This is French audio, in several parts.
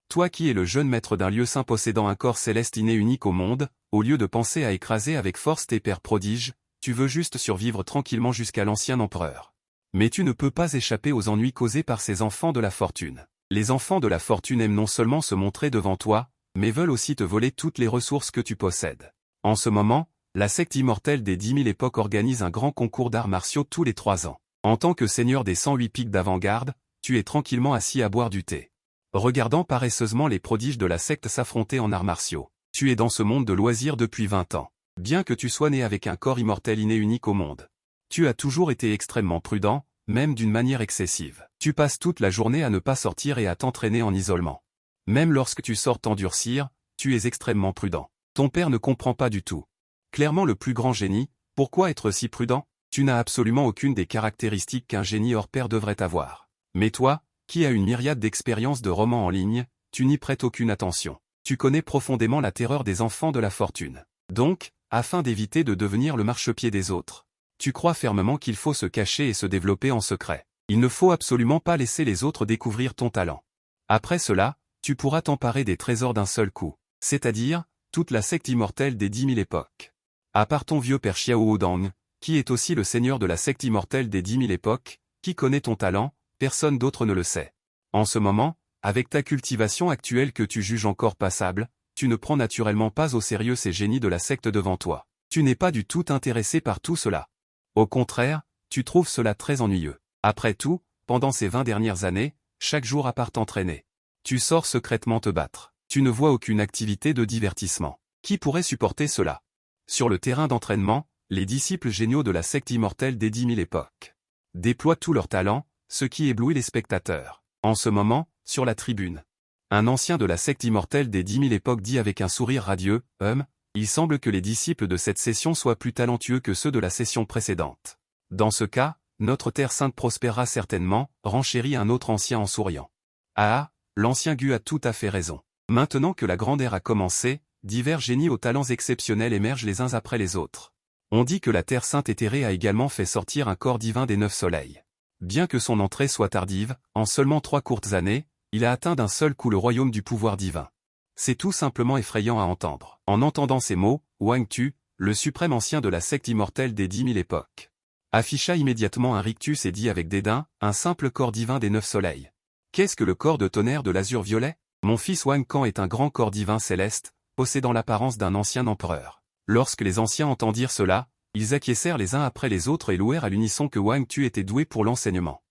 Toi qui es le jeune maître d'un lieu saint possédant un corps céleste inné unique au monde, au lieu de penser à écraser avec force tes pères prodiges, tu veux juste survivre tranquillement jusqu'à l'ancien empereur. Mais tu ne peux pas échapper aux ennuis causés par ces enfants de la fortune. Les enfants de la fortune aiment non seulement se montrer devant toi, mais veulent aussi te voler toutes les ressources que tu possèdes. En ce moment, la secte immortelle des 10 000 époques organise un grand concours d'arts martiaux tous les 3 ans. En tant que seigneur des 108 pics d'avant-garde, tu es tranquillement assis à boire du thé, regardant paresseusement les prodiges de la secte s'affronter en arts martiaux. Tu es dans ce monde de loisirs depuis 20 ans. Bien que tu sois né avec un corps immortel inné unique au monde, tu as toujours été extrêmement prudent, même d'une manière excessive. Tu passes toute la journée à ne pas sortir et à t'entraîner en isolement. Même lorsque tu sors t'endurcir, tu es extrêmement prudent. Ton père ne comprend pas du tout. Clairement le plus grand génie, pourquoi être si prudent? Tu n'as absolument aucune des caractéristiques qu'un génie hors pair devrait avoir. Mais toi, qui as une myriade d'expériences de romans en ligne, tu n'y prêtes aucune attention. Tu connais profondément la terreur des enfants de la fortune. Donc, afin d'éviter de devenir le marchepied des autres, tu crois fermement qu'il faut se cacher et se développer en secret. Il ne faut absolument pas laisser les autres découvrir ton talent. Après cela, tu pourras t'emparer des trésors d'un seul coup, c'est-à-dire, toute la secte immortelle des 10 000 époques. À part ton vieux père Xiao Dang, qui est aussi le seigneur de la secte immortelle des 10 000 époques, qui connaît ton talent, personne d'autre ne le sait. En ce moment, avec ta cultivation actuelle que tu juges encore passable, tu ne prends naturellement pas au sérieux ces génies de la secte devant toi. Tu n'es pas du tout intéressé par tout cela. Au contraire, tu trouves cela très ennuyeux. Après tout, pendant ces 20 dernières années, chaque jour à part t'entraîner, tu sors secrètement te battre. Tu ne vois aucune activité de divertissement. Qui pourrait supporter cela? Sur le terrain d'entraînement, les disciples géniaux de la secte immortelle des 10 000 époques déploient tout leur talent, ce qui éblouit les spectateurs. En ce moment, sur la tribune, un ancien de la secte immortelle des 10 000 époques dit avec un sourire radieux, « Il semble que les disciples de cette session soient plus talentueux que ceux de la session précédente. Dans ce cas, notre terre sainte prospérera certainement, renchérit un autre ancien en souriant. Ah, l'ancien Gu a tout à fait raison. Maintenant que la grande ère a commencé, divers génies aux talents exceptionnels émergent les uns après les autres. On dit que la terre sainte éthérée a également fait sortir un corps divin des 9 soleils. Bien que son entrée soit tardive, en seulement 3 courtes années, il a atteint d'un seul coup le royaume du pouvoir divin. C'est tout simplement effrayant à entendre. En entendant ces mots, Wang Tu, le suprême ancien de la secte immortelle des 10 000 époques, afficha immédiatement un rictus et dit avec dédain, un simple corps divin des 9 soleils. Qu'est-ce que le corps de tonnerre de l'azur violet? Mon fils Wang Kan est un grand corps divin céleste, possédant l'apparence d'un ancien empereur. Lorsque les anciens entendirent cela, ils acquiescèrent les uns après les autres et louèrent à l'unisson que Wang Tu était doué pour l'enseignement.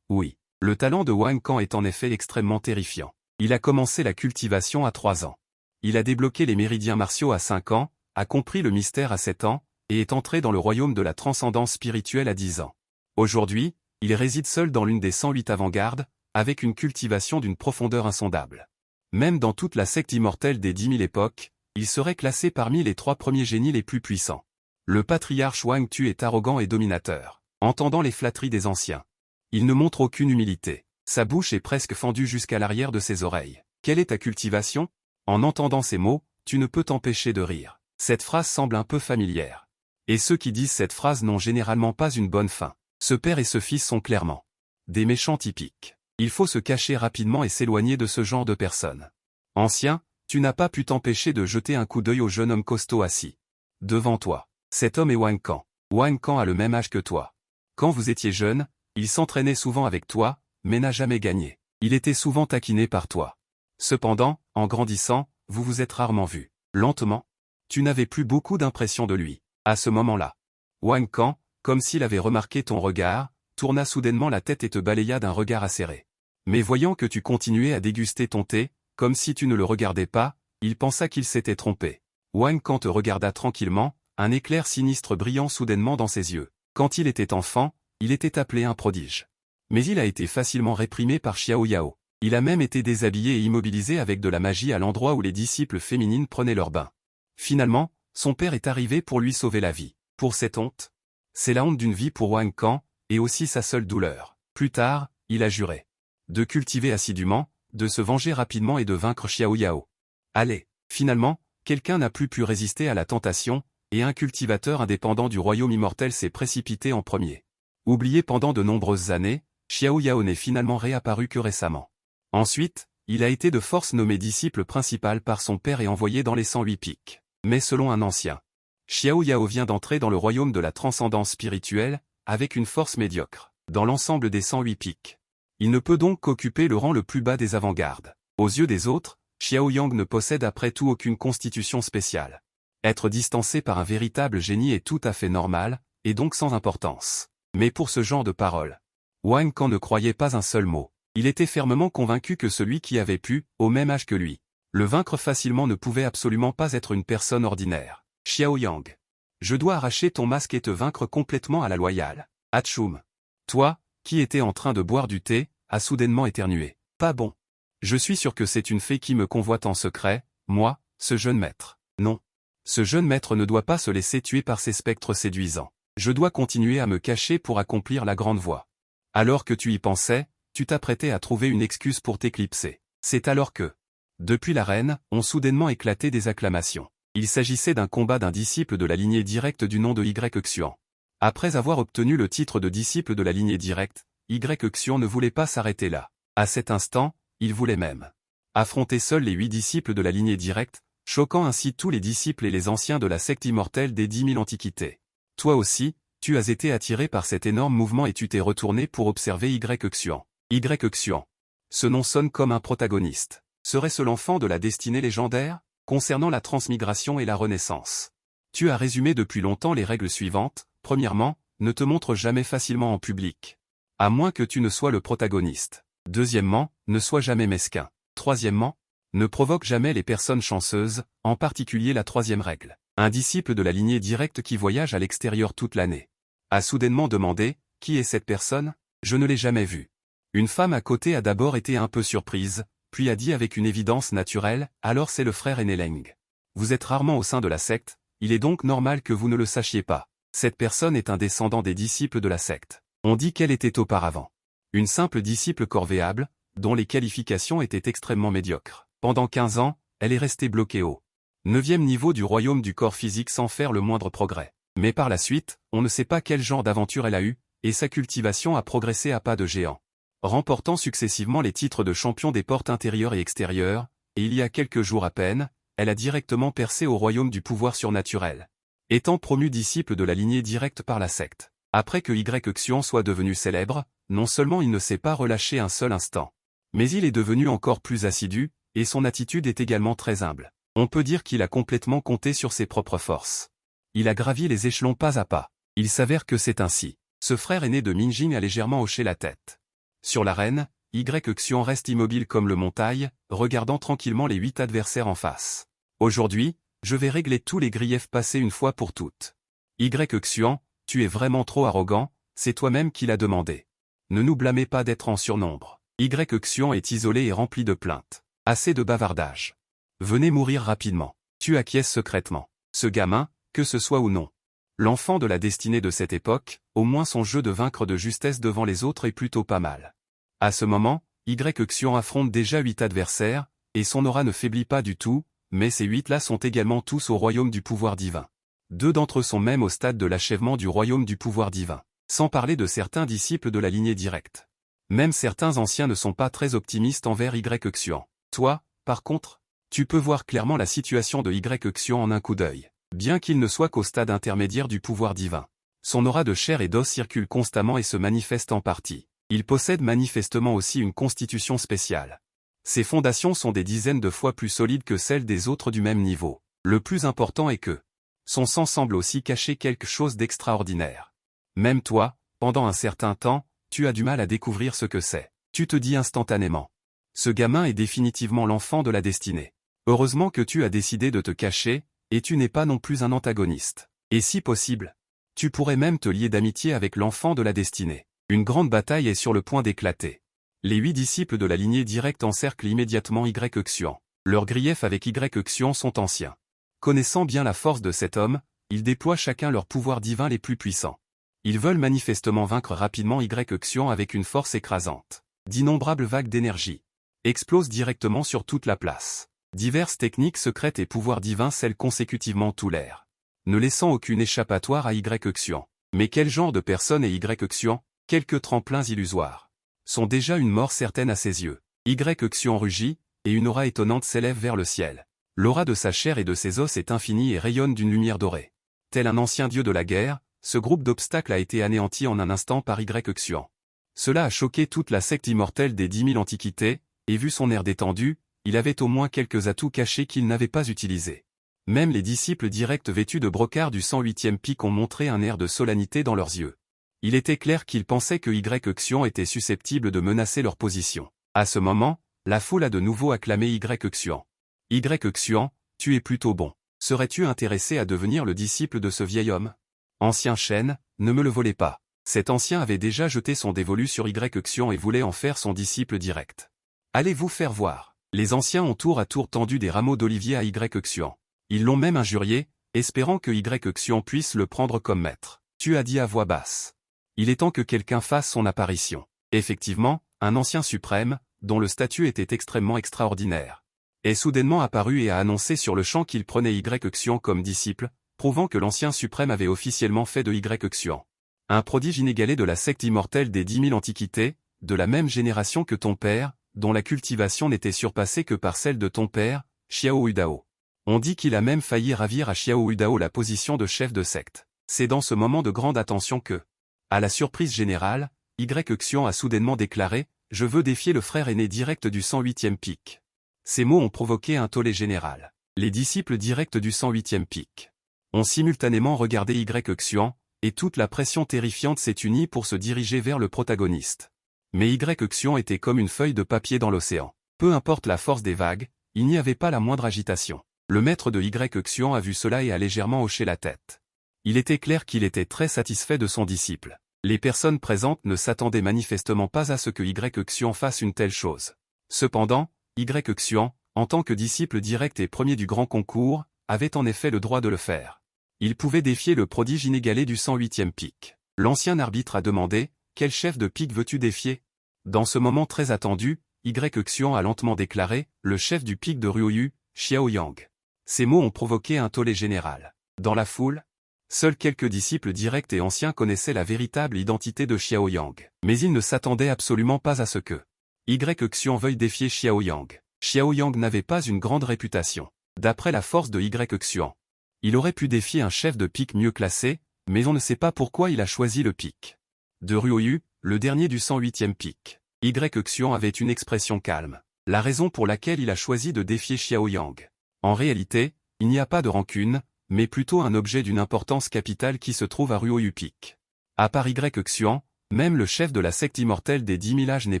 Oui. Le talent de Wang Kan est en effet extrêmement terrifiant. Il a commencé la cultivation à 3 ans. Il a débloqué les méridiens martiaux à 5 ans, a compris le mystère à 7 ans, et est entré dans le royaume de la transcendance spirituelle à 10 ans. Aujourd'hui, il réside seul dans l'une des 108 avant-gardes, avec une cultivation d'une profondeur insondable. Même dans toute la secte immortelle des 10 000 époques, il serait classé parmi les 3 premiers génies les plus puissants. Le patriarche Wang Tu est arrogant et dominateur, entendant les flatteries des anciens. Il ne montre aucune humilité. Sa bouche est presque fendue jusqu'à l'arrière de ses oreilles. Quelle est ta cultivation? En entendant ces mots, tu ne peux t'empêcher de rire. Cette phrase semble un peu familière. Et ceux qui disent cette phrase n'ont généralement pas une bonne fin. Ce père et ce fils sont clairement des méchants typiques. Il faut se cacher rapidement et s'éloigner de ce genre de personnes. Ancien, tu n'as pas pu t'empêcher de jeter un coup d'œil au jeune homme costaud assis devant toi. Cet homme est Wang Kan. Wang Kan a le même âge que toi. Quand vous étiez jeune, il s'entraînait souvent avec toi, mais n'a jamais gagné. Il était souvent taquiné par toi. Cependant, en grandissant, vous vous êtes rarement vus. Lentement, tu n'avais plus beaucoup d'impression de lui. À ce moment-là, Wang Kan, comme s'il avait remarqué ton regard, tourna soudainement la tête et te balaya d'un regard acéré. Mais voyant que tu continuais à déguster ton thé, comme si tu ne le regardais pas, il pensa qu'il s'était trompé. Wang Kan te regarda tranquillement, un éclair sinistre brillant soudainement dans ses yeux. Quand il était enfant, il était appelé un prodige. Mais il a été facilement réprimé par Xiao Yao. Il a même été déshabillé et immobilisé avec de la magie à l'endroit où les disciples féminines prenaient leur bain. Finalement, son père est arrivé pour lui sauver la vie. Pour cette honte, c'est la honte d'une vie pour Wang Kan, et aussi sa seule douleur. Plus tard, il a juré de cultiver assidûment, de se venger rapidement et de vaincre Xiao Yao. Allez, finalement, quelqu'un n'a plus pu résister à la tentation, et un cultivateur indépendant du royaume immortel s'est précipité en premier. Oublié pendant de nombreuses années, Xiao Yao n'est finalement réapparu que récemment. Ensuite, Il a été de force nommé disciple principal par son père et envoyé dans les 108 pics. Mais selon un ancien, Xiao Yao vient d'entrer dans le royaume de la transcendance spirituelle, avec une force médiocre, dans l'ensemble des 108 pics. Il ne peut donc qu'occuper le rang le plus bas des avant-gardes. Aux yeux des autres, Xiao Yang ne possède après tout aucune constitution spéciale. Être distancé par un véritable génie est tout à fait normal, et donc sans importance. Mais pour ce genre de paroles, Wang Kan ne croyait pas un seul mot. Il était fermement convaincu que celui qui avait pu, au même âge que lui, le vaincre facilement ne pouvait absolument pas être une personne ordinaire. Xiao Yang. Je dois arracher ton masque et te vaincre complètement à la loyale. Hatchoum. Toi, qui étais en train de boire du thé, a soudainement éternué. Pas bon. Je suis sûr que c'est une fée qui me convoite en secret, moi, ce jeune maître. Non. Ce jeune maître ne doit pas se laisser tuer par ces spectres séduisants. Je dois continuer à me cacher pour accomplir la grande voie. Alors que tu y pensais, tu t'apprêtais à trouver une excuse pour t'éclipser. C'est alors que, depuis l'arène, ont soudainement éclaté des acclamations. Il s'agissait d'un combat d'un disciple de la lignée directe du nom de Y Xian. Après avoir obtenu le titre de disciple de la lignée directe, Y Xian ne voulait pas s'arrêter là. À cet instant, il voulait même affronter seuls les 8 disciples de la lignée directe, choquant ainsi tous les disciples et les anciens de la secte immortelle des 10 000 antiquités. Toi aussi, tu as été attiré par cet énorme mouvement et tu t'es retourné pour observer Y Xian. Y Xian. Ce nom sonne comme un protagoniste. Serait-ce l'enfant de la destinée légendaire, concernant la transmigration et la renaissance? Tu as résumé depuis longtemps les règles suivantes. Premièrement, ne te montre jamais facilement en public. À moins que tu ne sois le protagoniste. Deuxièmement, ne sois jamais mesquin. Troisièmement, ne provoque jamais les personnes chanceuses, en particulier la troisième règle. Un disciple de la lignée directe qui voyage à l'extérieur toute l'année a soudainement demandé, qui est cette personne? Je ne l'ai jamais vue. Une femme à côté a d'abord été un peu surprise, puis a dit avec une évidence naturelle, alors c'est le frère aîné Leng. Vous êtes rarement au sein de la secte, il est donc normal que vous ne le sachiez pas. Cette personne est un descendant des disciples de la secte. On dit qu'elle était auparavant une simple disciple corvéable, dont les qualifications étaient extrêmement médiocres. Pendant 15 ans, elle est restée bloquée au 9e niveau du royaume du corps physique sans faire le moindre progrès. Mais par la suite, on ne sait pas quel genre d'aventure elle a eu, et sa cultivation a progressé à pas de géant. Remportant successivement les titres de champion des portes intérieures et extérieures, et il y a quelques jours à peine, elle a directement percé au royaume du pouvoir surnaturel. Étant promu disciple de la lignée directe par la secte. Après que Y Xian soit devenu célèbre, non seulement il ne s'est pas relâché un seul instant, mais il est devenu encore plus assidu, et son attitude est également très humble. On peut dire qu'il a complètement compté sur ses propres forces. Il a gravi les échelons pas à pas. Il s'avère que c'est ainsi. Ce frère aîné de Minjing a légèrement hoché la tête. Sur l'arène, Y Xian reste immobile comme le montagne, regardant tranquillement les 8 adversaires en face. Aujourd'hui, je vais régler tous les griefs passés une fois pour toutes. Y Xian, tu es vraiment trop arrogant, c'est toi-même qui l'as demandé. Ne nous blâmez pas d'être en surnombre. Y Xian est isolé et rempli de plaintes. Assez de bavardage. Venez mourir rapidement. Tu acquiesces secrètement. Ce gamin, que ce soit ou non. L'enfant de la destinée de cette époque, au moins son jeu de vaincre de justesse devant les autres est plutôt pas mal. À ce moment, Y Xian affronte déjà 8 adversaires, et son aura ne faiblit pas du tout, mais ces 8-là sont également tous au royaume du pouvoir divin. 2 d'entre eux sont même au stade de l'achèvement du royaume du pouvoir divin. Sans parler de certains disciples de la lignée directe. Même certains anciens ne sont pas très optimistes envers Y Xian. Toi, par contre, tu peux voir clairement la situation de Y Xian en un coup d'œil. Bien qu'il ne soit qu'au stade intermédiaire du pouvoir divin. Son aura de chair et d'os circule constamment et se manifeste en partie. Il possède manifestement aussi une constitution spéciale. Ses fondations sont des dizaines de fois plus solides que celles des autres du même niveau. Le plus important est que son sang semble aussi cacher quelque chose d'extraordinaire. Même toi, pendant un certain temps, tu as du mal à découvrir ce que c'est. Tu te dis instantanément. Ce gamin est définitivement l'enfant de la destinée. Heureusement que tu as décidé de te cacher, et tu n'es pas non plus un antagoniste. Et si possible, tu pourrais même te lier d'amitié avec l'enfant de la destinée. Une grande bataille est sur le point d'éclater. Les 8 disciples de la lignée directe encerclent immédiatement Y Xian. Leurs griefs avec Y Xian sont anciens. Connaissant bien la force de cet homme, ils déploient chacun leurs pouvoirs divins les plus puissants. Ils veulent manifestement vaincre rapidement Y Xian avec une force écrasante. D'innombrables vagues d'énergie explosent directement sur toute la place. Diverses techniques secrètes et pouvoirs divins scellent consécutivement tout l'air, ne laissant aucune échappatoire à Y Xian. Mais quel genre de personne est Y Xian? Quelques tremplins illusoires sont déjà une mort certaine à ses yeux. Y Xian rugit, et une aura étonnante s'élève vers le ciel. L'aura de sa chair et de ses os est infinie et rayonne d'une lumière dorée. Tel un ancien dieu de la guerre, ce groupe d'obstacles a été anéanti en un instant par Y-Xuan. Cela a choqué toute la secte immortelle des 10 000 antiquités, et vu son air détendu, il avait au moins quelques atouts cachés qu'il n'avait pas utilisés. Même les disciples directs vêtus de brocart du 108e pic ont montré un air de solennité dans leurs yeux. Il était clair qu'ils pensaient que Y-Xuan était susceptible de menacer leur position. À ce moment, la foule a de nouveau acclamé Y-Xuan. Y-Xuan, tu es plutôt bon. Serais-tu intéressé à devenir le disciple de ce vieil homme? Ancien chêne, ne me le volez pas. Cet ancien avait déjà jeté son dévolu sur Y-Xuan et voulait en faire son disciple direct. Allez vous faire voir. Les anciens ont tour à tour tendu des rameaux d'olivier à Y-Xuan. Ils l'ont même injurié, espérant que Y-Xuan puisse le prendre comme maître. Tu as dit à voix basse. Il est temps que quelqu'un fasse son apparition. Effectivement, un ancien suprême, dont le statut était extrêmement extraordinaire, est soudainement apparu et a annoncé sur le champ qu'il prenait Y-Xuan comme disciple, prouvant que l'ancien suprême avait officiellement fait de Y-Xuan un prodige inégalé de la secte immortelle des 10 000 antiquités, de la même génération que ton père, dont la cultivation n'était surpassée que par celle de ton père, Xiao Udao. On dit qu'il a même failli ravir à Xiao Udao la position de chef de secte. C'est dans ce moment de grande attention que, à la surprise générale, Y-Xuan a soudainement déclaré « Je veux défier le frère aîné direct du 108e pic ». Ces mots ont provoqué un tollé général. Les disciples directs du 108e pic ont simultanément regardé Y-Xuan, et toute la pression terrifiante s'est unie pour se diriger vers le protagoniste. Mais Y-Xuan était comme une feuille de papier dans l'océan. Peu importe la force des vagues, il n'y avait pas la moindre agitation. Le maître de Y-Xuan a vu cela et a légèrement hoché la tête. Il était clair qu'il était très satisfait de son disciple. Les personnes présentes ne s'attendaient manifestement pas à ce que Y-Xuan fasse une telle chose. Cependant, Y-Xuan, en tant que disciple direct et premier du grand concours, avait en effet le droit de le faire. Il pouvait défier le prodige inégalé du 108e pic. L'ancien arbitre a demandé « Quel chef de pique veux-tu défier ?» Dans ce moment très attendu, Y-Xuan a lentement déclaré « Le chef du pic de Ruoyu, Xiao Yang ». Ces mots ont provoqué un tollé général. Dans la foule, seuls quelques disciples directs et anciens connaissaient la véritable identité de Xiao Yang. Mais ils ne s'attendaient absolument pas à ce que Y-Xuan veuille défier Xiao Yang. Xiao Yang n'avait pas une grande réputation. D'après la force de Y-Xuan, il aurait pu défier un chef de pique mieux classé, mais on ne sait pas pourquoi il a choisi le pic de Ruoyu, le dernier du 108e pic. Y-Xuan avait une expression calme. La raison pour laquelle il a choisi de défier Xiao Yang. En réalité, il n'y a pas de rancune, mais plutôt un objet d'une importance capitale qui se trouve à Ruoyu Pic. À part Y-Xuan, même le chef de la secte immortelle des 10 000 âges n'est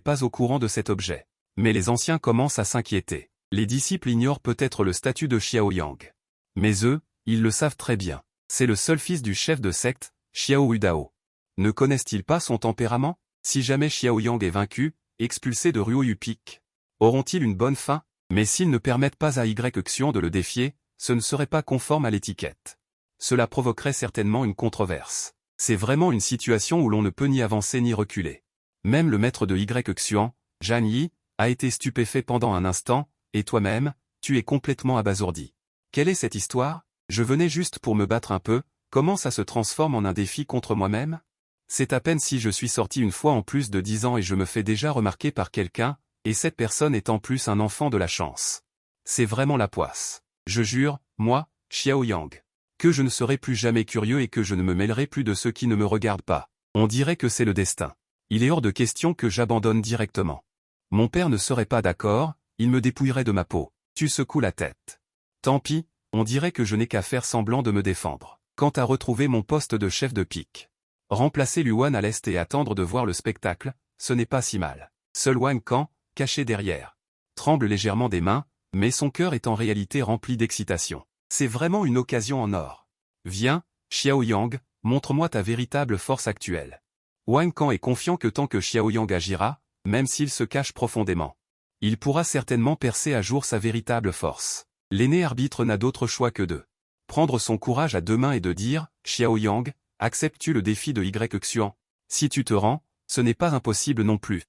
pas au courant de cet objet. Mais les anciens commencent à s'inquiéter. Les disciples ignorent peut-être le statut de Xiao Yang. Mais eux, ils le savent très bien. C'est le seul fils du chef de secte, Xiao Udao. Ne connaissent-ils pas son tempérament? Si jamais Xiao Yang est vaincu, expulsé de Ruoyu Pic, auront-ils une bonne fin? Mais s'ils ne permettent pas à Y-Xuan de le défier, ce ne serait pas conforme à l'étiquette. Cela provoquerait certainement une controverse. C'est vraiment une situation où l'on ne peut ni avancer ni reculer. Même le maître de Y-Xuan, Zhan Yi, a été stupéfait pendant un instant, et toi-même, tu es complètement abasourdi. Quelle est cette histoire? Je venais juste pour me battre un peu, comment ça se transforme en un défi contre moi-même? C'est à peine si je suis sorti une fois en plus de 10 ans et je me fais déjà remarquer par quelqu'un, et cette personne est en plus un enfant de la chance. C'est vraiment la poisse. Je jure, moi, Xiao Yang, que je ne serai plus jamais curieux et que je ne me mêlerai plus de ceux qui ne me regardent pas. On dirait que c'est le destin. Il est hors de question que j'abandonne directement. Mon père ne serait pas d'accord, il me dépouillerait de ma peau. Tu secoues la tête. Tant pis, on dirait que je n'ai qu'à faire semblant de me défendre. Quant à retrouver mon poste de chef de pique, remplacer Luan à l'est et attendre de voir le spectacle, ce n'est pas si mal. Seul Wang Kan, caché derrière, tremble légèrement des mains, mais son cœur est en réalité rempli d'excitation. C'est vraiment une occasion en or. Viens, Xiao Yang, montre-moi ta véritable force actuelle. Wang Kan est confiant que tant que Xiao Yang agira, même s'il se cache profondément, il pourra certainement percer à jour sa véritable force. L'aîné arbitre n'a d'autre choix que de prendre son courage à deux mains et de dire « Xiao Yang, acceptes-tu le défi de Y-Xuan? Si tu te rends, ce n'est pas impossible non plus. »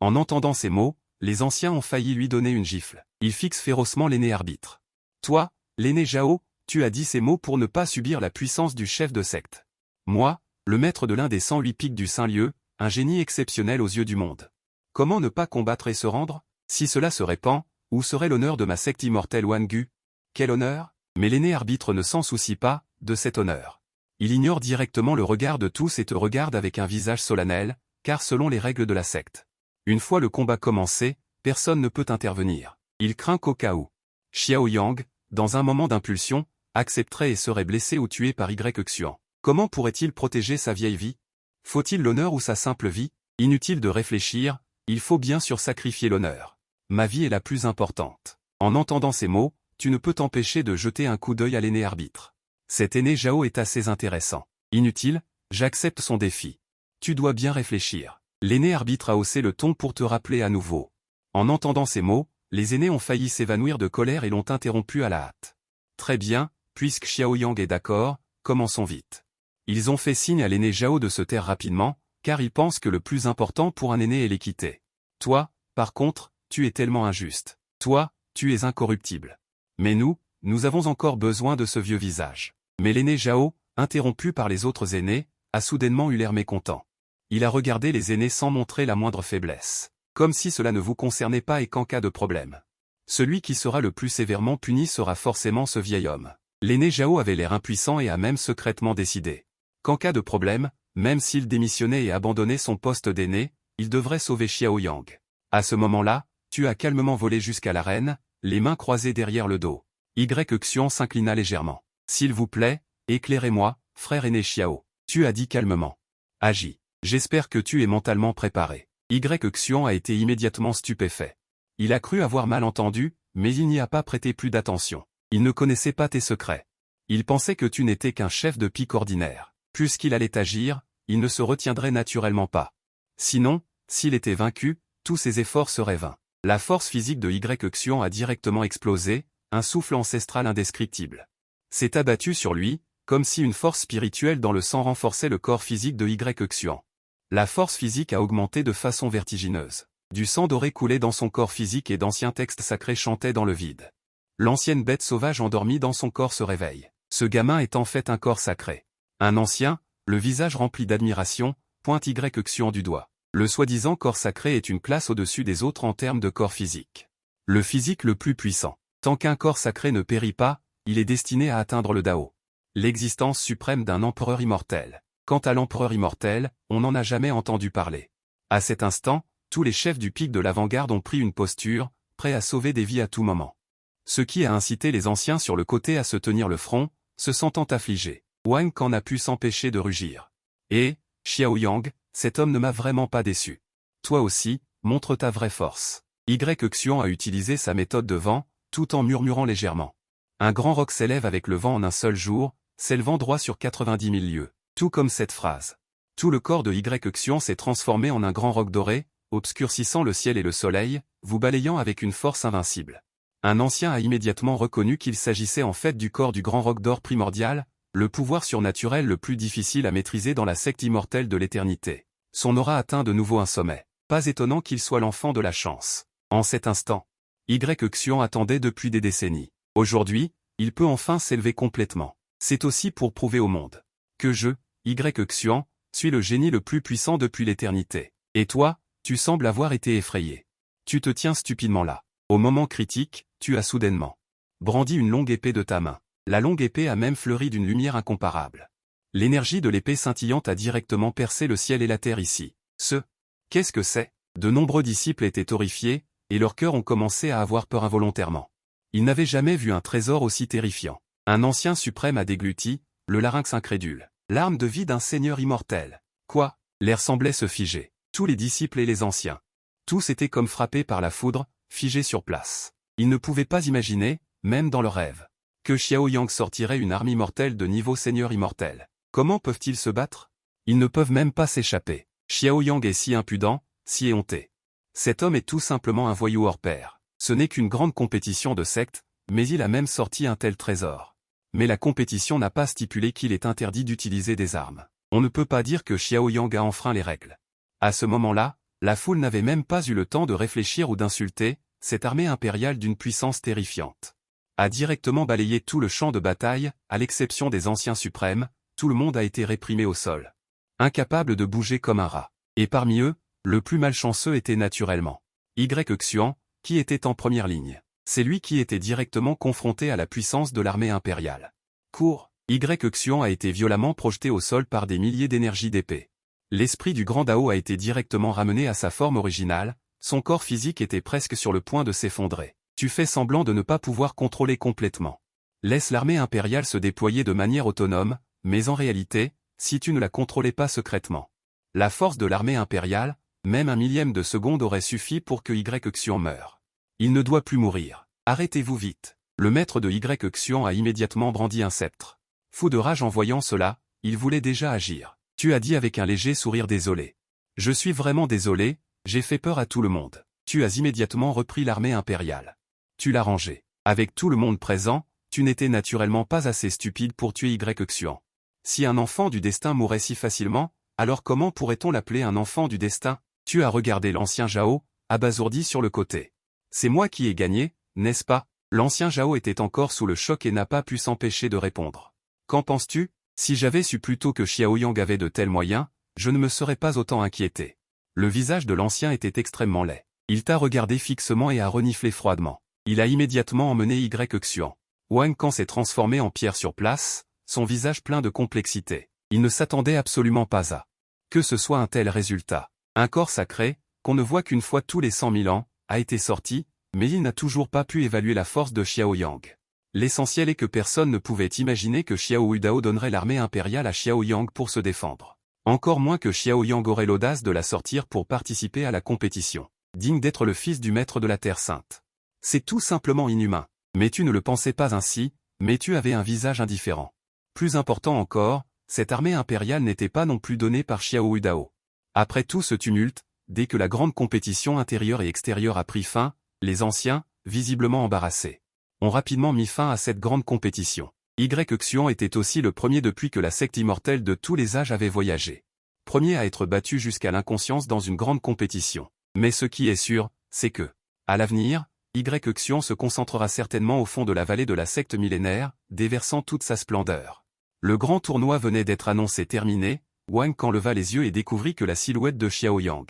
En entendant ces mots, les anciens ont failli lui donner une gifle. Il fixe férocement l'aîné arbitre. Toi, l'aîné Zhao, tu as dit ces mots pour ne pas subir la puissance du chef de secte. Moi, le maître de l'un des 108 pics du Saint-Lieu, un génie exceptionnel aux yeux du monde. Comment ne pas combattre et se rendre? Si cela se répand, Où serait l'honneur de ma secte immortelle Wangu? Quel honneur? Mais l'aîné arbitre ne s'en soucie pas, de cet honneur. Il ignore directement le regard de tous et te regarde avec un visage solennel, car selon les règles de la secte, une fois le combat commencé, personne ne peut intervenir. Il craint qu'au cas où Xiao Yang, dans un moment d'impulsion, accepterait et serait blessé ou tué par Xuan. Comment pourrait-il protéger sa vieille vie? Faut-il l'honneur ou sa simple vie? Inutile de réfléchir, il faut bien sûr sacrifier l'honneur. Ma vie est la plus importante. En entendant ces mots, tu ne peux t'empêcher de jeter un coup d'œil à l'aîné arbitre. Cet aîné Zhao est assez intéressant. Inutile, j'accepte son défi. Tu dois bien réfléchir. L'aîné arbitre a haussé le ton pour te rappeler à nouveau. En entendant ces mots, les aînés ont failli s'évanouir de colère et l'ont interrompu à la hâte. Très bien, puisque Xiao Yang est d'accord, commençons vite. Ils ont fait signe à l'aîné Zhao de se taire rapidement, car ils pensent que le plus important pour un aîné est l'équité. Toi, par contre, tu es tellement injuste. Toi, tu es incorruptible. Mais nous avons encore besoin de ce vieux visage. Mais l'aîné Zhao, interrompu par les autres aînés, a soudainement eu l'air mécontent. Il a regardé les aînés sans montrer la moindre faiblesse. Comme si cela ne vous concernait pas et qu'en cas de problème, celui qui sera le plus sévèrement puni sera forcément ce vieil homme. L'aîné Zhao avait l'air impuissant et a même secrètement décidé qu'en cas de problème, même s'il démissionnait et abandonnait son poste d'aîné, il devrait sauver Xiao Yang. À ce moment-là, tu as calmement volé jusqu'à l'arène, les mains croisées derrière le dos. Xuan s'inclina légèrement. S'il vous plaît, éclairez-moi, frère aîné Xiao. Tu as dit calmement. Agis. J'espère que tu es mentalement préparé. Xuan a été immédiatement stupéfait. Il a cru avoir mal entendu, mais il n'y a pas prêté plus d'attention. Il ne connaissait pas tes secrets. Il pensait que tu n'étais qu'un chef de pique ordinaire. Puisqu'il allait agir, il ne se retiendrait naturellement pas. Sinon, s'il était vaincu, tous ses efforts seraient vains. La force physique de Xuan a directement explosé, un souffle ancestral indescriptible s'est abattu sur lui, comme si une force spirituelle dans le sang renforçait le corps physique de Xuan. La force physique a augmenté de façon vertigineuse. Du sang doré coulait dans son corps physique et d'anciens textes sacrés chantaient dans le vide. L'ancienne bête sauvage endormie dans son corps se réveille. Ce gamin est en fait un corps sacré. Un ancien, le visage rempli d'admiration, pointe Xuan du doigt. Le soi-disant corps sacré est une classe au-dessus des autres en termes de corps physique. Le physique le plus puissant. Tant qu'un corps sacré ne périt pas, il est destiné à atteindre le Dao. L'existence suprême d'un empereur immortel. Quant à l'empereur immortel, on n'en a jamais entendu parler. À cet instant, tous les chefs du pic de l'avant-garde ont pris une posture, prêts à sauver des vies à tout moment. Ce qui a incité les anciens sur le côté à se tenir le front, se sentant affligés. Wang Kan a pu s'empêcher de rugir. Et, Xiao Yang, cet homme ne m'a vraiment pas déçu. Toi aussi, montre ta vraie force. Xuan a utilisé sa méthode de vent, tout en murmurant légèrement. Un grand roc s'élève avec le vent en un seul jour, s'élevant droit sur 90 000 lieues. Tout comme cette phrase. Tout le corps de Xuan s'est transformé en un grand roc doré, obscurcissant le ciel et le soleil, vous balayant avec une force invincible. Un ancien a immédiatement reconnu qu'il s'agissait en fait du corps du grand roc d'or primordial, le pouvoir surnaturel le plus difficile à maîtriser dans la secte immortelle de l'éternité. Son aura atteint de nouveau un sommet. Pas étonnant qu'il soit l'enfant de la chance. En cet instant, Xuan attendait depuis des décennies. Aujourd'hui, il peut enfin s'élever complètement. C'est aussi pour prouver au monde que Xuan, suis le génie le plus puissant depuis l'éternité. Et toi, tu sembles avoir été effrayé. Tu te tiens stupidement là. Au moment critique, tu as soudainement brandi une longue épée de ta main. La longue épée a même fleuri d'une lumière incomparable. L'énergie de l'épée scintillante a directement percé le ciel et la terre ici. Qu'est-ce que c'est? De nombreux disciples étaient horrifiés, et leurs cœurs ont commencé à avoir peur involontairement. Ils n'avaient jamais vu un trésor aussi terrifiant. Un ancien suprême a dégluti, le larynx incrédule. L'arme de vie d'un seigneur immortel. Quoi? L'air semblait se figer. Tous les disciples et les anciens. Tous étaient comme frappés par la foudre, figés sur place. Ils ne pouvaient pas imaginer, même dans leurs rêves, que Xiao Yang sortirait une arme immortelle de niveau seigneur immortel. Comment peuvent-ils se battre? Ils ne peuvent même pas s'échapper. Xiao Yang est si impudent, si éhonté. Cet homme est tout simplement un voyou hors pair. Ce n'est qu'une grande compétition de secte, mais il a même sorti un tel trésor. Mais la compétition n'a pas stipulé qu'il est interdit d'utiliser des armes. On ne peut pas dire que Xiao Yang a enfreint les règles. À ce moment-là, la foule n'avait même pas eu le temps de réfléchir ou d'insulter, cette armée impériale d'une puissance terrifiante a directement balayé tout le champ de bataille, à l'exception des anciens suprêmes, tout le monde a été réprimé au sol. Incapable de bouger comme un rat. Et parmi eux, le plus malchanceux était naturellement Xuan, qui était en première ligne. C'est lui qui était directement confronté à la puissance de l'armée impériale. Court, Y-Xian a été violemment projeté au sol par des milliers d'énergies d'épée. L'esprit du grand Dao a été directement ramené à sa forme originale, son corps physique était presque sur le point de s'effondrer. Tu fais semblant de ne pas pouvoir contrôler complètement. Laisse l'armée impériale se déployer de manière autonome, mais en réalité, si tu ne la contrôlais pas secrètement. La force de l'armée impériale, même un millième de seconde aurait suffi pour que Y-Xian meure. Il ne doit plus mourir. Arrêtez-vous vite. Le maître de Y-Xian a immédiatement brandi un sceptre. Fou de rage en voyant cela, il voulait déjà agir. Tu as dit avec un léger sourire désolé. Je suis vraiment désolé, j'ai fait peur à tout le monde. Tu as immédiatement repris l'armée impériale. Tu l'as rangée. Avec tout le monde présent, tu n'étais naturellement pas assez stupide pour tuer Y-Xian. Si un enfant du destin mourait si facilement, alors comment pourrait-on l'appeler un enfant du destin? Tu as regardé l'ancien Zhao, abasourdi sur le côté. C'est moi qui ai gagné, n'est-ce pas? L'ancien Zhao était encore sous le choc et n'a pas pu s'empêcher de répondre. Qu'en penses-tu? Si j'avais su plus tôt que Xiaoyang avait de tels moyens, je ne me serais pas autant inquiété. Le visage de l'ancien était extrêmement laid. Il t'a regardé fixement et a reniflé froidement. Il a immédiatement emmené Y-Xian. Wang Kan s'est transformé en pierre sur place, son visage plein de complexité. Il ne s'attendait absolument pas à que ce soit un tel résultat. Un corps sacré, qu'on ne voit qu'une fois tous les 100 000 ans, a été sorti, mais il n'a toujours pas pu évaluer la force de Xiaoyang. L'essentiel est que personne ne pouvait imaginer que Xiahou Dao donnerait l'armée impériale à Xiaoyang pour se défendre. Encore moins que Xiaoyang aurait l'audace de la sortir pour participer à la compétition. Digne d'être le fils du maître de la Terre Sainte. C'est tout simplement inhumain. Mais tu ne le pensais pas ainsi, mais tu avais un visage indifférent. Plus important encore, cette armée impériale n'était pas non plus donnée par Xiahou Dao. Après tout ce tumulte, dès que la grande compétition intérieure et extérieure a pris fin, les anciens, visiblement embarrassés, ont rapidement mis fin à cette grande compétition. Y-Xian était aussi le premier depuis que la secte immortelle de tous les âges avait voyagé. Premier à être battu jusqu'à l'inconscience dans une grande compétition. Mais ce qui est sûr, c'est que, à l'avenir, Y-Xian se concentrera certainement au fond de la vallée de la secte millénaire, déversant toute sa splendeur. Le grand tournoi venait d'être annoncé terminé, Wang Kan leva les yeux et découvrit que la silhouette de Xiaoyang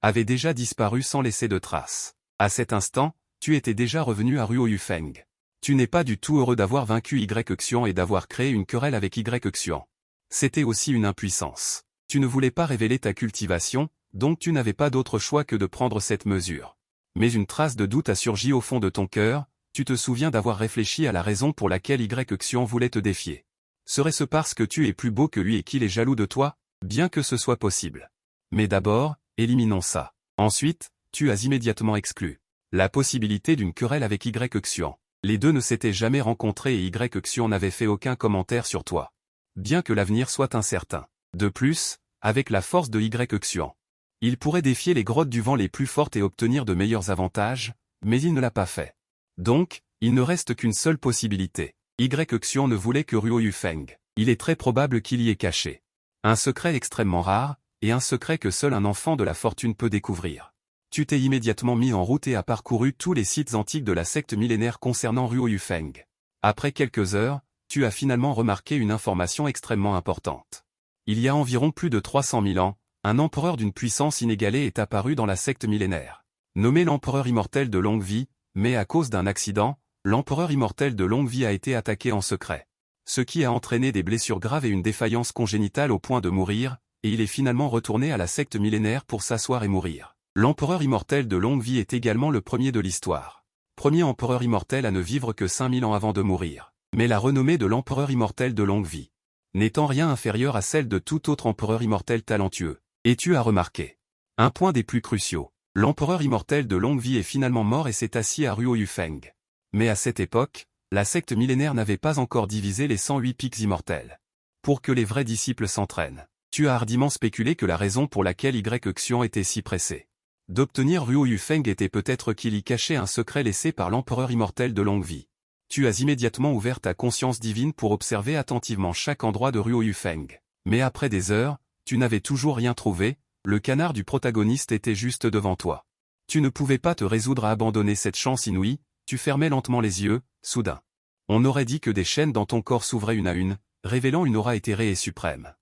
avait déjà disparu sans laisser de traces. À cet instant, tu étais déjà revenu à Ruo Yufeng. Tu n'es pas du tout heureux d'avoir vaincu Y-Xian et d'avoir créé une querelle avec Y-Xian. C'était aussi une impuissance. Tu ne voulais pas révéler ta cultivation, donc tu n'avais pas d'autre choix que de prendre cette mesure. Mais une trace de doute a surgi au fond de ton cœur, tu te souviens d'avoir réfléchi à la raison pour laquelle Y-Xian voulait te défier. Serait-ce parce que tu es plus beau que lui et qu'il est jaloux de toi? Bien que ce soit possible. Mais d'abord, éliminons ça. Ensuite, tu as immédiatement exclu la possibilité d'une querelle avec Y-Xian. Les deux ne s'étaient jamais rencontrés et Y-Xian n'avait fait aucun commentaire sur toi. Bien que l'avenir soit incertain. De plus, avec la force de Y-Xian, il pourrait défier les grottes du vent les plus fortes et obtenir de meilleurs avantages, mais il ne l'a pas fait. Donc, il ne reste qu'une seule possibilité. Y-Xian ne voulait que Ruo Yufeng. Il est très probable qu'il y ait caché un secret extrêmement rare, et un secret que seul un enfant de la fortune peut découvrir. Tu t'es immédiatement mis en route et as parcouru tous les sites antiques de la secte millénaire concernant Ruo Yufeng. Après quelques heures, tu as finalement remarqué une information extrêmement importante. Il y a environ plus de 300 000 ans, un empereur d'une puissance inégalée est apparu dans la secte millénaire. Nommé l'empereur immortel de longue vie, mais à cause d'un accident, l'empereur immortel de longue vie a été attaqué en secret. Ce qui a entraîné des blessures graves et une défaillance congénitale au point de mourir, et il est finalement retourné à la secte millénaire pour s'asseoir et mourir. L'empereur immortel de longue vie est également le premier de l'histoire. Premier empereur immortel à ne vivre que 5000 ans avant de mourir. Mais la renommée de l'empereur immortel de longue vie n'étant rien inférieure à celle de tout autre empereur immortel talentueux. Et tu as remarqué un point des plus cruciaux. L'empereur immortel de longue vie est finalement mort et s'est assis à Ruo Yufeng. Mais à cette époque, la secte millénaire n'avait pas encore divisé les 108 pics immortels. Pour que les vrais disciples s'entraînent, tu as hardiment spéculé que la raison pour laquelle Y-Xian était si pressé d'obtenir Ruo Yufeng était peut-être qu'il y cachait un secret laissé par l'empereur immortel de longue vie. Tu as immédiatement ouvert ta conscience divine pour observer attentivement chaque endroit de Ruo Yufeng. Mais après des heures, tu n'avais toujours rien trouvé, le canard du protagoniste était juste devant toi. Tu ne pouvais pas te résoudre à abandonner cette chance inouïe, tu fermais lentement les yeux, soudain. On aurait dit que des chaînes dans ton corps s'ouvraient une à une, révélant une aura éthérée et suprême.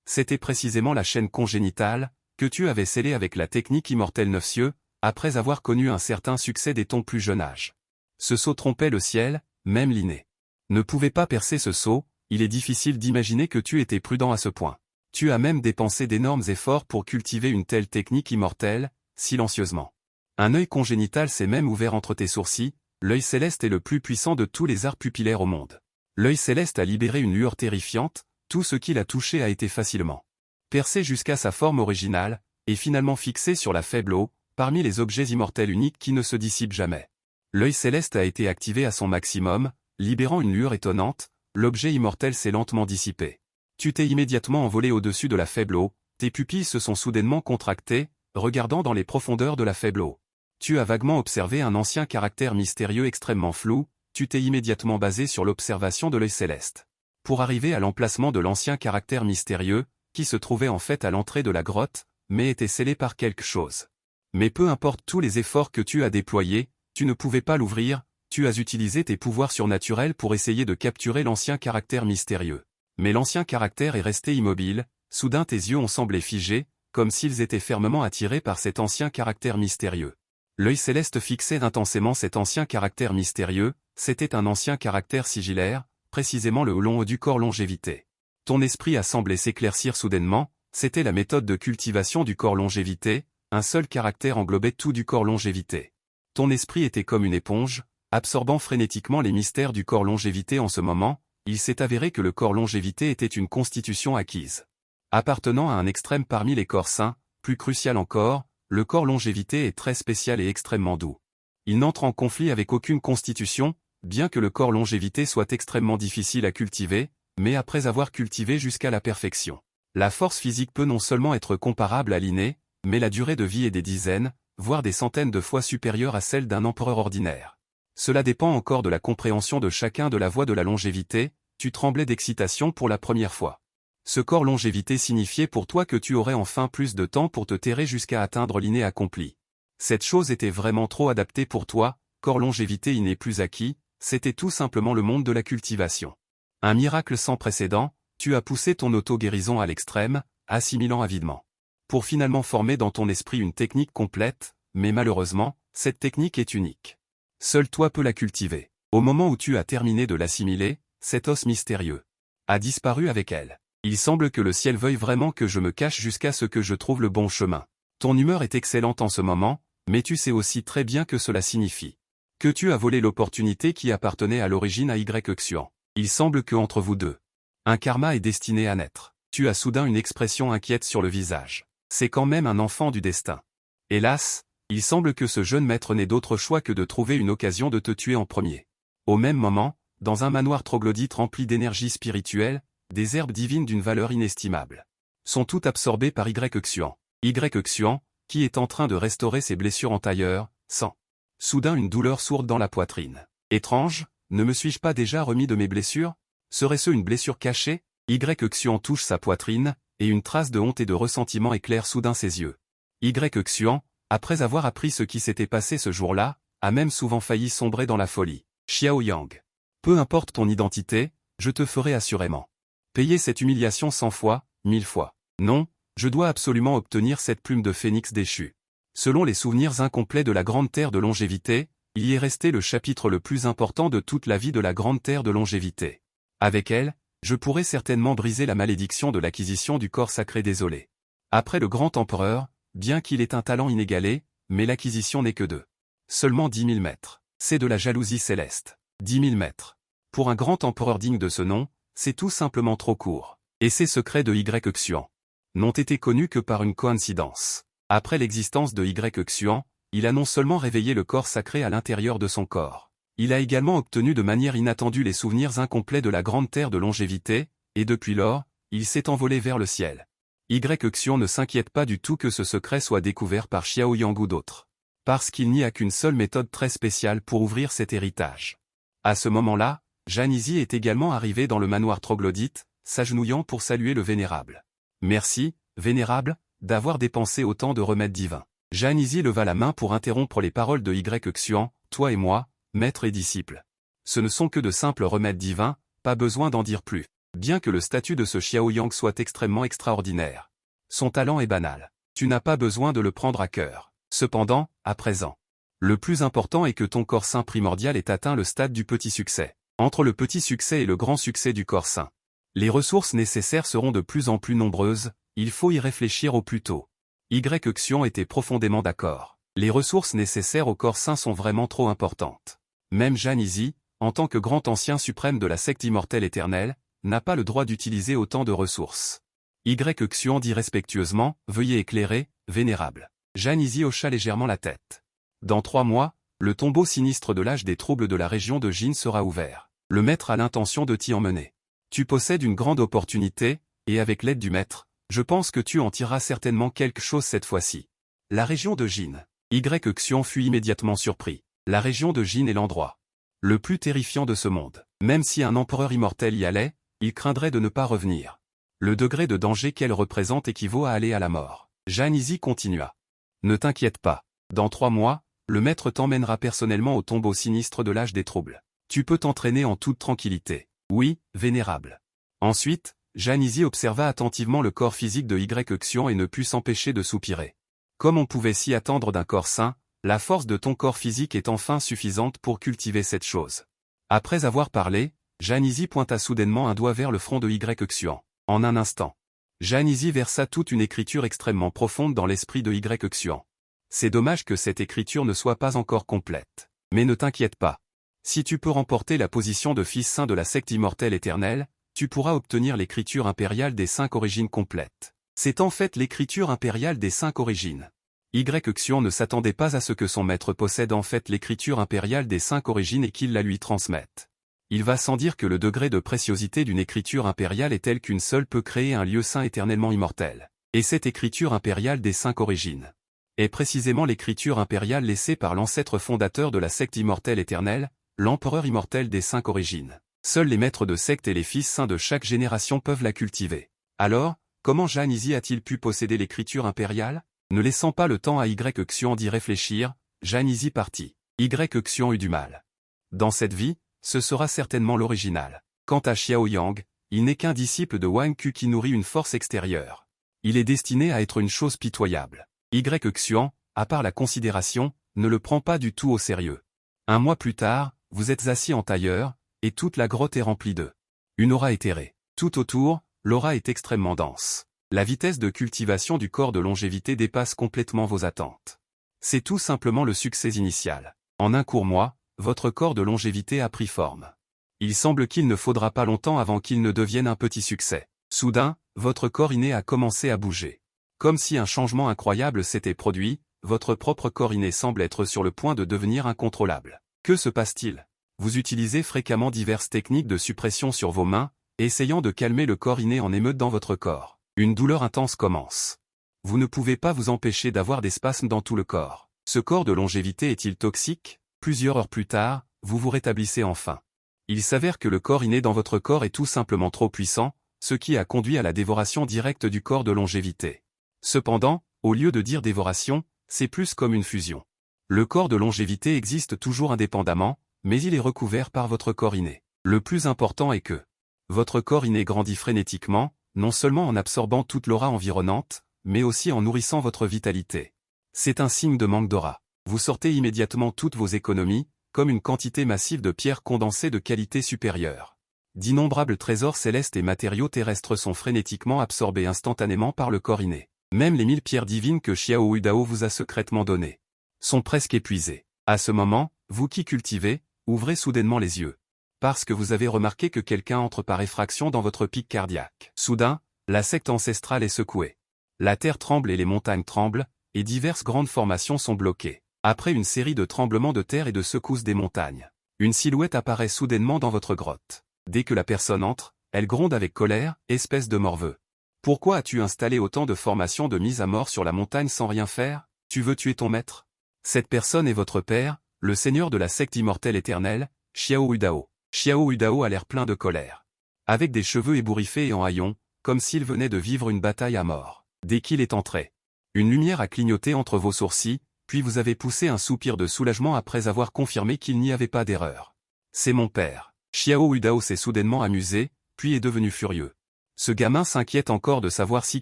C'était précisément la chaîne congénitale, que tu avais scellée avec la technique immortelle Neuf Cieux, après avoir connu un certain succès dès ton plus jeune âge. Ce sceau trompait le ciel, même l'inné ne pouvait pas percer ce sceau, il est difficile d'imaginer que tu étais prudent à ce point. Tu as même dépensé d'énormes efforts pour cultiver une telle technique immortelle, silencieusement. Un œil congénital s'est même ouvert entre tes sourcils, l'œil céleste est le plus puissant de tous les arts pupillaires au monde. L'œil céleste a libéré une lueur terrifiante, tout ce qu'il a touché a été facilement percé jusqu'à sa forme originale, et finalement fixé sur la faible eau, parmi les objets immortels uniques qui ne se dissipent jamais. L'œil céleste a été activé à son maximum, libérant une lueur étonnante, l'objet immortel s'est lentement dissipé. Tu t'es immédiatement envolé au-dessus de la faible eau, tes pupilles se sont soudainement contractées, regardant dans les profondeurs de la faible eau. Tu as vaguement observé un ancien caractère mystérieux extrêmement flou, tu t'es immédiatement basé sur l'observation de l'œil céleste. Pour arriver à l'emplacement de l'ancien caractère mystérieux, qui se trouvait en fait à l'entrée de la grotte, mais était scellé par quelque chose. Mais peu importe tous les efforts que tu as déployés, tu ne pouvais pas l'ouvrir, tu as utilisé tes pouvoirs surnaturels pour essayer de capturer l'ancien caractère mystérieux. Mais l'ancien caractère est resté immobile, soudain tes yeux ont semblé figés, comme s'ils étaient fermement attirés par cet ancien caractère mystérieux. L'œil céleste fixait intensément cet ancien caractère mystérieux, c'était un ancien caractère sigillaire, précisément le long du corps longévité. Ton esprit a semblé s'éclaircir soudainement, c'était la méthode de cultivation du corps longévité, un seul caractère englobait tout du corps longévité. Ton esprit était comme une éponge, absorbant frénétiquement les mystères du corps longévité en ce moment, il s'est avéré que le corps longévité était une constitution acquise. Appartenant à un extrême parmi les corps sains, plus crucial encore, le corps longévité est très spécial et extrêmement doux. Il n'entre en conflit avec aucune constitution, bien que le corps longévité soit extrêmement difficile à cultiver, mais après avoir cultivé jusqu'à la perfection. La force physique peut non seulement être comparable à l'inné, mais la durée de vie est des dizaines, voire des centaines de fois supérieure à celle d'un empereur ordinaire. Cela dépend encore de la compréhension de chacun de la voie de la longévité, tu tremblais d'excitation pour la première fois. Ce corps longévité signifiait pour toi que tu aurais enfin plus de temps pour te terrer jusqu'à atteindre l'inné accompli. Cette chose était vraiment trop adaptée pour toi, corps longévité inné plus acquis, c'était tout simplement le monde de la cultivation. Un miracle sans précédent, tu as poussé ton auto-guérison à l'extrême, assimilant avidement. Pour finalement former dans ton esprit une technique complète, mais malheureusement, cette technique est unique. Seul toi peux la cultiver. Au moment où tu as terminé de l'assimiler, cet os mystérieux a disparu avec elle. Il semble que le ciel veuille vraiment que je me cache jusqu'à ce que je trouve le bon chemin. Ton humeur est excellente en ce moment, mais tu sais aussi très bien que cela signifie que tu as volé l'opportunité qui appartenait à l'origine à Y-Xuan. Il semble que entre vous deux, un karma est destiné à naître. Tu as soudain une expression inquiète sur le visage. C'est quand même un enfant du destin. Hélas, il semble que ce jeune maître n'ait d'autre choix que de trouver une occasion de te tuer en premier. Au même moment, dans un manoir troglodyte rempli d'énergie spirituelle, des herbes divines d'une valeur inestimable sont toutes absorbées par Y-Xuan. Y-Xuan, qui est en train de restaurer ses blessures antérieures, sent soudain une douleur sourde dans la poitrine. Étrange, ne me suis-je pas déjà remis de mes blessures? Serait-ce une blessure cachée? Y-Xuan touche sa poitrine, et une trace de honte et de ressentiment éclaire soudain ses yeux. Y-Xuan, après avoir appris ce qui s'était passé ce jour-là, a même souvent failli sombrer dans la folie. Xiao Yang. Peu importe ton identité, je te ferai assurément payer cette humiliation 100 fois, 1000 fois. Non, je dois absolument obtenir cette plume de phénix déchue. Selon les souvenirs incomplets de la Grande Terre de Longévité, il y est resté le chapitre le plus important de toute la vie de la Grande Terre de Longévité. Avec elle, je pourrais certainement briser la malédiction de l'acquisition du corps sacré désolé. Après le grand empereur, bien qu'il ait un talent inégalé, mais l'acquisition n'est que de seulement 10 000 mètres. C'est de la jalousie céleste. 10 000 mètres. Pour un grand empereur digne de ce nom, c'est tout simplement trop court. Et ces secrets de Y-Xuan n'ont été connus que par une coïncidence. Après l'existence de Y-Xuan, il a non seulement réveillé le corps sacré à l'intérieur de son corps, il a également obtenu de manière inattendue les souvenirs incomplets de la Grande Terre de Longévité, et depuis lors, il s'est envolé vers le ciel. Y-Xuan ne s'inquiète pas du tout que ce secret soit découvert par Xiao Yang ou d'autres. Parce qu'il n'y a qu'une seule méthode très spéciale pour ouvrir cet héritage. À ce moment-là, Janizi est également arrivé dans le manoir troglodyte, s'agenouillant pour saluer le vénérable. Merci, vénérable, d'avoir dépensé autant de remèdes divins. Janizi leva la main pour interrompre les paroles de Y-Xuan, toi et moi, maître et disciple. Ce ne sont que de simples remèdes divins, pas besoin d'en dire plus. Bien que le statut de ce Xiao Yang soit extrêmement extraordinaire. Son talent est banal. Tu n'as pas besoin de le prendre à cœur. Cependant, à présent, Le plus important est que ton corps sain primordial ait atteint le stade du petit succès. Entre le petit succès et le grand succès du corps sain, les ressources nécessaires seront de plus en plus nombreuses, il faut y réfléchir au plus tôt. Y-Xion était profondément d'accord. Les ressources nécessaires au corps sain sont vraiment trop importantes. Même Zhan Yizi, en tant que grand ancien suprême de la secte immortelle éternelle, n'a pas le droit d'utiliser autant de ressources. Y-Xion dit respectueusement, veuillez éclairer, vénérable. Zhan Yizi hocha légèrement la tête. Dans 3 mois, le tombeau sinistre de l'âge des troubles de la région de Jin sera ouvert. Le maître a l'intention de t'y emmener. Tu possèdes une grande opportunité, et avec l'aide du maître, je pense que tu en tireras certainement quelque chose cette fois-ci. La région de Jin. Y-Xion fut immédiatement surpris. La région de Jin est l'endroit le plus terrifiant de ce monde. Même si un empereur immortel y allait, il craindrait de ne pas revenir. Le degré de danger qu'elle représente équivaut à aller à la mort. Zhan Yizi continua. Ne t'inquiète pas. Dans 3 mois, le maître t'emmènera personnellement au tombeau sinistre de l'âge des troubles. Tu peux t'entraîner en toute tranquillité. Oui, vénérable. Ensuite, Zhan Yizi observa attentivement le corps physique de Y-Xion et ne put s'empêcher de soupirer. Comme on pouvait s'y attendre d'un corps sain, la force de ton corps physique est enfin suffisante pour cultiver cette chose. Après avoir parlé, Zhan Yizi pointa soudainement un doigt vers le front de Y-Xion. En un instant, Zhan Yizi versa toute une écriture extrêmement profonde dans l'esprit de Y-Xion. C'est dommage que cette écriture ne soit pas encore complète. Mais ne t'inquiète pas. Si tu peux remporter la position de fils saint de la secte immortelle éternelle, tu pourras obtenir l'écriture impériale des 5 origines complète. C'est en fait l'écriture impériale des 5 origines. Y-Xion ne s'attendait pas à ce que son maître possède en fait l'écriture impériale des 5 origines et qu'il la lui transmette. Il va sans dire que le degré de préciosité d'une écriture impériale est tel qu'une seule peut créer un lieu saint éternellement immortel. Et cette écriture impériale des 5 origines est précisément l'écriture impériale laissée par l'ancêtre fondateur de la secte immortelle éternelle, l'empereur immortel des 5 origines. Seuls les maîtres de secte et les fils saints de chaque génération peuvent la cultiver. Alors, comment Zhan Yizi a-t-il pu posséder l'écriture impériale? Ne laissant pas le temps à Y-Xion d'y réfléchir, Zhan Yizi partit. Y-Xion eut du mal. Dans cette vie, ce sera certainement l'original. Quant à Xiao Yang, il n'est qu'un disciple de Wang Q qui nourrit une force extérieure. Il est destiné à être une chose pitoyable. Y-Xion, à part la considération, ne le prend pas du tout au sérieux. Un mois plus tard, vous êtes assis en tailleur, et toute la grotte est remplie d'eux. Une aura éthérée. Tout autour, l'aura est extrêmement dense. La vitesse de cultivation du corps de longévité dépasse complètement vos attentes. C'est tout simplement le succès initial. En un court mois, votre corps de longévité a pris forme. Il semble qu'il ne faudra pas longtemps avant qu'il ne devienne un petit succès. Soudain, votre corps inné a commencé à bouger. Comme si un changement incroyable s'était produit, votre propre corps inné semble être sur le point de devenir incontrôlable. Que se passe-t-il? Vous utilisez fréquemment diverses techniques de suppression sur vos mains, essayant de calmer le corps inné en émeute dans votre corps. Une douleur intense commence. Vous ne pouvez pas vous empêcher d'avoir des spasmes dans tout le corps. Ce corps de longévité est-il toxique? Plusieurs heures plus tard, vous vous rétablissez enfin. Il s'avère que le corps inné dans votre corps est tout simplement trop puissant, ce qui a conduit à la dévoration directe du corps de longévité. Cependant, au lieu de dire dévoration, c'est plus comme une fusion. Le corps de longévité existe toujours indépendamment, mais il est recouvert par votre corps inné. Le plus important est que votre corps inné grandit frénétiquement, non seulement en absorbant toute l'aura environnante, mais aussi en nourrissant votre vitalité. C'est un signe de manque d'aura. Vous sortez immédiatement toutes vos économies, comme une quantité massive de pierres condensées de qualité supérieure. D'innombrables trésors célestes et matériaux terrestres sont frénétiquement absorbés instantanément par le corps inné. Même les 1000 pierres divines que Xiao Huidao vous a secrètement données sont presque épuisées. À ce moment, vous qui cultivez, ouvrez soudainement les yeux. Parce que vous avez remarqué que quelqu'un entre par effraction dans votre pic cardiaque. Soudain, la secte ancestrale est secouée. La terre tremble et les montagnes tremblent, et diverses grandes formations sont bloquées. Après une série de tremblements de terre et de secousses des montagnes, une silhouette apparaît soudainement dans votre grotte. Dès que la personne entre, elle gronde avec colère, espèce de morveux. Pourquoi as-tu installé autant de formations de mise à mort sur la montagne sans rien faire? Tu veux tuer ton maître? Cette personne est votre père, le seigneur de la secte immortelle éternelle, Xiao Huidao. Xiao Huidao a l'air plein de colère. Avec des cheveux ébouriffés et en haillons, comme s'il venait de vivre une bataille à mort. Dès qu'il est entré, une lumière a clignoté entre vos sourcils, puis vous avez poussé un soupir de soulagement après avoir confirmé qu'il n'y avait pas d'erreur. C'est mon père. Xiao Huidao s'est soudainement amusé, puis est devenu furieux. Ce gamin s'inquiète encore de savoir si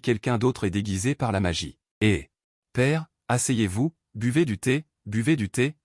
quelqu'un d'autre est déguisé par la magie. Père, asseyez-vous, buvez du thé,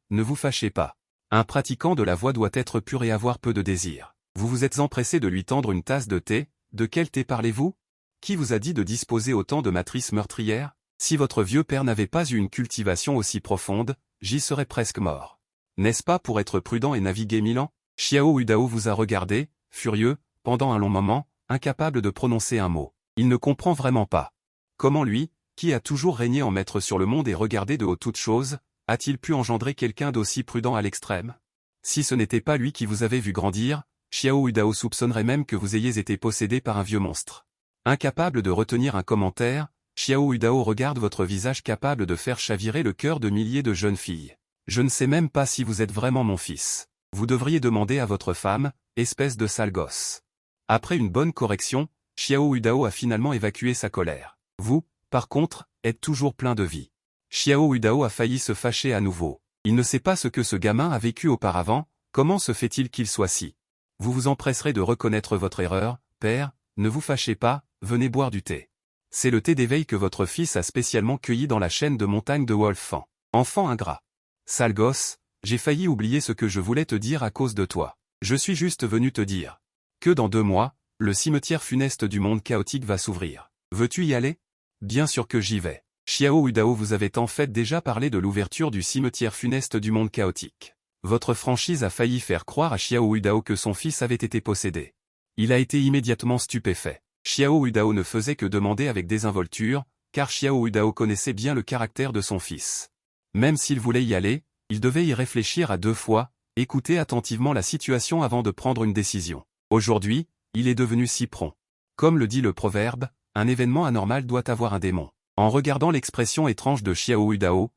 ne vous fâchez pas. Un pratiquant de la voie doit être pur et avoir peu de désir. Vous vous êtes empressé de lui tendre une tasse de thé. De quel thé parlez-vous? Qui vous a dit de disposer autant de matrices meurtrières? Si votre vieux père n'avait pas eu une cultivation aussi profonde, j'y serais presque mort. N'est-ce pas pour être prudent et naviguer 1000 ans? Xiao Udao vous a regardé, furieux, pendant un long moment, incapable de prononcer un mot. Il ne comprend vraiment pas. Comment lui, qui a toujours régné en maître sur le monde et regardé de haut toutes choses, a-t-il pu engendrer quelqu'un d'aussi prudent à l'extrême? Si ce n'était pas lui qui vous avait vu grandir, Xiao Udao soupçonnerait même que vous ayez été possédé par un vieux monstre. Incapable de retenir un commentaire, Xiao Udao regarde votre visage capable de faire chavirer le cœur de milliers de jeunes filles. Je ne sais même pas si vous êtes vraiment mon fils. Vous devriez demander à votre femme, espèce de sale gosse. Après une bonne correction, Xiao Udao a finalement évacué sa colère. Vous, par contre, êtes toujours plein de vie. Xiao Udao a failli se fâcher à nouveau. Il ne sait pas ce que ce gamin a vécu auparavant, comment se fait-il qu'il soit si? Vous vous empresserez de reconnaître votre erreur, père, ne vous fâchez pas, venez boire du thé. C'est le thé d'éveil que votre fils a spécialement cueilli dans la chaîne de montagne de Wolfang. Enfant ingrat. Sale gosse, j'ai failli oublier ce que je voulais te dire à cause de toi. Je suis juste venu te dire que dans 2 mois, le cimetière funeste du monde chaotique va s'ouvrir. Veux-tu y aller? Bien sûr que j'y vais. Xiao Udao vous avait en fait déjà parlé de l'ouverture du cimetière funeste du monde chaotique. Votre franchise a failli faire croire à Xiao Udao que son fils avait été possédé. Il a été immédiatement stupéfait. Xiao Udao ne faisait que demander avec désinvolture, car Xiao Udao connaissait bien le caractère de son fils. Même s'il voulait y aller, il devait y réfléchir à 2 fois, écouter attentivement la situation avant de prendre une décision. Aujourd'hui, il est devenu si prompt. Comme le dit le proverbe, un événement anormal doit avoir un démon. En regardant l'expression étrange de Xiao Udao,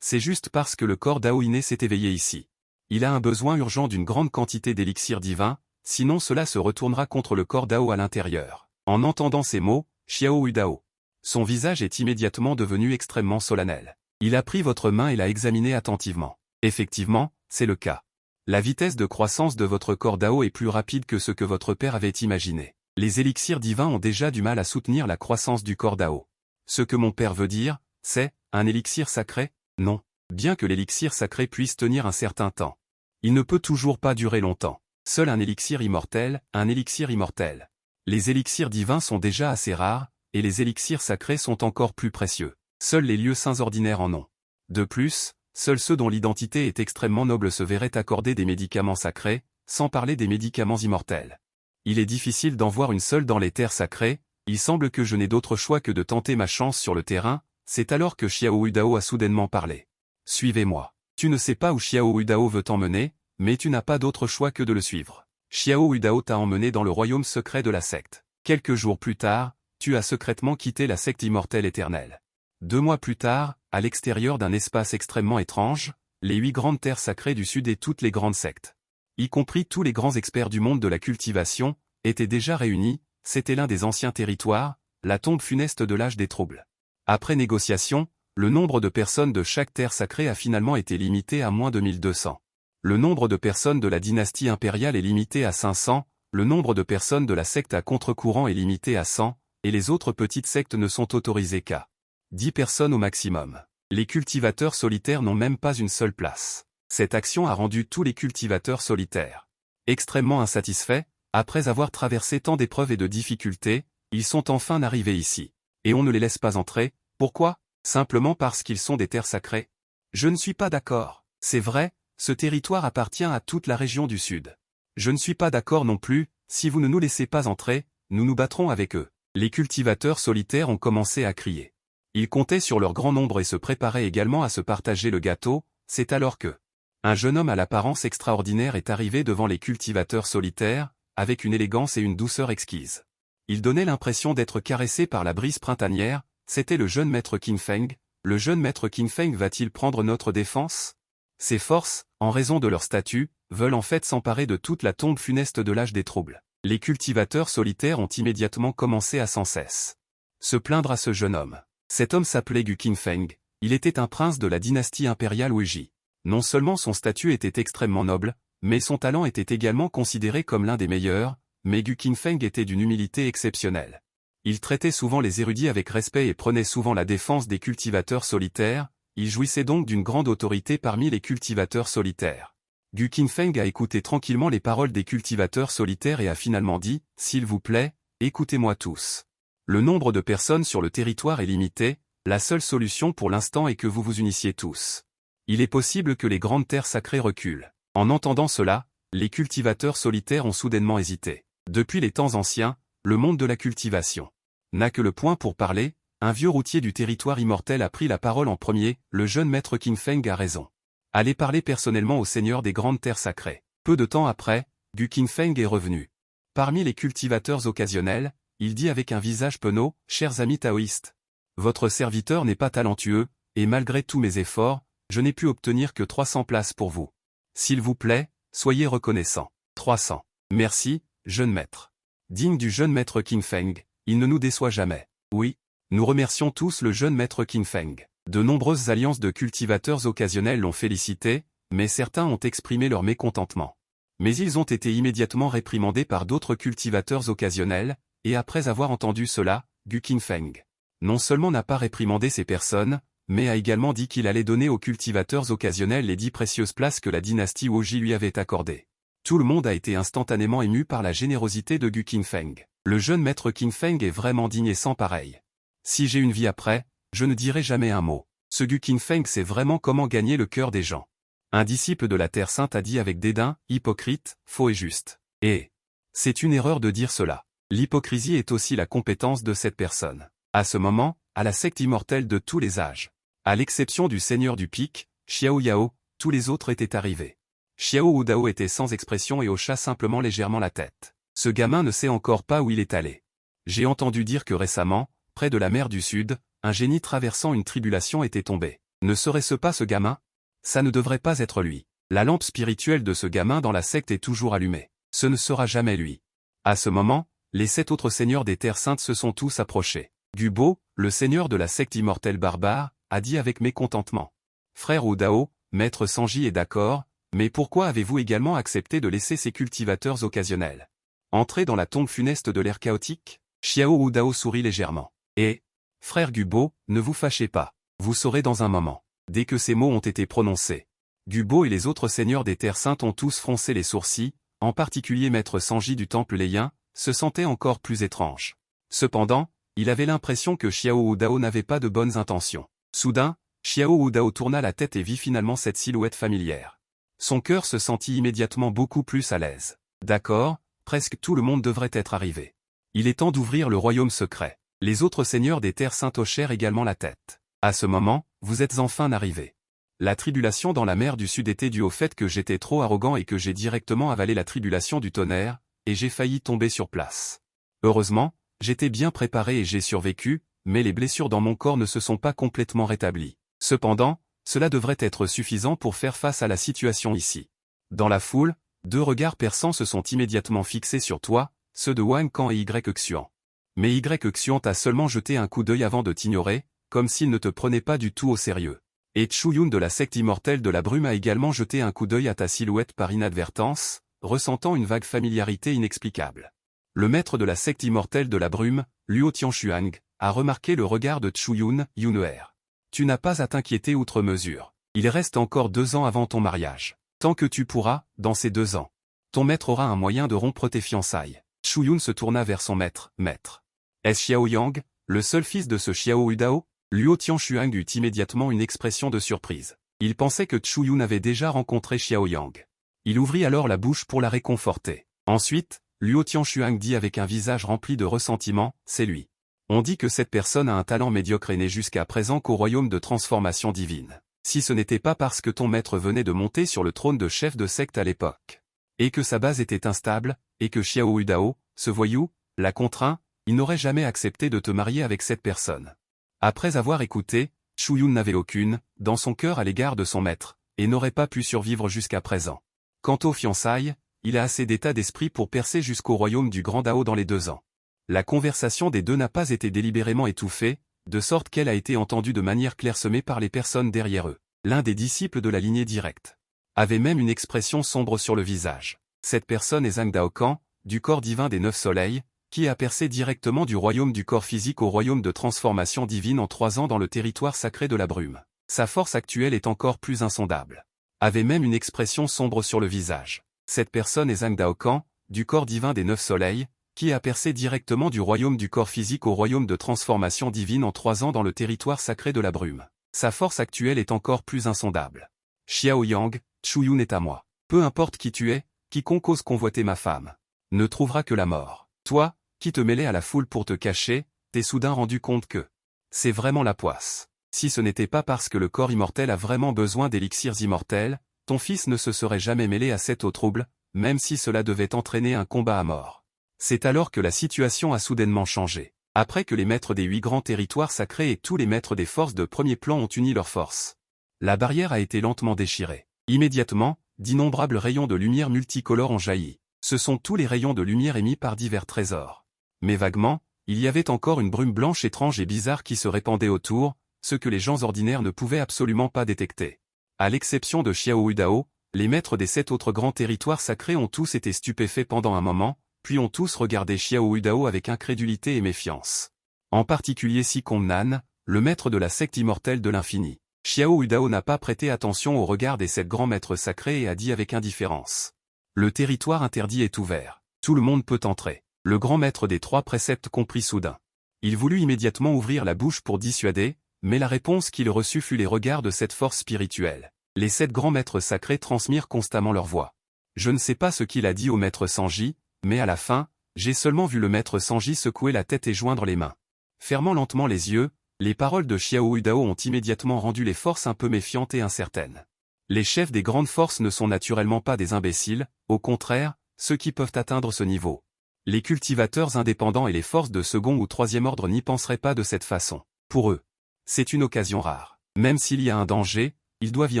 c'est juste parce que le corps Dao inné s'est éveillé ici. Il a un besoin urgent d'une grande quantité d'élixir divin, sinon cela se retournera contre le corps Dao à l'intérieur. En entendant ces mots, Xiao Udao. Son visage est immédiatement devenu extrêmement solennel. Il a pris votre main et l'a examinée attentivement. Effectivement, c'est le cas. La vitesse de croissance de votre corps Dao est plus rapide que ce que votre père avait imaginé. Les élixirs divins ont déjà du mal à soutenir la croissance du corps Dao. Ce que mon père veut dire, c'est, un élixir sacré? Non. Bien que l'élixir sacré puisse tenir un certain temps. Il ne peut toujours pas durer longtemps. Seul un élixir immortel, un élixir immortel. Les élixirs divins sont déjà assez rares, et les élixirs sacrés sont encore plus précieux. Seuls les lieux saints ordinaires en ont. De plus, seuls ceux dont l'identité est extrêmement noble se verraient accorder des médicaments sacrés, sans parler des médicaments immortels. Il est difficile d'en voir une seule dans les terres sacrées, il semble que je n'ai d'autre choix que de tenter ma chance sur le terrain, c'est alors que Xiao Udao a soudainement parlé. Suivez-moi. Tu ne sais pas où Xiao Udao veut t'emmener, mais tu n'as pas d'autre choix que de le suivre. Xiao Udao t'a emmené dans le royaume secret de la secte. Quelques jours plus tard, tu as secrètement quitté la secte immortelle éternelle. 2 mois plus tard, à l'extérieur d'un espace extrêmement étrange, les 8 grandes terres sacrées du sud et toutes les grandes sectes, y compris tous les grands experts du monde de la cultivation, étaient déjà réunis, c'était l'un des anciens territoires, la tombe funeste de l'âge des troubles. Après négociation, le nombre de personnes de chaque terre sacrée a finalement été limité à moins de 1200. Le nombre de personnes de la dynastie impériale est limité à 500, le nombre de personnes de la secte à contre-courant est limité à 100, et les autres petites sectes ne sont autorisées qu'à 10 personnes au maximum. Les cultivateurs solitaires n'ont même pas une seule place. Cette action a rendu tous les cultivateurs solitaires extrêmement insatisfaits. Après avoir traversé tant d'épreuves et de difficultés, ils sont enfin arrivés ici. Et on ne les laisse pas entrer, pourquoi? Simplement parce qu'ils sont des terres sacrées? Je ne suis pas d'accord. C'est vrai, ce territoire appartient à toute la région du Sud. Je ne suis pas d'accord non plus, si vous ne nous laissez pas entrer, nous nous battrons avec eux. Les cultivateurs solitaires ont commencé à crier. Ils comptaient sur leur grand nombre et se préparaient également à se partager le gâteau, c'est alors que un jeune homme à l'apparence extraordinaire est arrivé devant les cultivateurs solitaires, avec une élégance et une douceur exquise. Il donnait l'impression d'être caressé par la brise printanière, c'était le jeune maître Qin Feng. Le jeune maître Qin Feng va-t-il prendre notre défense? Ces forces, en raison de leur statut, veulent en fait s'emparer de toute la tombe funeste de l'âge des troubles. Les cultivateurs solitaires ont immédiatement commencé à sans cesse se plaindre à ce jeune homme. Cet homme s'appelait Gu Qinfeng, il était un prince de la dynastie impériale Weiji. Non seulement son statut était extrêmement noble, mais son talent était également considéré comme l'un des meilleurs, mais Gu Qinfeng était d'une humilité exceptionnelle. Il traitait souvent les érudits avec respect et prenait souvent la défense des cultivateurs solitaires, il jouissait donc d'une grande autorité parmi les cultivateurs solitaires. Gu Qinfeng a écouté tranquillement les paroles des cultivateurs solitaires et a finalement dit « S'il vous plaît, écoutez-moi tous. Le nombre de personnes sur le territoire est limité, la seule solution pour l'instant est que vous vous unissiez tous. Il est possible que les grandes terres sacrées reculent. » En entendant cela, les cultivateurs solitaires ont soudainement hésité. Depuis les temps anciens, le monde de la cultivation n'a que le point pour parler. Un vieux routier du territoire immortel a pris la parole en premier, le jeune maître Qinfeng a raison. Allez parler personnellement au seigneur des grandes terres sacrées. Peu de temps après, Gu Qinfeng est revenu. Parmi les cultivateurs occasionnels, il dit avec un visage penaud, « Chers amis taoïstes, votre serviteur n'est pas talentueux, et malgré tous mes efforts, je n'ai pu obtenir que 300 places pour vous. S'il vous plaît, soyez reconnaissant. 300. Merci, jeune maître. » Digne du jeune maître Qinfeng, il ne nous déçoit jamais. Oui. Nous remercions tous le jeune maître Qinfeng. De nombreuses alliances de cultivateurs occasionnels l'ont félicité, mais certains ont exprimé leur mécontentement. Mais ils ont été immédiatement réprimandés par d'autres cultivateurs occasionnels, et après avoir entendu cela, Gu Qinfeng non seulement n'a pas réprimandé ces personnes, mais a également dit qu'il allait donner aux cultivateurs occasionnels les 10 précieuses places que la dynastie Woji lui avait accordées. Tout le monde a été instantanément ému par la générosité de Gu Qinfeng. Le jeune maître Qinfeng est vraiment digne et sans pareil. Si j'ai une vie après, je ne dirai jamais un mot. Ce Gu Qinfeng sait vraiment comment gagner le cœur des gens. Un disciple de la Terre Sainte a dit avec dédain, hypocrite, faux et juste. Et c'est une erreur de dire cela. L'hypocrisie est aussi la compétence de cette personne. À ce moment, à la secte immortelle de tous les âges. À l'exception du seigneur du pic, Xiao Yao, tous les autres étaient arrivés. Xiao Wudao était sans expression et hocha simplement légèrement la tête. Ce gamin ne sait encore pas où il est allé. J'ai entendu dire que récemment, près de la mer du Sud, un génie traversant une tribulation était tombé. Ne serait-ce pas ce gamin? Ça ne devrait pas être lui. La lampe spirituelle de ce gamin dans la secte est toujours allumée. Ce ne sera jamais lui. À ce moment, les 7 autres seigneurs des terres saintes se sont tous approchés. Gubo, le seigneur de la secte immortelle barbare, a dit avec mécontentement. Frère Wudao, maître Sanji est d'accord, mais pourquoi avez-vous également accepté de laisser ces cultivateurs occasionnels entrer dans la tombe funeste de l'ère chaotique? Xiao Wudao sourit légèrement. Et, frère Gubo, ne vous fâchez pas. Vous saurez dans un moment. Dès que ces mots ont été prononcés, Gubo et les autres seigneurs des terres saintes ont tous froncé les sourcils, en particulier maître Sanji du temple Léien, se sentait encore plus étrange. Cependant, il avait l'impression que Xiao Wudao n'avait pas de bonnes intentions. Soudain, Xiao Wudao tourna la tête et vit finalement cette silhouette familière. Son cœur se sentit immédiatement beaucoup plus à l'aise. D'accord, presque tout le monde devrait être arrivé. Il est temps d'ouvrir le royaume secret. Les autres seigneurs des terres saintes hochèrent également la tête. À ce moment, vous êtes enfin arrivés. La tribulation dans la mer du Sud était due au fait que j'étais trop arrogant et que j'ai directement avalé la tribulation du tonnerre, et j'ai failli tomber sur place. Heureusement, j'étais bien préparé et j'ai survécu, mais les blessures dans mon corps ne se sont pas complètement rétablies. Cependant, cela devrait être suffisant pour faire face à la situation ici. Dans la foule, 2 regards perçants se sont immédiatement fixés sur toi, ceux de Wang Kan et Y Xuan. Mais Y Xuan t'a seulement jeté un coup d'œil avant de t'ignorer, comme s'il ne te prenait pas du tout au sérieux. Et Chuyun de la secte immortelle de la brume a également jeté un coup d'œil à ta silhouette par inadvertance, ressentant une vague familiarité inexplicable. Le maître de la secte immortelle de la brume, Luo Tianshuang, a remarqué le regard de Chuyun, Yuneer. Tu n'as pas à t'inquiéter outre mesure. Il reste encore 2 ans avant ton mariage. Tant que tu pourras, dans ces 2 ans, ton maître aura un moyen de rompre tes fiançailles. Chuyun se tourna vers son maître. Maître. Est-ce Xiao Yang, le seul fils de ce Xiao Wudao? Luo Tianshuang eut immédiatement une expression de surprise. Il pensait que Chuyun avait déjà rencontré Xiao Yang. Il ouvrit alors la bouche pour la réconforter. Ensuite, Luo Tianshuang dit avec un visage rempli de ressentiment, c'est lui. On dit que cette personne a un talent médiocre et n'est jusqu'à présent qu'au royaume de transformation divine. Si ce n'était pas parce que ton maître venait de monter sur le trône de chef de secte à l'époque, et que sa base était instable, et que Xiao Wudao, ce voyou, l'a contraint, il n'aurait jamais accepté de te marier avec cette personne. Après avoir écouté, Chuyun n'avait aucune, dans son cœur à l'égard de son maître, et n'aurait pas pu survivre jusqu'à présent. Quant aux fiançailles, il a assez d'état d'esprit pour percer jusqu'au royaume du Grand Dao dans les 2 ans. La conversation des 2 n'a pas été délibérément étouffée, de sorte qu'elle a été entendue de manière clairsemée par les personnes derrière eux. L'un des disciples de la lignée directe avait même une expression sombre sur le visage. Cette personne est Zhang Daokan, du corps divin des 9 soleils, qui a percé directement du royaume du corps physique au royaume de transformation divine en 3 ans dans le territoire sacré de la brume. Sa force actuelle est encore plus insondable. Avait même une expression sombre sur le visage. Cette personne est Zhang Daokan, du corps divin des 9 soleils, qui a percé directement du royaume du corps physique au royaume de transformation divine en 3 ans dans le territoire sacré de la brume. Sa force actuelle est encore plus insondable. Xiao Yang, Chuyun est à moi. Peu importe qui tu es, quiconque ose convoiter ma femme, ne trouvera que la mort. Toi, qui te mêlais à la foule pour te cacher, t'es soudain rendu compte que c'est vraiment la poisse. Si ce n'était pas parce que le corps immortel a vraiment besoin d'élixirs immortels, ton fils ne se serait jamais mêlé à cette eau trouble, même si cela devait entraîner un combat à mort. C'est alors que la situation a soudainement changé. Après que les maîtres des 8 grands territoires sacrés et tous les maîtres des forces de premier plan ont uni leurs forces, la barrière a été lentement déchirée. Immédiatement, d'innombrables rayons de lumière multicolores ont jailli. Ce sont tous les rayons de lumière émis par divers trésors. Mais vaguement, il y avait encore une brume blanche étrange et bizarre qui se répandait autour, ce que les gens ordinaires ne pouvaient absolument pas détecter. À l'exception de Xiao Udao, les maîtres des 7 autres grands territoires sacrés ont tous été stupéfaits pendant un moment, puis ont tous regardé Xiao Udao avec incrédulité et méfiance. En particulier Sikong Nan, le maître de la secte immortelle de l'infini. Xiao Udao n'a pas prêté attention au regard des 7 grands maîtres sacrés et a dit avec indifférence. Le territoire interdit est ouvert. Tout le monde peut entrer. Le grand maître des 3 préceptes comprit soudain. Il voulut immédiatement ouvrir la bouche pour dissuader, mais la réponse qu'il reçut fut les regards de cette force spirituelle. Les 7 grands maîtres sacrés transmirent constamment leur voix. Je ne sais pas ce qu'il a dit au maître Sanji, mais à la fin, j'ai seulement vu le maître Sanji secouer la tête et joindre les mains. Fermant lentement les yeux, les paroles de Xiao Udao ont immédiatement rendu les forces un peu méfiantes et incertaines. Les chefs des grandes forces ne sont naturellement pas des imbéciles, au contraire, ceux qui peuvent atteindre ce niveau. Les cultivateurs indépendants et les forces de second ou troisième ordre n'y penseraient pas de cette façon. Pour eux, c'est une occasion rare. Même s'il y a un danger, ils doivent y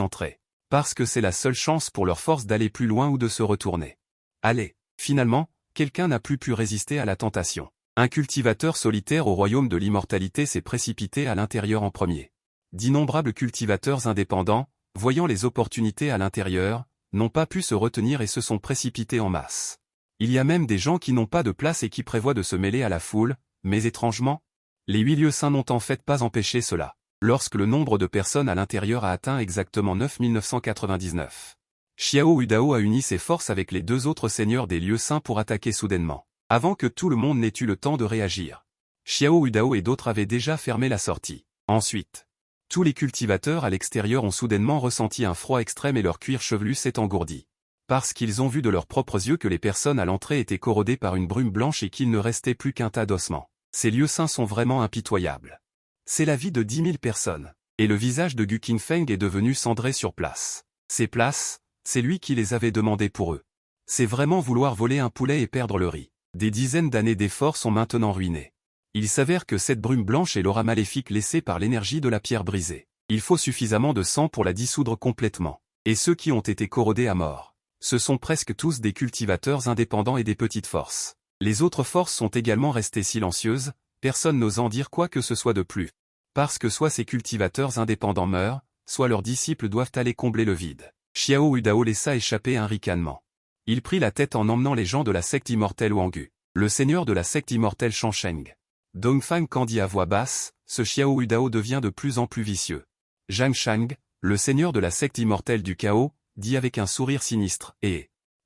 entrer. Parce que c'est la seule chance pour leurs forces d'aller plus loin ou de se retourner. Allez, finalement, quelqu'un n'a plus pu résister à la tentation. Un cultivateur solitaire au royaume de l'immortalité s'est précipité à l'intérieur en premier. D'innombrables cultivateurs indépendants, voyant les opportunités à l'intérieur, n'ont pas pu se retenir et se sont précipités en masse. Il y a même des gens qui n'ont pas de place et qui prévoient de se mêler à la foule, mais étrangement, les 8 lieux saints n'ont en fait pas empêché cela. Lorsque le nombre de personnes à l'intérieur a atteint exactement 9999. Xiao Udao a uni ses forces avec les 2 autres seigneurs des lieux saints pour attaquer soudainement, avant que tout le monde n'ait eu le temps de réagir. Xiao Udao et d'autres avaient déjà fermé la sortie. Ensuite, tous les cultivateurs à l'extérieur ont soudainement ressenti un froid extrême et leur cuir chevelu s'est engourdi. Parce qu'ils ont vu de leurs propres yeux que les personnes à l'entrée étaient corrodées par une brume blanche et qu'il ne restait plus qu'un tas d'ossements. Ces lieux saints sont vraiment impitoyables. C'est la vie de 10 000 personnes. Et le visage de Gu Qingfeng est devenu cendré sur place. Ces places, c'est lui qui les avait demandées pour eux. C'est vraiment vouloir voler un poulet et perdre le riz. Des dizaines d'années d'efforts sont maintenant ruinés. Il s'avère que cette brume blanche est l'aura maléfique laissée par l'énergie de la pierre brisée. Il faut suffisamment de sang pour la dissoudre complètement. Et ceux qui ont été corrodés à mort, ce sont presque tous des cultivateurs indépendants et des petites forces. Les autres forces sont également restées silencieuses, personne n'osant dire quoi que ce soit de plus. Parce que soit ces cultivateurs indépendants meurent, soit leurs disciples doivent aller combler le vide. Xiao Udao laissa échapper un ricanement. Il prit la tête en emmenant les gens de la secte immortelle Wangu. Le seigneur de la secte immortelle Shangsheng. Dongfang Kan dit à voix basse, ce Xiao Udao devient de plus en plus vicieux. Zhang Shang, le seigneur de la secte immortelle du chaos, dit avec un sourire sinistre,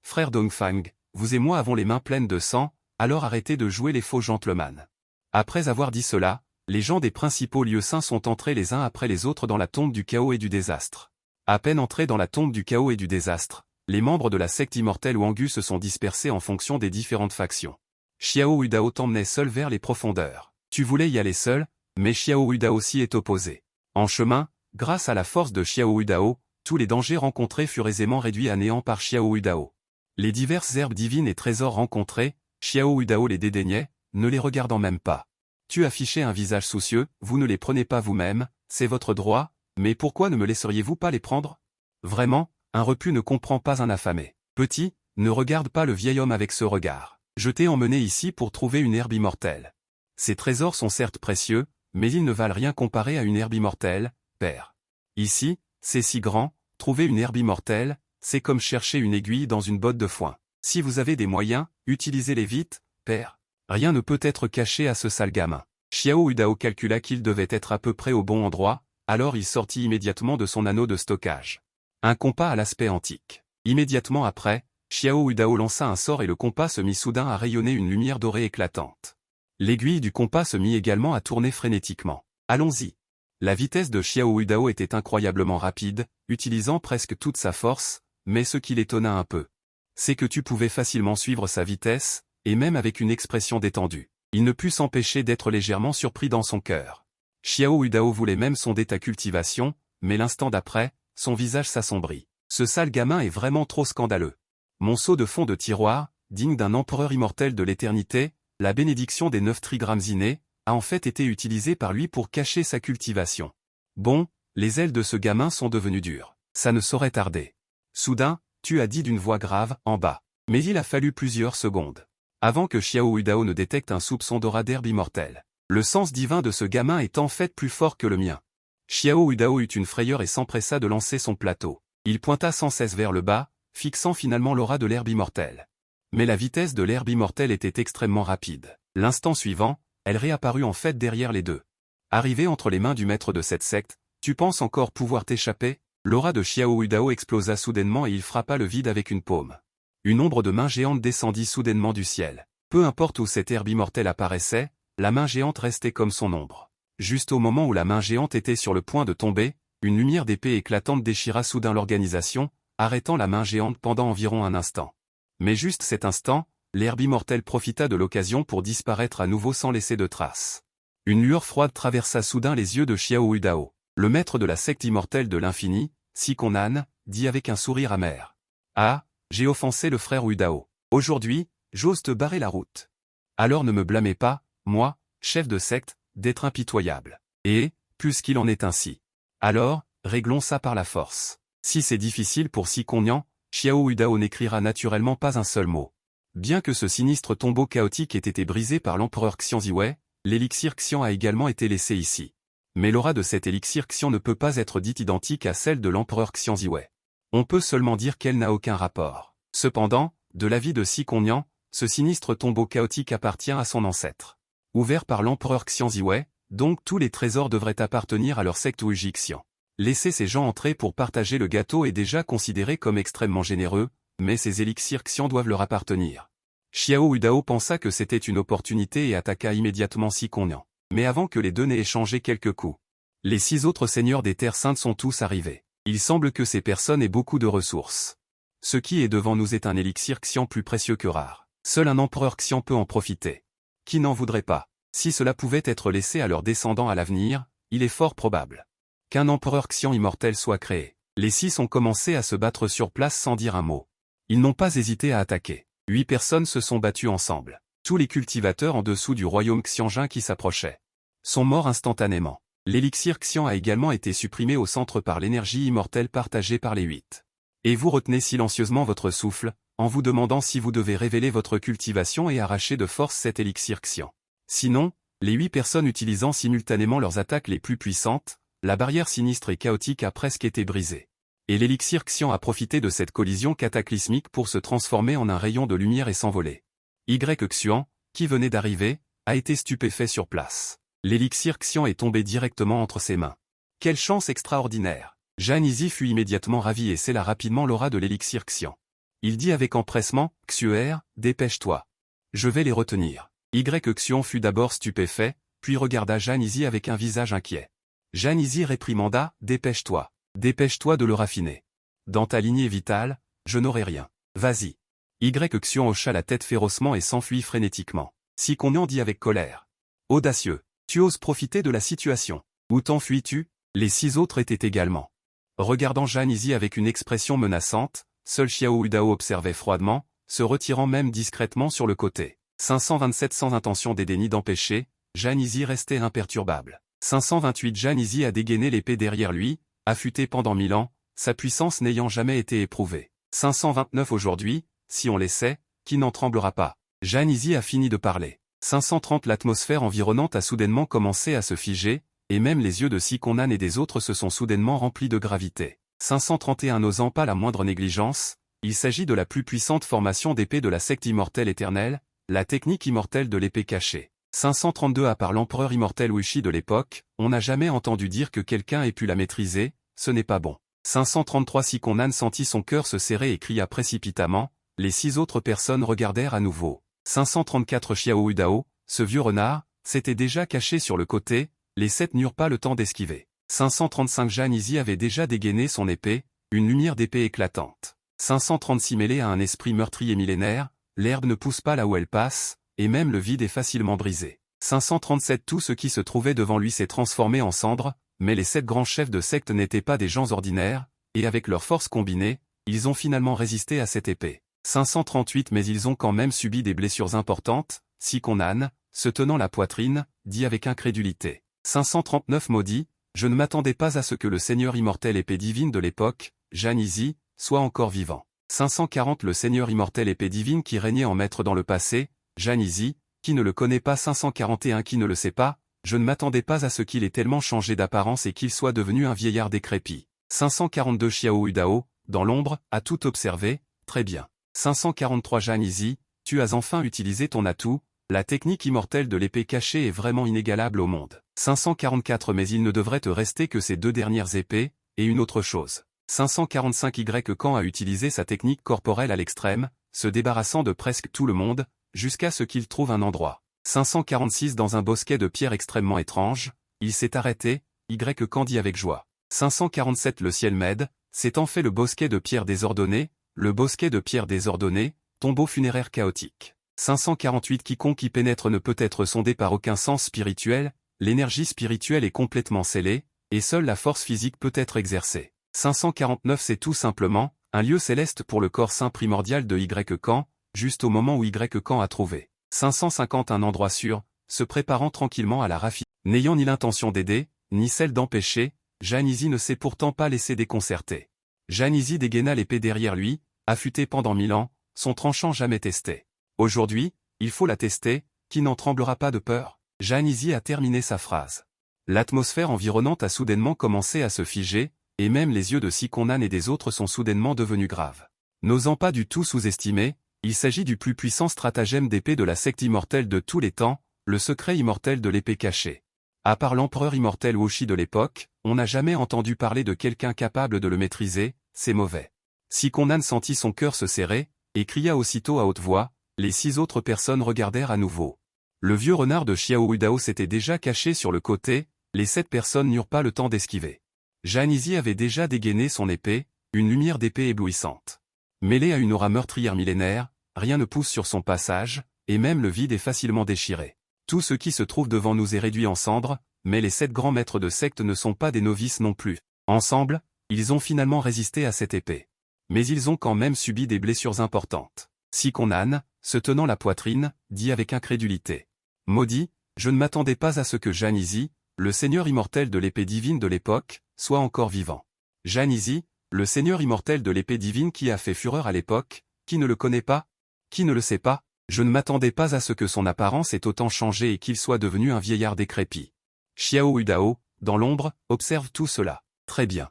frère Dongfang, vous et moi avons les mains pleines de sang, alors arrêtez de jouer les faux gentlemen. Après avoir dit cela, les gens des principaux lieux saints sont entrés les uns après les autres dans la tombe du chaos et du désastre. À peine entrés dans la tombe du chaos et du désastre, les membres de la secte immortelle Wangu se sont dispersés en fonction des différentes factions. Xiao Udao t'emmenait seul vers les profondeurs. Tu voulais y aller seul, mais Xiao Udao aussi est opposé. En chemin, grâce à la force de Xiao Udao, tous les dangers rencontrés furent aisément réduits à néant par Xiao Udao. Les diverses herbes divines et trésors rencontrés, Xiao Udao les dédaignait, ne les regardant même pas. Tu affichez un visage soucieux, vous ne les prenez pas vous-même, c'est votre droit, mais pourquoi ne me laisseriez-vous pas les prendre? Vraiment, un repu ne comprend pas un affamé. Petit, ne regarde pas le vieil homme avec ce regard. Je t'ai emmené ici pour trouver une herbe immortelle. Ces trésors sont certes précieux, mais ils ne valent rien comparé à une herbe immortelle, père. Ici, c'est si grand, trouver une herbe immortelle, c'est comme chercher une aiguille dans une botte de foin. Si vous avez des moyens, utilisez-les vite, père. Rien ne peut être caché à ce sale gamin. Xiao Udao calcula qu'il devait être à peu près au bon endroit, alors il sortit immédiatement de son anneau de stockage. Un compas à l'aspect antique. Immédiatement après, Xiao Udao lança un sort et le compas se mit soudain à rayonner une lumière dorée éclatante. L'aiguille du compas se mit également à tourner frénétiquement. Allons-y. La vitesse de Xiao Udao était incroyablement rapide, utilisant presque toute sa force, mais ce qui l'étonna un peu, c'est que tu pouvais facilement suivre sa vitesse, et même avec une expression détendue. Il ne put s'empêcher d'être légèrement surpris dans son cœur. Xiao Udao voulait même sonder ta cultivation, mais l'instant d'après, son visage s'assombrit. Ce sale gamin est vraiment trop scandaleux. Monceau de fond de tiroir, digne d'un empereur immortel de l'éternité, la bénédiction des 9 trigrammes innés, a en fait été utilisée par lui pour cacher sa cultivation. Bon, les ailes de ce gamin sont devenues dures. Ça ne saurait tarder. Soudain, tu as dit d'une voix grave, en bas. Mais il a fallu plusieurs secondes avant que Xiao Udao ne détecte un soupçon d'aura d'herbe immortelle. Le sens divin de ce gamin est en fait plus fort que le mien. Xiao Udao eut une frayeur et s'empressa de lancer son plateau. Il pointa sans cesse vers le bas, fixant finalement l'aura de l'herbe immortelle. Mais la vitesse de l'herbe immortelle était extrêmement rapide. L'instant suivant, elle réapparut en fait derrière les deux. Arrivé entre les mains du maître de cette secte, tu penses encore pouvoir t'échapper? L'aura de Xiao Udao explosa soudainement et il frappa le vide avec une paume. Une ombre de main géante descendit soudainement du ciel. Peu importe où cette herbe immortelle apparaissait, la main géante restait comme son ombre. Juste au moment où la main géante était sur le point de tomber, une lumière d'épée éclatante déchira soudain l'organisation, arrêtant la main géante pendant environ un instant. Mais juste cet instant, l'herbe immortelle profita de l'occasion pour disparaître à nouveau sans laisser de traces. Une lueur froide traversa soudain les yeux de Xiao Udao. Le maître de la secte immortelle de l'infini, Sikonan, dit avec un sourire amer. Ah, j'ai offensé le frère Udao. Aujourd'hui, j'ose te barrer la route. Alors ne me blâmez pas, moi, chef de secte, d'être impitoyable. Et, puisqu'il en est ainsi. Alors, réglons ça par la force. Si c'est difficile pour Sikonan, Xiao Udao n'écrira naturellement pas un seul mot. Bien que ce sinistre tombeau chaotique ait été brisé par l'empereur Xianziwei, l'élixir Xian a également été laissé ici. Mais l'aura de cet élixir Xian ne peut pas être dite identique à celle de l'empereur Xianziwei. On peut seulement dire qu'elle n'a aucun rapport. Cependant, de l'avis de Sikonan, ce sinistre tombeau chaotique appartient à son ancêtre. Ouvert par l'empereur Xianziwei, donc tous les trésors devraient appartenir à leur secte Uji Xian. Laisser ces gens entrer pour partager le gâteau est déjà considéré comme extrêmement généreux, mais ces élixirs Xian doivent leur appartenir. Xiao Udao pensa que c'était une opportunité et attaqua immédiatement Sikonan. Mais avant que les deux n'aient échangé quelques coups, les 6 autres seigneurs des terres saintes sont tous arrivés. Il semble que ces personnes aient beaucoup de ressources. Ce qui est devant nous est un élixir Xian plus précieux que rare. Seul un empereur Xian peut en profiter. Qui n'en voudrait pas? Si cela pouvait être laissé à leurs descendants à l'avenir, il est fort probable qu'un empereur Xian immortel soit créé. Les 6 ont commencé à se battre sur place sans dire un mot. Ils n'ont pas hésité à attaquer. 8 personnes se sont battues ensemble. Tous les cultivateurs en dessous du royaume Xianjin qui s'approchaient sont morts instantanément. L'élixir Xian a également été supprimé au centre par l'énergie immortelle partagée par les 8. Et vous retenez silencieusement votre souffle, en vous demandant si vous devez révéler votre cultivation et arracher de force cet élixir Xian. Sinon, les 8 personnes utilisant simultanément leurs attaques les plus puissantes, la barrière sinistre et chaotique a presque été brisée. Et l'élixir Xian a profité de cette collision cataclysmique pour se transformer en un rayon de lumière et s'envoler. Xuan, qui venait d'arriver, a été stupéfait sur place. L'élixir Xian est tombé directement entre ses mains. Quelle chance extraordinaire! Zhan Yizi fut immédiatement ravi et scella rapidement l'aura de l'élixir Xian. Il dit avec empressement, Xuer, dépêche-toi. Je vais les retenir. Xuan fut d'abord stupéfait, puis regarda Zhan Yizi avec un visage inquiet. Zhan Yizi réprimanda, dépêche-toi. Dépêche-toi de le raffiner. Dans ta lignée vitale, je n'aurai rien. Vas-y. Xuan hocha la tête férocement et s'enfuit frénétiquement. Sikonan dit avec colère. Audacieux. Tu oses profiter de la situation. Où t'enfuis-tu? Les 6 autres étaient également. Regardant Zhan Yizi avec une expression menaçante, seul Xiao Udao observait froidement, se retirant même discrètement sur le côté. 527 sans intention d'aider ni d'empêcher, Zhan Yizi restait imperturbable. 528 Zhan Yizi a dégainé l'épée derrière lui, affûté pendant 1000 ans, sa puissance n'ayant jamais été éprouvée. 529 aujourd'hui, si on l'essaie, qui n'en tremblera pas? Zhan Yizi a fini de parler. 530 L'atmosphère environnante a soudainement commencé à se figer, et même les yeux de Sikonan et des autres se sont soudainement remplis de gravité. 531 N'osant pas la moindre négligence, il s'agit de la plus puissante formation d'épée de la secte immortelle éternelle, la technique immortelle de l'épée cachée. 532 À part l'empereur immortel Wuxi de l'époque, on n'a jamais entendu dire que quelqu'un ait pu la maîtriser, ce n'est pas bon. 533 Si Conan sentit son cœur se serrer et cria précipitamment, les 6 autres personnes regardèrent à nouveau. 534 Xiao Udao, ce vieux renard, s'était déjà caché sur le côté, les 7 n'eurent pas le temps d'esquiver. 535 Zhang Yizi avait déjà dégainé son épée, une lumière d'épée éclatante. 536 Mêlé à un esprit meurtrier millénaire, l'herbe ne pousse pas là où elle passe, et même le vide est facilement brisé. 537 Tout ce qui se trouvait devant lui s'est transformé en cendres, mais les 7 grands chefs de secte n'étaient pas des gens ordinaires, et avec leurs forces combinées, ils ont finalement résisté à cette épée. 538 Mais ils ont quand même subi des blessures importantes, Si Conan, se tenant la poitrine, dit avec incrédulité. 539 Maudit, je ne m'attendais pas à ce que le seigneur immortel épée divine de l'époque, Zhang Yizi, soit encore vivant. 540 Le seigneur immortel épée divine qui régnait en maître dans le passé, Zhang Yizi, qui ne le connaît pas. 541 Qui ne le sait pas, je ne m'attendais pas à ce qu'il ait tellement changé d'apparence et qu'il soit devenu un vieillard décrépit. 542 Xiao Udao, dans l'ombre, a tout observé, très bien. 543 Zhang Yizi, tu as enfin utilisé ton atout, la technique immortelle de l'épée cachée est vraiment inégalable au monde. 544 Mais il ne devrait te rester que ces 2 dernières épées, et une autre chose. 545 Y Quand a utilisé sa technique corporelle à l'extrême, se débarrassant de presque tout le monde, jusqu'à ce qu'il trouve un endroit. 546 Dans un bosquet de pierres extrêmement étrange, il s'est arrêté, Y Quand dit avec joie. 547 Le ciel m'aide, c'est en fait le bosquet de pierres désordonnées, le bosquet de pierres désordonnées, tombeau funéraire chaotique. 548 Quiconque y pénètre ne peut être sondé par aucun sens spirituel, l'énergie spirituelle est complètement scellée, et seule la force physique peut être exercée. 549 C'est tout simplement, un lieu céleste pour le corps saint primordial de Y Quand, juste au moment où Y Quand a trouvé. 550 Un endroit sûr, se préparant tranquillement à la raffinerie. N'ayant ni l'intention d'aider, ni celle d'empêcher, Zhang Yizi ne s'est pourtant pas laissé déconcerter. Zhang Yizi dégaina l'épée derrière lui, affûtée pendant 1000 ans, son tranchant jamais testé. Aujourd'hui, il faut la tester, qui n'en tremblera pas de peur. Zhang Yizi a terminé sa phrase. L'atmosphère environnante a soudainement commencé à se figer, et même les yeux de Si Conan et des autres sont soudainement devenus graves. N'osant pas du tout sous-estimer, il s'agit du plus puissant stratagème d'épée de la secte immortelle de tous les temps, le secret immortel de l'épée cachée. À part l'empereur immortel Wuxi de l'époque, on n'a jamais entendu parler de quelqu'un capable de le maîtriser, c'est mauvais. Si Conan sentit son cœur se serrer, et cria aussitôt à haute voix, les 6 autres personnes regardèrent à nouveau. Le vieux renard de Xiao Udao s'était déjà caché sur le côté, les 7 personnes n'eurent pas le temps d'esquiver. Zhang Yizi avait déjà dégainé son épée, une lumière d'épée éblouissante. Mêlée à une aura meurtrière millénaire, rien ne pousse sur son passage, et même le vide est facilement déchiré. Tout ce qui se trouve devant nous est réduit en cendres, mais les 7 grands maîtres de secte ne sont pas des novices non plus. Ensemble, ils ont finalement résisté à cette épée. Mais ils ont quand même subi des blessures importantes. Si Conan, se tenant la poitrine, dit avec incrédulité. Maudit, je ne m'attendais pas à ce que Zhang Yizi, le seigneur immortel de l'épée divine de l'époque, soit encore vivant. Zhang Yizi, le seigneur immortel de l'épée divine qui a fait fureur à l'époque, qui ne le connaît pas? Qui ne le sait pas? Je ne m'attendais pas à ce que son apparence ait autant changé et qu'il soit devenu un vieillard décrépit. Xiao Udao, dans l'ombre, observe tout cela. Très bien.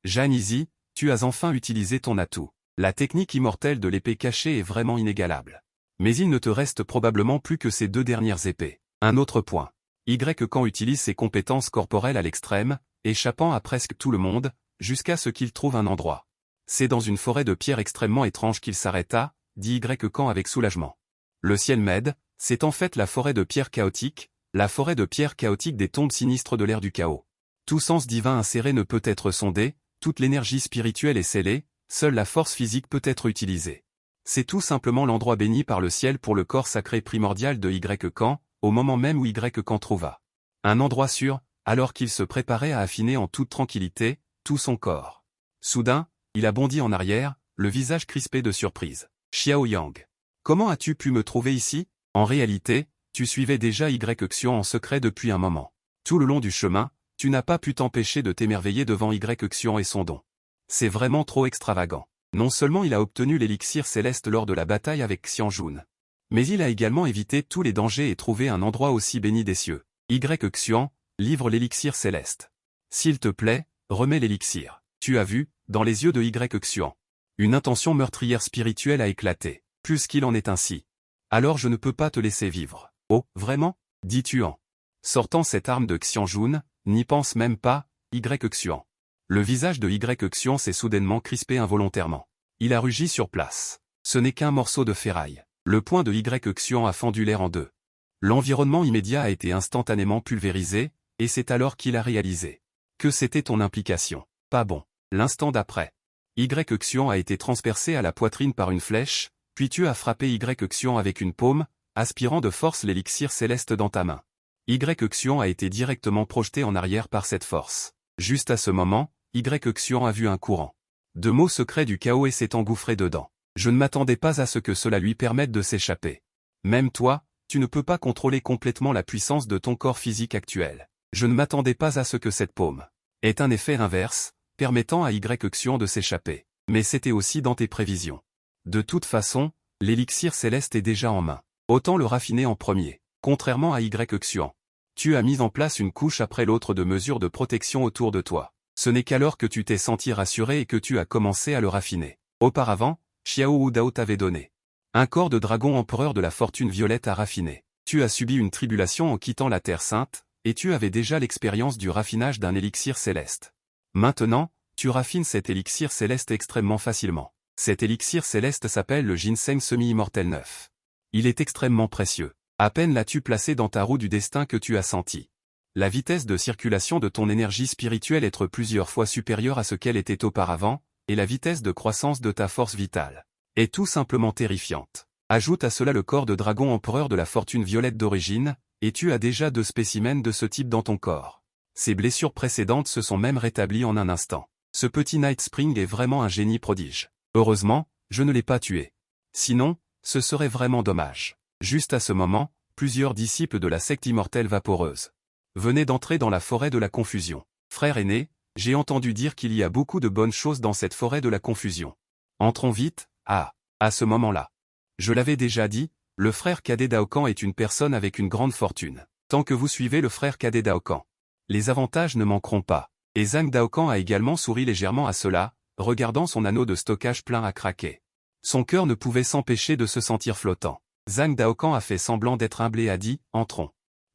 Zhang Yizi, tu as enfin utilisé ton atout. La technique immortelle de l'épée cachée est vraiment inégalable. Mais il ne te reste probablement plus que ces 2 dernières épées. Un autre point. Y Quand utilise ses compétences corporelles à l'extrême, échappant à presque tout le monde, jusqu'à ce qu'il trouve un endroit. C'est dans une forêt de pierres extrêmement étrange qu'il s'arrêta, dit Y Quand avec soulagement. Le ciel m'aide, c'est en fait la forêt de pierres chaotiques, la forêt de pierres chaotiques des tombes sinistres de l'ère du chaos. Tout sens divin inséré ne peut être sondé, toute l'énergie spirituelle est scellée, seule la force physique peut être utilisée. C'est tout simplement l'endroit béni par le ciel pour le corps sacré primordial de Y Quand, au moment même où Y Quand trouva un endroit sûr, alors qu'il se préparait à affiner en toute tranquillité, tout son corps. Soudain, il a bondi en arrière, le visage crispé de surprise. Xiao Yang. Comment as-tu pu me trouver ici? En réalité, tu suivais déjà Y Xion en secret depuis un moment. Tout le long du chemin, tu n'as pas pu t'empêcher de t'émerveiller devant Y Xion et son don. C'est vraiment trop extravagant. Non seulement il a obtenu l'élixir céleste lors de la bataille avec Xianjun, mais il a également évité tous les dangers et trouvé un endroit aussi béni des cieux. Y Xion, livre l'élixir céleste. S'il te plaît, remets l'élixir. Tu as vu, dans les yeux de Y Xion, une intention meurtrière spirituelle a éclaté. Puisqu'il en est ainsi, alors je ne peux pas te laisser vivre. Oh, vraiment? dit Tuan. Sortant cette arme de Xianjun, n'y pense même pas, Xian. Le visage de Xian s'est soudainement crispé involontairement. Il a rugi sur place. Ce n'est qu'un morceau de ferraille. Le poing de Xian a fendu l'air en deux. L'environnement immédiat a été instantanément pulvérisé, et c'est alors qu'il a réalisé que c'était ton implication. Pas bon. L'instant d'après, Xian a été transpercé à la poitrine par une flèche, puis tu as frappé Xian avec une paume, aspirant de force l'élixir céleste dans ta main. Xian a été directement projeté en arrière par cette force. Juste à ce moment, Xian a vu un courant de mots secrets du chaos et s'est engouffré dedans. Je ne m'attendais pas à ce que cela lui permette de s'échapper. Même toi, tu ne peux pas contrôler complètement la puissance de ton corps physique actuel. Je ne m'attendais pas à ce que cette paume ait un effet inverse, permettant à Xian de s'échapper. Mais c'était aussi dans tes prévisions. De toute façon, l'élixir céleste est déjà en main. Autant le raffiner en premier. Contrairement à Xian, tu as mis en place une couche après l'autre de mesures de protection autour de toi. Ce n'est qu'alors que tu t'es senti rassuré et que tu as commencé à le raffiner. Auparavant, Xiao Dao t'avait donné un corps de dragon empereur de la fortune violette à raffiner. Tu as subi une tribulation en quittant la Terre Sainte, et tu avais déjà l'expérience du raffinage d'un élixir céleste. Maintenant, tu raffines cet élixir céleste extrêmement facilement. Cet élixir céleste s'appelle le ginseng semi-immortel 9. Il est extrêmement précieux. À peine l'as-tu placé dans ta roue du destin que tu as senti la vitesse de circulation de ton énergie spirituelle être plusieurs fois supérieure à ce qu'elle était auparavant, et la vitesse de croissance de ta force vitale est tout simplement terrifiante. Ajoute à cela le corps de dragon empereur de la fortune violette d'origine, et tu as déjà 2 spécimens de ce type dans ton corps. Ces blessures précédentes se sont même rétablies en un instant. Ce petit Night Spring est vraiment un génie prodige. Heureusement, je ne l'ai pas tué. Sinon, ce serait vraiment dommage. Juste à ce moment, plusieurs disciples de la secte immortelle vaporeuse venaient d'entrer dans la forêt de la confusion. Frère aîné, j'ai entendu dire qu'il y a beaucoup de bonnes choses dans cette forêt de la confusion. Entrons vite. Ah, à ce moment-là. Je l'avais déjà dit, le frère cadet Daokan est une personne avec une grande fortune. Tant que vous suivez le frère cadet Daokan, les avantages ne manqueront pas. Et Zhang Daokan a également souri légèrement à cela, regardant son anneau de stockage plein à craquer. Son cœur ne pouvait s'empêcher de se sentir flottant. Zhang Daokan a fait semblant d'être humble et a dit « Entrons.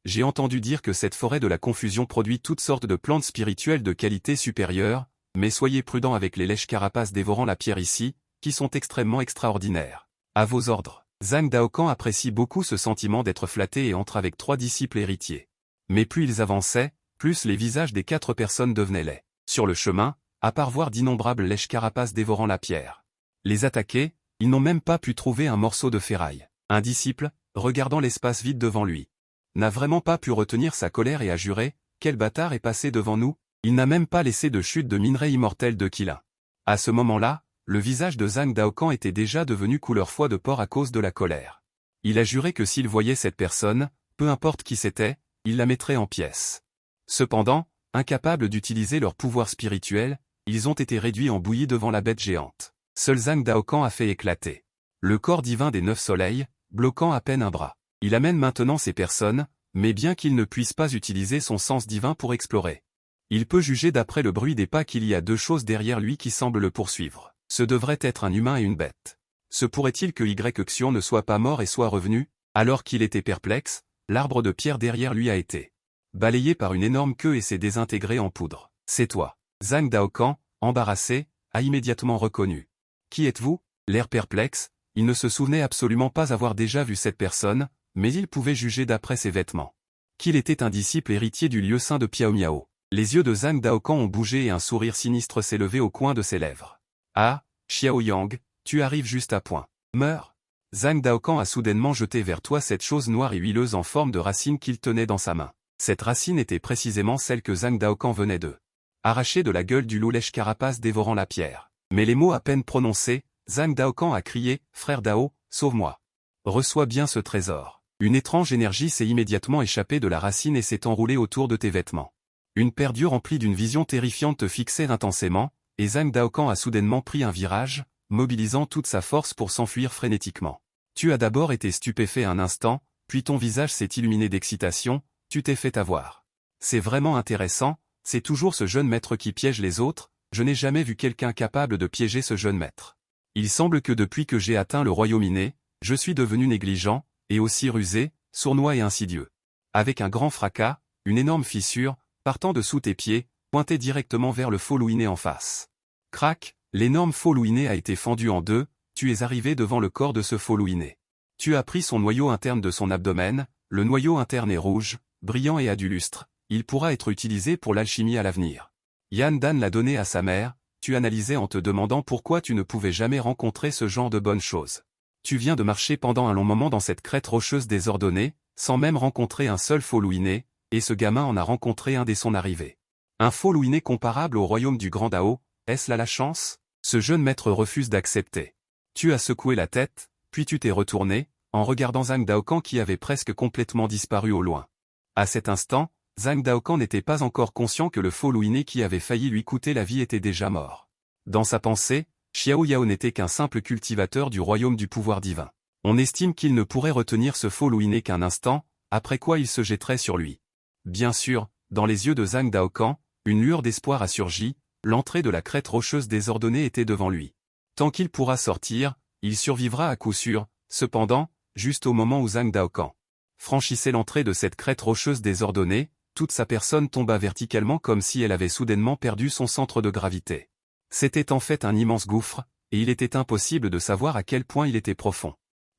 J'ai entendu dire que cette forêt de la confusion produit toutes sortes de plantes spirituelles de qualité supérieure, mais soyez prudents avec les lèches carapaces dévorant la pierre ici, qui sont extrêmement extraordinaires. À vos ordres. » Zhang Daokan apprécie beaucoup ce sentiment d'être flatté et entre avec 3 disciples héritiers. Mais plus ils avançaient, plus les visages des 4 personnes devenaient laids. Sur le chemin, à part voir d'innombrables lèches carapaces dévorant la pierre. Les attaquer, ils n'ont même pas pu trouver un morceau de ferraille. Un disciple, regardant l'espace vide devant lui, n'a vraiment pas pu retenir sa colère et a juré « Quel bâtard est passé devant nous ?» Il n'a même pas laissé de chute de minerai immortel de Qilin. À ce moment-là, le visage de Zhang Daokan était déjà devenu couleur foie de porc à cause de la colère. Il a juré que s'il voyait cette personne, peu importe qui c'était, il la mettrait en pièces. Cependant, incapables d'utiliser leur pouvoir spirituel, ils ont été réduits en bouillie devant la bête géante. Seul Zhang Daokan a fait éclater le corps divin des 9 soleils, bloquant à peine un bras. Il amène maintenant ces personnes, mais bien qu'il ne puisse pas utiliser son sens divin pour explorer. Il peut juger d'après le bruit des pas qu'il y a 2 choses derrière lui qui semblent le poursuivre. Ce devrait être un humain et une bête. Se pourrait-il que Xian ne soit pas mort et soit revenu? Alors qu'il était perplexe, l'arbre de pierre derrière lui a été balayé par une énorme queue et s'est désintégré en poudre. C'est toi. Zhang Daokan, embarrassé, a immédiatement reconnu. Qui êtes-vous? L'air perplexe, il ne se souvenait absolument pas avoir déjà vu cette personne, mais il pouvait juger d'après ses vêtements qu'il était un disciple héritier du lieu saint de Piaomiao. Les yeux de Zhang Daokan ont bougé et un sourire sinistre s'est levé au coin de ses lèvres. Ah, Xiao Yang, tu arrives juste à point. Meurs. Zhang Daokan a soudainement jeté vers toi cette chose noire et huileuse en forme de racine qu'il tenait dans sa main. Cette racine était précisément celle que Zhang Daokan venait de arracher de la gueule du loup lèche carapace dévorant la pierre. Mais les mots à peine prononcés, Zhang Daokan a crié « Frère Dao, sauve-moi. Reçois bien ce trésor. » Une étrange énergie s'est immédiatement échappée de la racine et s'est enroulée autour de tes vêtements. Une paire d'yeux remplis d'une vision terrifiante te fixait intensément, et Zhang Daokan a soudainement pris un virage, mobilisant toute sa force pour s'enfuir frénétiquement. Tu as d'abord été stupéfait un instant, puis ton visage s'est illuminé d'excitation, tu t'es fait avoir. C'est vraiment intéressant, c'est toujours ce jeune maître qui piège les autres, je n'ai jamais vu quelqu'un capable de piéger ce jeune maître. Il semble que depuis que j'ai atteint le royaume inné, je suis devenu négligent, et aussi rusé, sournois et insidieux. Avec un grand fracas, une énorme fissure, partant de sous tes pieds, pointait directement vers le faux Louiné en face. Crac, l'énorme faux Louiné a été fendu en deux, tu es arrivé devant le corps de ce faux Louiné. Tu as pris son noyau interne de son abdomen, le noyau interne est rouge, brillant et a du lustre, il pourra être utilisé pour l'alchimie à l'avenir. Yan Dan l'a donné à sa mère, tu analysais en te demandant pourquoi tu ne pouvais jamais rencontrer ce genre de bonnes choses. Tu viens de marcher pendant un long moment dans cette crête rocheuse désordonnée, sans même rencontrer un seul faux Louiné, et ce gamin en a rencontré un dès son arrivée. Un faux Louiné comparable au royaume du Grand Dao, est-ce là la chance? Ce jeune maître refuse d'accepter. Tu as secoué la tête, puis tu t'es retourné, en regardant Zhang Daokan qui avait presque complètement disparu au loin. À cet instant, Zhang Daokan n'était pas encore conscient que le faux Louiné qui avait failli lui coûter la vie était déjà mort. Dans sa pensée, Xiao Yao n'était qu'un simple cultivateur du royaume du pouvoir divin. On estime qu'il ne pourrait retenir ce faux Louiné qu'un instant, après quoi il se jetterait sur lui. Bien sûr, dans les yeux de Zhang Daokan, une lueur d'espoir a surgi, l'entrée de la crête rocheuse désordonnée était devant lui. Tant qu'il pourra sortir, il survivra à coup sûr, cependant, juste au moment où Zhang Daokan franchissait l'entrée de cette crête rocheuse désordonnée, toute sa personne tomba verticalement comme si elle avait soudainement perdu son centre de gravité. C'était en fait un immense gouffre, et il était impossible de savoir à quel point il était profond.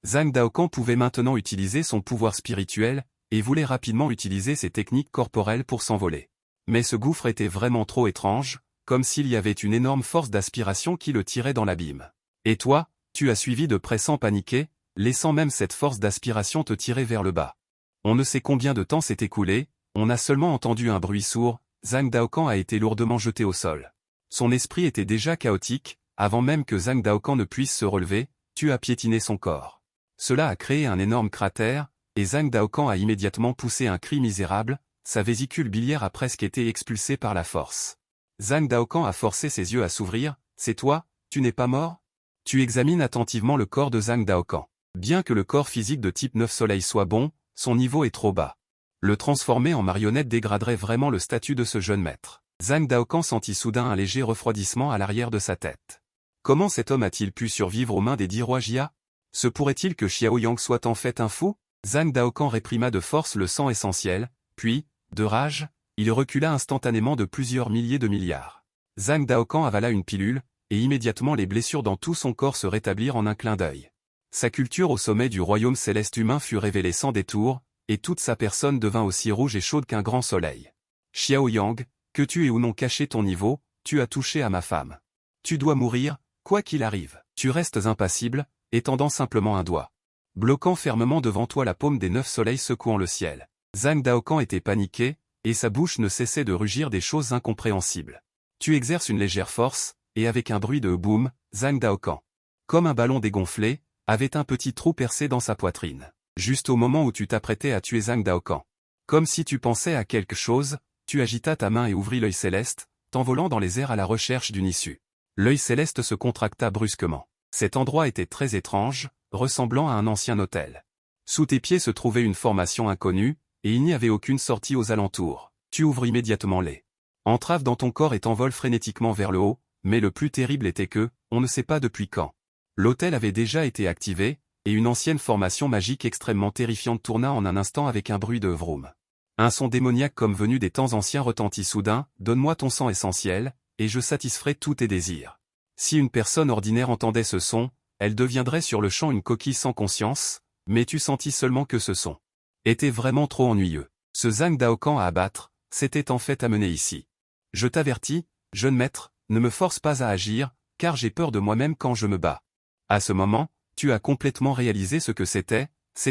Zhang Daokan pouvait maintenant utiliser son pouvoir spirituel, et voulait rapidement utiliser ses techniques corporelles pour s'envoler. Mais ce gouffre était vraiment trop étrange, comme s'il y avait une énorme force d'aspiration qui le tirait dans l'abîme. Et toi, tu as suivi de près sans paniquer, laissant même cette force d'aspiration te tirer vers le bas. On ne sait combien de temps s'est écoulé, on a seulement entendu un bruit sourd, Zhang Daokan a été lourdement jeté au sol. Son esprit était déjà chaotique, avant même que Zhang Daokan ne puisse se relever, tu as piétiné son corps. Cela a créé un énorme cratère, et Zhang Daokan a immédiatement poussé un cri misérable, sa vésicule biliaire a presque été expulsée par la force. Zhang Daokan a forcé ses yeux à s'ouvrir, c'est toi, tu n'es pas mort? Tu examines attentivement le corps de Zhang Daokan. Bien que le corps physique de type 9 soleil soit bon, son niveau est trop bas. Le transformer en marionnette dégraderait vraiment le statut de ce jeune maître. Zhang Daokan sentit soudain un léger refroidissement à l'arrière de sa tête. Comment cet homme a-t-il pu survivre aux mains des 10 rois Jia? Se pourrait-il que Xiao Yang soit en fait un fou? Zhang Daokan réprima de force le sang essentiel, puis, de rage, il recula instantanément de plusieurs milliers de milliards. Zhang Daokan avala une pilule, et immédiatement les blessures dans tout son corps se rétablirent en un clin d'œil. Sa culture au sommet du royaume céleste humain fut révélée sans détour, et toute sa personne devint aussi rouge et chaude qu'un grand soleil. Xiao Yang, que tu aies ou non caché ton niveau, tu as touché à ma femme. Tu dois mourir, quoi qu'il arrive. Tu restes impassible, étendant simplement un doigt. Bloquant fermement devant toi la paume des 9 soleils secouant le ciel. Zhang Daokan était paniqué, et sa bouche ne cessait de rugir des choses incompréhensibles. Tu exerces une légère force, et avec un bruit de boum, Zhang Daokan, comme un ballon dégonflé, avait un petit trou percé dans sa poitrine. Juste au moment où tu t'apprêtais à tuer Zhang Daokan. Comme si tu pensais à quelque chose, tu agitas ta main et ouvris l'œil céleste, t'envolant dans les airs à la recherche d'une issue. L'œil céleste se contracta brusquement. Cet endroit était très étrange, ressemblant à un ancien hôtel. Sous tes pieds se trouvait une formation inconnue, et il n'y avait aucune sortie aux alentours. Tu ouvres immédiatement les entraves dans ton corps et t'envoles frénétiquement vers le haut, mais le plus terrible était que, on ne sait pas depuis quand. L'hôtel avait déjà été activé, et une ancienne formation magique extrêmement terrifiante tourna en un instant avec un bruit de vroom. Un son démoniaque comme venu des temps anciens retentit soudain, donne-moi ton sang essentiel, et je satisferai tous tes désirs. Si une personne ordinaire entendait ce son, elle deviendrait sur le champ une coquille sans conscience, mais tu sentis seulement que ce son était vraiment trop ennuyeux. Ce Zhang Daokan à abattre, s'était en fait amené ici. Je t'avertis, jeune maître, ne me force pas à agir, car j'ai peur de moi-même quand je me bats. À ce moment, tu as complètement réalisé ce que c'était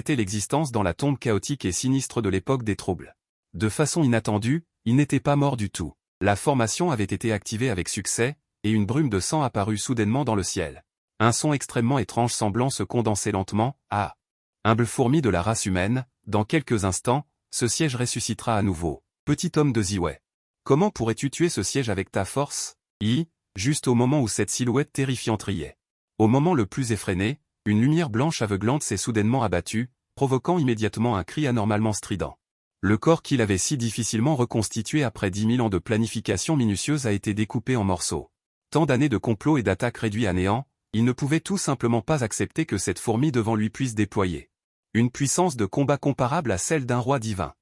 l'existence dans la tombe chaotique et sinistre de l'époque des troubles. De façon inattendue, il n'était pas mort du tout. La formation avait été activée avec succès, et une brume de sang apparut soudainement dans le ciel. Un son extrêmement étrange semblant se condenser lentement, ah! Humble fourmi de la race humaine, dans quelques instants, ce siège ressuscitera à nouveau. Petit homme de Ziwei. Comment pourrais-tu tuer ce siège avec ta force? Juste au moment où cette silhouette terrifiante riait. Au moment le plus effréné, une lumière blanche aveuglante s'est soudainement abattue, provoquant immédiatement un cri anormalement strident. Le corps qu'il avait si difficilement reconstitué après 10 000 ans de planification minutieuse a été découpé en morceaux. Tant d'années de complots et d'attaques réduits à néant, il ne pouvait tout simplement pas accepter que cette fourmi devant lui puisse déployer une puissance de combat comparable à celle d'un roi divin.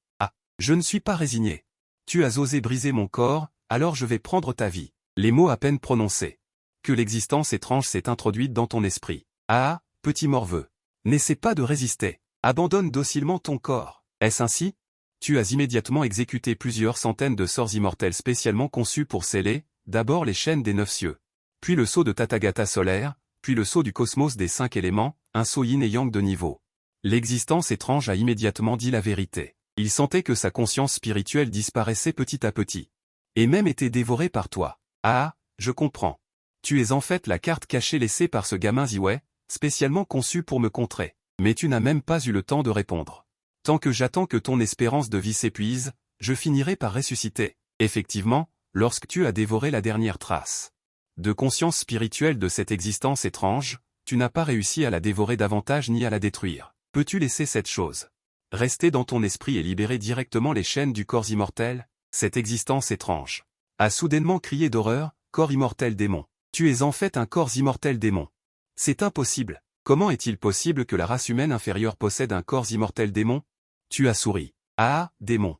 Je ne suis pas résigné. Tu as osé briser mon corps, alors je vais prendre ta vie. Les mots à peine prononcés. Que l'existence étrange s'est introduite dans ton esprit. Ah, petit morveux. N'essaie pas de résister. Abandonne docilement ton corps. Est-ce ainsi? Tu as immédiatement exécuté plusieurs centaines de sorts immortels spécialement conçus pour sceller, d'abord les chaînes des 9 cieux. Puis le sceau de Tathagata solaire, puis le sceau du cosmos des 5 éléments, un sceau yin et yang de niveau. L'existence étrange a immédiatement dit la vérité. Il sentait que sa conscience spirituelle disparaissait petit à petit. Et même était dévorée par toi. Ah, je comprends. Tu es en fait la carte cachée laissée par ce gamin Ziwei, spécialement conçu pour me contrer. Mais tu n'as même pas eu le temps de répondre. Tant que j'attends que ton espérance de vie s'épuise, je finirai par ressusciter. Effectivement, lorsque tu as dévoré la dernière trace de conscience spirituelle de cette existence étrange, tu n'as pas réussi à la dévorer davantage ni à la détruire. Peux-tu laisser cette chose rester dans ton esprit et libérer directement les chaînes du corps immortel? Cette existence étrange a soudainement crié d'horreur, corps immortel démon. Tu es en fait un corps immortel démon. C'est impossible. Comment est-il possible que la race humaine inférieure possède un corps immortel démon? Tu as souri. Ah, démon.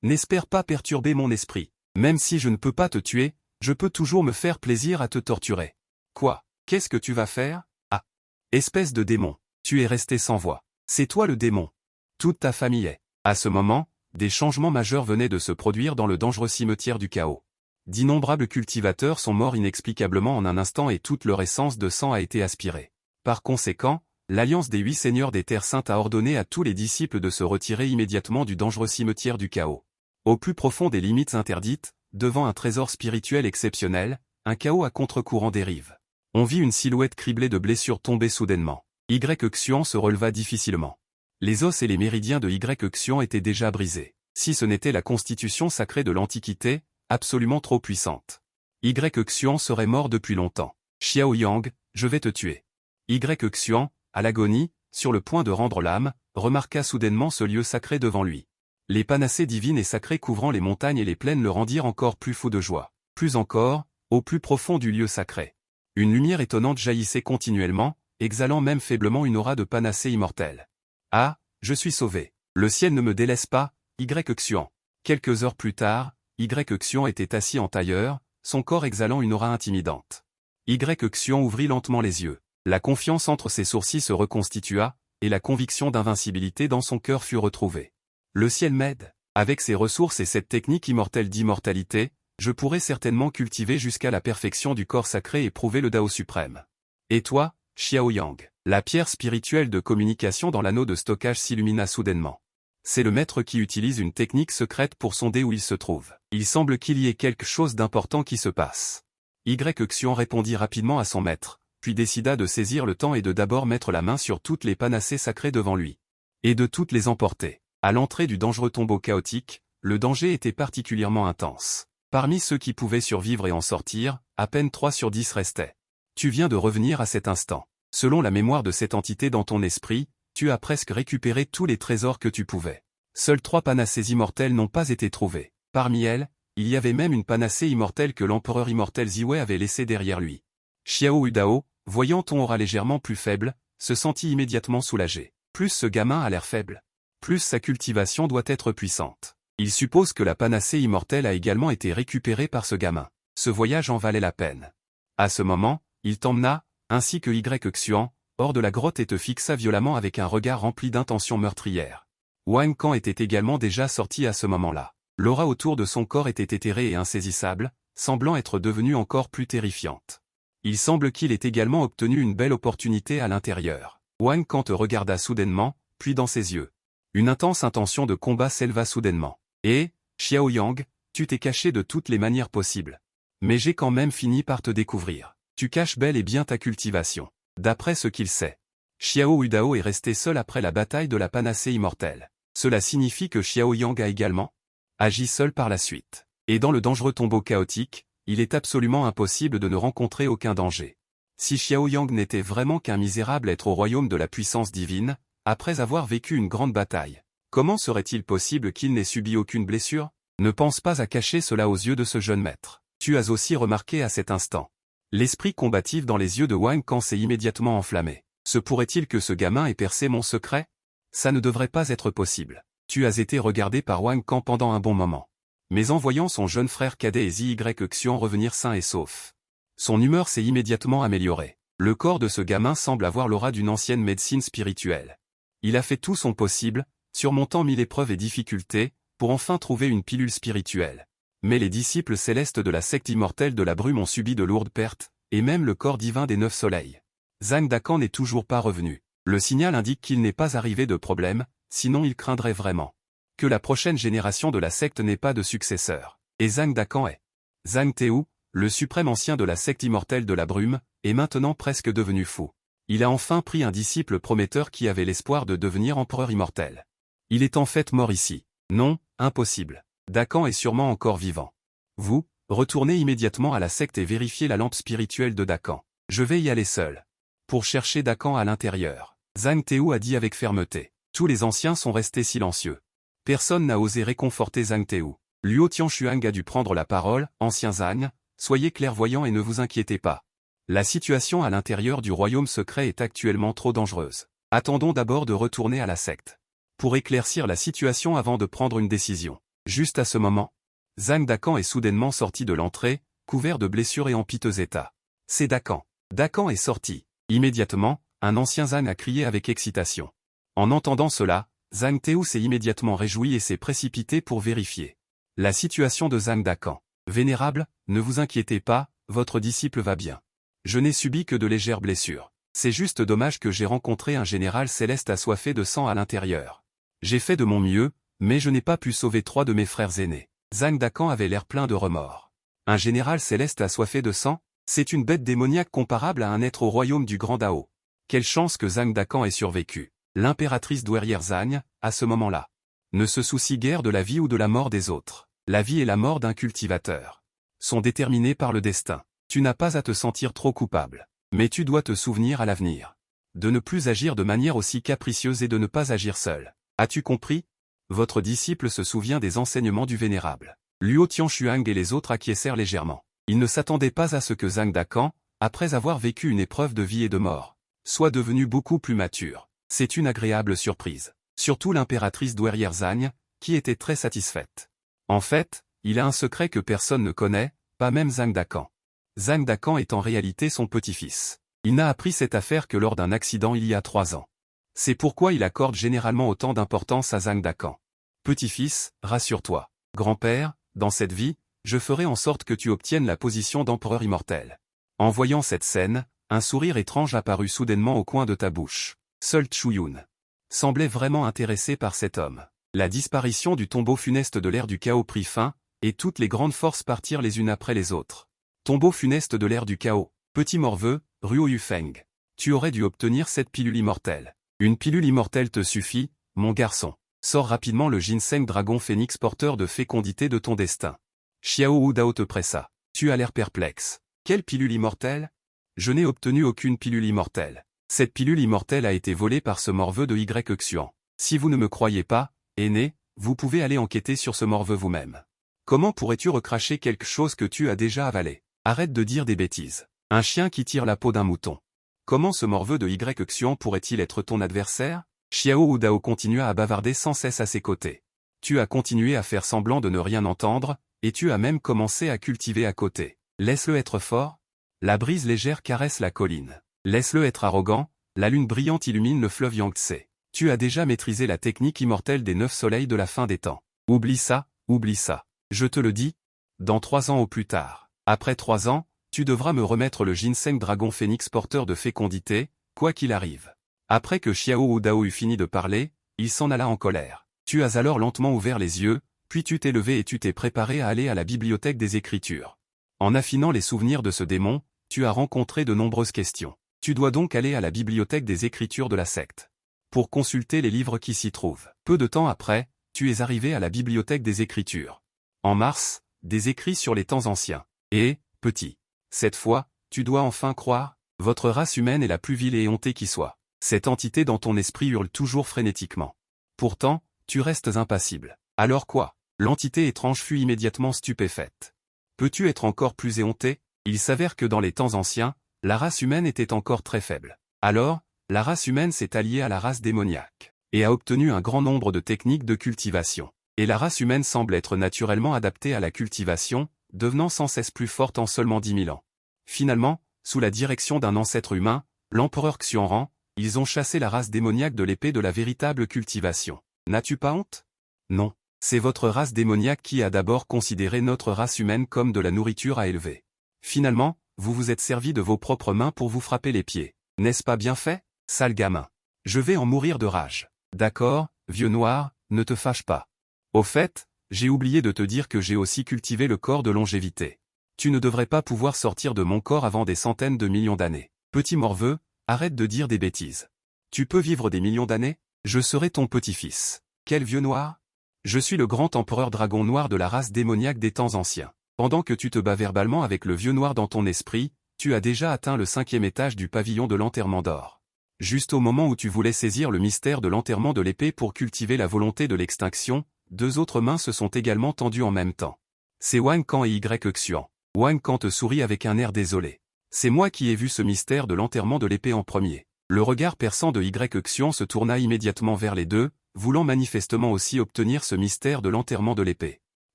N'espère pas perturber mon esprit. Même si je ne peux pas te tuer, je peux toujours me faire plaisir à te torturer. Quoi? Qu'est-ce que tu vas faire? Ah. Espèce de démon. Tu es resté sans voix. C'est toi le démon. Toute ta famille est. À ce moment, des changements majeurs venaient de se produire dans le dangereux cimetière du chaos. D'innombrables cultivateurs sont morts inexplicablement en un instant et toute leur essence de sang a été aspirée. Par conséquent, l'Alliance des 8 Seigneurs des Terres Saintes a ordonné à tous les disciples de se retirer immédiatement du dangereux cimetière du chaos. Au plus profond des limites interdites, devant un trésor spirituel exceptionnel, un chaos à contre-courant dérive. On vit une silhouette criblée de blessures tomber soudainement. Xuan se releva difficilement. Les os et les méridiens de Xuan étaient déjà brisés. Si ce n'était la constitution sacrée de l'Antiquité, absolument trop puissante. Xuan serait mort depuis longtemps. Xiao Yang, je vais te tuer. Xuan, à l'agonie, sur le point de rendre l'âme, remarqua soudainement ce lieu sacré devant lui. Les panacées divines et sacrées couvrant les montagnes et les plaines le rendirent encore plus fou de joie. Plus encore, au plus profond du lieu sacré. Une lumière étonnante jaillissait continuellement, exhalant même faiblement une aura de panacée immortelle. Ah, je suis sauvé. Le ciel ne me délaisse pas, Xuan. Quelques heures plus tard, Xuan était assis en tailleur, son corps exhalant une aura intimidante. Xuan ouvrit lentement les yeux. La confiance entre ses sourcils se reconstitua, et la conviction d'invincibilité dans son cœur fut retrouvée. Le ciel m'aide. Avec ses ressources et cette technique immortelle d'immortalité, je pourrai certainement cultiver jusqu'à la perfection du corps sacré et prouver le Dao suprême. Et toi, Xiao Yang? La pierre spirituelle de communication dans l'anneau de stockage s'illumina soudainement. C'est le maître qui utilise une technique secrète pour sonder où il se trouve. Il semble qu'il y ait quelque chose d'important qui se passe. Xuan répondit rapidement à son maître, puis décida de saisir le temps et de d'abord mettre la main sur toutes les panacées sacrées devant lui. Et de toutes les emporter. À l'entrée du dangereux tombeau chaotique, le danger était particulièrement intense. Parmi ceux qui pouvaient survivre et en sortir, à peine 3 sur 10 restaient. Tu viens de revenir à cet instant. Selon la mémoire de cette entité dans ton esprit, tu as presque récupéré tous les trésors que tu pouvais. Seules 3 panacées immortelles n'ont pas été trouvées. Parmi elles, il y avait même une panacée immortelle que l'empereur immortel Ziwei avait laissée derrière lui. Xiao Udao, voyant ton aura légèrement plus faible, se sentit immédiatement soulagé. Plus ce gamin a l'air faible, plus sa cultivation doit être puissante. Il suppose que la panacée immortelle a également été récupérée par ce gamin. Ce voyage en valait la peine. À ce moment, il t'emmena, ainsi que Xuan, hors de la grotte et te fixa violemment avec un regard rempli d'intentions meurtrières. Wang Kan était également déjà sorti à ce moment-là. L'aura autour de son corps était éthérée et insaisissable, semblant être devenue encore plus terrifiante. Il semble qu'il ait également obtenu une belle opportunité à l'intérieur. Wang Kan te regarda soudainement, puis dans ses yeux. Une intense intention de combat s'éleva soudainement. Et, Xiao Yang, tu t'es caché de toutes les manières possibles. Mais j'ai quand même fini par te découvrir. Tu caches bel et bien ta cultivation. D'après ce qu'il sait, Xiao Udao est resté seul après la bataille de la panacée immortelle. Cela signifie que Xiao Yang a également agi seul par la suite. Et dans le dangereux tombeau chaotique, il est absolument impossible de ne rencontrer aucun danger. Si Xiao Yang n'était vraiment qu'un misérable être au royaume de la puissance divine, après avoir vécu une grande bataille, comment serait-il possible qu'il n'ait subi aucune blessure? Ne pense pas à cacher cela aux yeux de ce jeune maître. Tu as aussi remarqué à cet instant. L'esprit combatif dans les yeux de Wang Kan s'est immédiatement enflammé. Se pourrait-il que ce gamin ait percé mon secret? Ça ne devrait pas être possible. Tu as été regardé par Wang Kang pendant un bon moment. Mais en voyant son jeune frère cadet et Zy Xian revenir sain et sauf, son humeur s'est immédiatement améliorée. Le corps de ce gamin semble avoir l'aura d'une ancienne médecine spirituelle. Il a fait tout son possible, surmontant 1000 épreuves et difficultés, pour enfin trouver une pilule spirituelle. Mais les disciples célestes de la secte immortelle de la brume ont subi de lourdes pertes, et même le corps divin des 9 soleils. Zhang Dakan n'est toujours pas revenu. Le signal indique qu'il n'est pas arrivé de problème, sinon il craindrait vraiment que la prochaine génération de la secte n'ait pas de successeur. Et Zhang Dakan est. Zhang Teu, le suprême ancien de la secte immortelle de la brume, est maintenant presque devenu fou. Il a enfin pris un disciple prometteur qui avait l'espoir de devenir empereur immortel. Il est en fait mort ici. Non, impossible. Dakan est sûrement encore vivant. Vous, retournez immédiatement à la secte et vérifiez la lampe spirituelle de Dakan. Je vais y aller seul. Pour chercher Dakan à l'intérieur. Zhang Teu a dit avec fermeté. Tous les anciens sont restés silencieux. Personne n'a osé réconforter Zhang Teu. Luo Tianshuang a dû prendre la parole. Ancien Zhang, soyez clairvoyants et ne vous inquiétez pas. La situation à l'intérieur du royaume secret est actuellement trop dangereuse. Attendons d'abord de retourner à la secte. Pour éclaircir la situation avant de prendre une décision. Juste à ce moment, Zhang Dakan est soudainement sorti de l'entrée, couvert de blessures et en piteux état. C'est Dakan. Dakan est sorti. Immédiatement, un ancien Zhang a crié avec excitation. En entendant cela, Zhang Teu s'est immédiatement réjoui et s'est précipité pour vérifier la situation de Zhang Dakan. Vénérable, ne vous inquiétez pas, votre disciple va bien. Je n'ai subi que de légères blessures. C'est juste dommage que j'ai rencontré un général céleste assoiffé de sang à l'intérieur. J'ai fait de mon mieux, mais je n'ai pas pu sauver 3 de mes frères aînés. Zhang Dakan avait l'air plein de remords. Un général céleste assoiffé de sang? C'est une bête démoniaque comparable à un être au royaume du Grand Dao. Quelle chance que Zhang Dakan ait survécu. L'impératrice douairière Zhang, à ce moment-là, ne se soucie guère de la vie ou de la mort des autres. La vie et la mort d'un cultivateur sont déterminées par le destin. Tu n'as pas à te sentir trop coupable. Mais tu dois te souvenir à l'avenir de ne plus agir de manière aussi capricieuse et de ne pas agir seul. As-tu compris? Votre disciple se souvient des enseignements du vénérable. Luo Tianshuang et les autres acquiescèrent légèrement. Ils ne s'attendaient pas à ce que Zhang Dakan, après avoir vécu une épreuve de vie et de mort, soit devenu beaucoup plus mature. C'est une agréable surprise. Surtout l'impératrice douairière Zhang, qui était très satisfaite. En fait, il a un secret que personne ne connaît, pas même Zhang Dakan. Zhang Dakan est en réalité son petit-fils. Il n'a appris cette affaire que lors d'un accident il y a 3 ans. C'est pourquoi il accorde généralement autant d'importance à Zhang Dakan. Petit-fils, rassure-toi. Grand-père, dans cette vie, je ferai en sorte que tu obtiennes la position d'empereur immortel. En voyant cette scène, un sourire étrange apparut soudainement au coin de ta bouche. Seul Chuyun semblait vraiment intéressé par cet homme. La disparition du tombeau funeste de l'ère du chaos prit fin, et toutes les grandes forces partirent les unes après les autres. Tombeau funeste de l'ère du chaos, petit morveux, Ruo Yufeng. Tu aurais dû obtenir cette pilule immortelle. Une pilule immortelle te suffit, mon garçon. Sors rapidement le ginseng dragon phénix porteur de fécondité de ton destin. Xiao Wu Dao te pressa. Tu as l'air perplexe. Quelle pilule immortelle? Je n'ai obtenu aucune pilule immortelle. Cette pilule immortelle a été volée par ce morveux de Xian. Si vous ne me croyez pas, aîné, vous pouvez aller enquêter sur ce morveux vous-même. Comment pourrais-tu recracher quelque chose que tu as déjà avalé? Arrête de dire des bêtises. Un chien qui tire la peau d'un mouton. Comment ce morveux de Xian pourrait-il être ton adversaire? Xiao Wu Dao continua à bavarder sans cesse à ses côtés. Tu as continué à faire semblant de ne rien entendre, et tu as même commencé à cultiver à côté. Laisse-le être fort. La brise légère caresse la colline. Laisse-le être arrogant, la lune brillante illumine le fleuve Yangtze. Tu as déjà maîtrisé la technique immortelle des 9 soleils de la fin des temps. Oublie ça, oublie ça. Je te le dis. Dans 3 ans au plus tard. Après 3 ans, tu devras me remettre le ginseng dragon phénix porteur de fécondité, quoi qu'il arrive. Après que Xiao Wu Dao eut fini de parler, il s'en alla en colère. Tu as alors lentement ouvert les yeux, puis tu t'es levé et tu t'es préparé à aller à la bibliothèque des Écritures. En affinant les souvenirs de ce démon, tu as rencontré de nombreuses questions. Tu dois donc aller à la bibliothèque des Écritures de la secte pour consulter les livres qui s'y trouvent. Peu de temps après, tu es arrivé à la bibliothèque des Écritures. En mars, des écrits sur les temps anciens. Et, petit, cette fois, tu dois enfin croire, votre race humaine est la plus vile et éhontée qui soit. Cette entité dans ton esprit hurle toujours frénétiquement. Pourtant, tu restes impassible. Alors quoi? L'entité étrange fut immédiatement stupéfaite. Peux-tu être encore plus éhonté? Il s'avère que dans les temps anciens, la race humaine était encore très faible. Alors, la race humaine s'est alliée à la race démoniaque. et a obtenu un grand nombre de techniques de cultivation. Et la race humaine semble être naturellement adaptée à la cultivation, devenant sans cesse plus forte en seulement 10 000 ans. Finalement, sous la direction d'un ancêtre humain, l'empereur Xuanran, ils ont chassé la race démoniaque de l'épée de la véritable cultivation. N'as-tu pas honte? Non. C'est votre race démoniaque qui a d'abord considéré notre race humaine comme de la nourriture à élever. Finalement, vous vous êtes servi de vos propres mains pour vous frapper les pieds. N'est-ce pas bien fait, sale gamin? Je vais en mourir de rage. D'accord, vieux noir, ne te fâche pas. Au fait, j'ai oublié de te dire que j'ai aussi cultivé le corps de longévité. Tu ne devrais pas pouvoir sortir de mon corps avant des centaines de millions d'années. Petit morveux, arrête de dire des bêtises. Tu peux vivre des millions d'années? Je serai ton petit-fils. Quel vieux noir? Je suis le grand empereur dragon noir de la race démoniaque des temps anciens. Pendant que tu te bats verbalement avec le vieux noir dans ton esprit, tu as déjà atteint le 5e étage du pavillon de l'enterrement d'or. Juste au moment où tu voulais saisir le mystère de l'enterrement de l'épée pour cultiver la volonté de l'extinction, 2 autres mains se sont également tendues en même temps. C'est Wang Kan et Y Xuan. Wang Kan te sourit avec un air désolé. C'est moi qui ai vu ce mystère de l'enterrement de l'épée en premier. Le regard perçant de Y Xuan se tourna immédiatement vers les deux, voulant manifestement aussi obtenir ce mystère de l'enterrement de l'épée.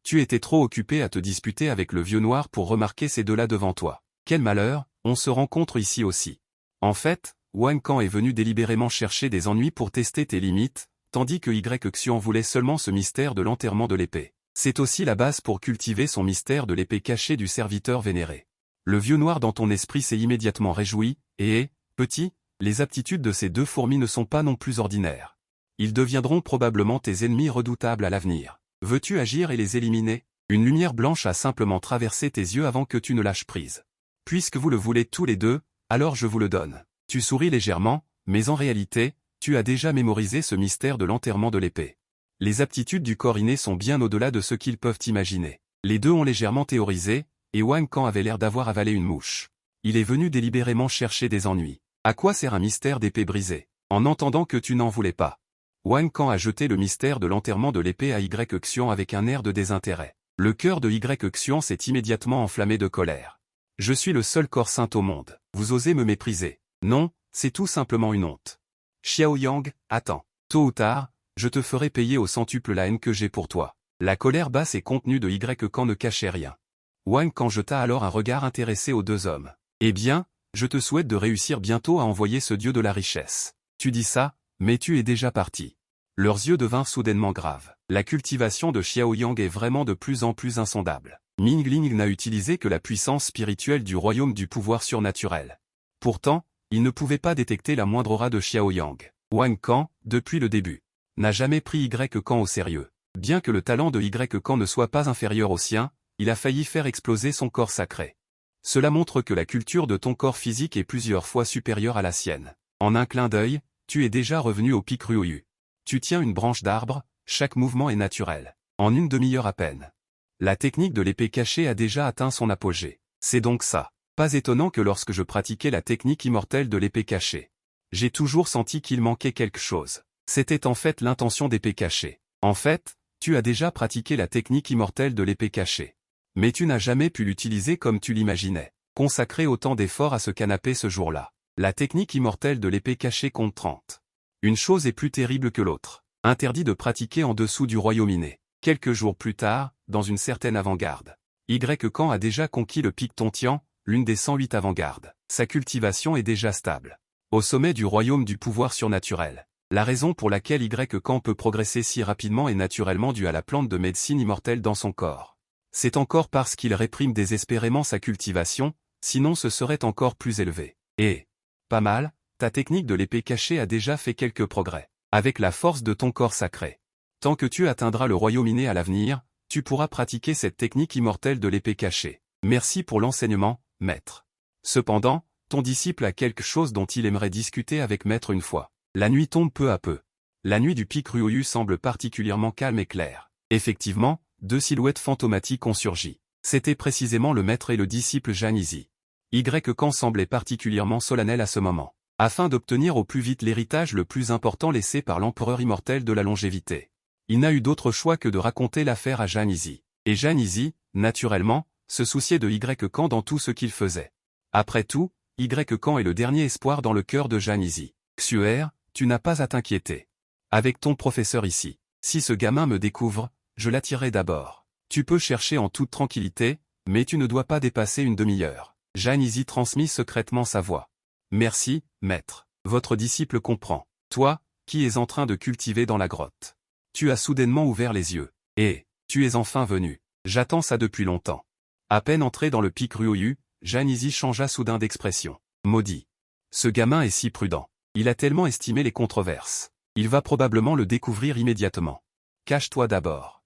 Tu étais trop occupé à te disputer avec le vieux noir pour remarquer ces deux-là devant toi. Quel malheur, on se rencontre ici aussi. En fait, Wang Kan est venu délibérément chercher des ennuis pour tester tes limites, tandis que Y Xuan voulait seulement ce mystère de l'enterrement de l'épée. C'est aussi la base pour cultiver son mystère de l'épée cachée du serviteur vénéré. Le vieux noir dans ton esprit s'est immédiatement réjoui, et, petit, les aptitudes de ces deux fourmis ne sont pas non plus ordinaires. Ils deviendront probablement tes ennemis redoutables à l'avenir. Veux-tu agir et les éliminer? Une lumière blanche a simplement traversé tes yeux avant que tu ne lâches prise. Puisque vous le voulez tous les deux, alors je vous le donne. Tu souris légèrement, mais en réalité, tu as déjà mémorisé ce mystère de l'enterrement de l'épée. Les aptitudes du corps inné sont bien au-delà de ce qu'ils peuvent imaginer. Les deux ont légèrement théorisé, et Wang Kan avait l'air d'avoir avalé une mouche. Il est venu délibérément chercher des ennuis. À quoi sert un mystère d'épée brisée? En entendant que tu n'en voulais pas. Wang Kan a jeté le mystère de l'enterrement de l'épée à Y Xuan avec un air de désintérêt. Le cœur de Y Xuan s'est immédiatement enflammé de colère. Je suis le seul corps saint au monde. Vous osez me mépriser? Non, c'est tout simplement une honte. Xiao Yang, attends. Tôt ou tard, je te ferai payer au centuple la haine que j'ai pour toi. La colère basse et contenue de Y Kan ne cachait rien. Wang Kan jeta alors un regard intéressé aux deux hommes. Eh bien, je te souhaite de réussir bientôt à envoyer ce dieu de la richesse. Tu dis ça, mais tu es déjà parti. Leurs yeux devinrent soudainement graves. La cultivation de Xiao Yang est vraiment de plus en plus insondable. Mingling n'a utilisé que la puissance spirituelle du royaume du pouvoir surnaturel. Pourtant, il ne pouvait pas détecter la moindre aura de Xiao Yang. Wang Kan, depuis le début, n'a jamais pris Y Kan au sérieux. Bien que le talent de Y Kan ne soit pas inférieur au sien, il a failli faire exploser son corps sacré. Cela montre que la culture de ton corps physique est plusieurs fois supérieure à la sienne. En un clin d'œil, tu es déjà revenu au pic Ryuyu. Tu tiens une branche d'arbre, chaque mouvement est naturel. En une demi-heure à peine. La technique de l'épée cachée a déjà atteint son apogée. C'est donc ça. Pas étonnant que lorsque je pratiquais la technique immortelle de l'épée cachée, j'ai toujours senti qu'il manquait quelque chose. C'était en fait l'intention d'épée cachée. En fait, tu as déjà pratiqué la technique immortelle de l'épée cachée. Mais tu n'as jamais pu l'utiliser comme tu l'imaginais. Consacrer autant d'efforts à ce canapé ce jour-là. La technique immortelle de l'épée cachée compte 30. Une chose est plus terrible que l'autre. Interdit de pratiquer en dessous du royaume inné. Quelques jours plus tard, dans une certaine avant-garde. Y Kan a déjà conquis le pic Tontian, l'une des 108 avant-gardes. Sa cultivation est déjà stable. Au sommet du royaume du pouvoir surnaturel. La raison pour laquelle Y Kan peut progresser si rapidement est naturellement due à la plante de médecine immortelle dans son corps. C'est encore parce qu'il réprime désespérément sa cultivation, sinon ce serait encore plus élevé. Et, pas mal, ta technique de l'épée cachée a déjà fait quelques progrès. Avec la force de ton corps sacré. Tant que tu atteindras le royaume inné à l'avenir, tu pourras pratiquer cette technique immortelle de l'épée cachée. Merci pour l'enseignement, maître. Cependant, ton disciple a quelque chose dont il aimerait discuter avec maître une fois. La nuit tombe peu à peu. La nuit du pic Ryuyu semble particulièrement calme et claire. Effectivement, deux silhouettes fantomatiques ont surgi. C'était précisément le maître et le disciple Janizi. Y Kan semblait particulièrement solennel à ce moment. Afin d'obtenir au plus vite l'héritage le plus important laissé par l'empereur immortel de la longévité. Il n'a eu d'autre choix que de raconter l'affaire à Janizi. Et Janizi, naturellement, se souciait de Y Kan dans tout ce qu'il faisait. Après tout, Y Kan est le dernier espoir dans le cœur de Janizi. Xuer, tu n'as pas à t'inquiéter. Avec ton professeur ici. Si ce gamin me découvre, je l'attirerai d'abord. Tu peux chercher en toute tranquillité, mais tu ne dois pas dépasser une demi-heure. Janizi transmit secrètement sa voix. Merci, maître. Votre disciple comprend. Toi, qui es en train de cultiver dans la grotte. Tu as soudainement ouvert les yeux. Et, tu es enfin venu. J'attends ça depuis longtemps. À peine entré dans le pic Ryoyu, Janizi changea soudain d'expression. Maudit. Ce gamin est si prudent. Il a tellement estimé les controverses. Il va probablement le découvrir immédiatement. Cache-toi d'abord.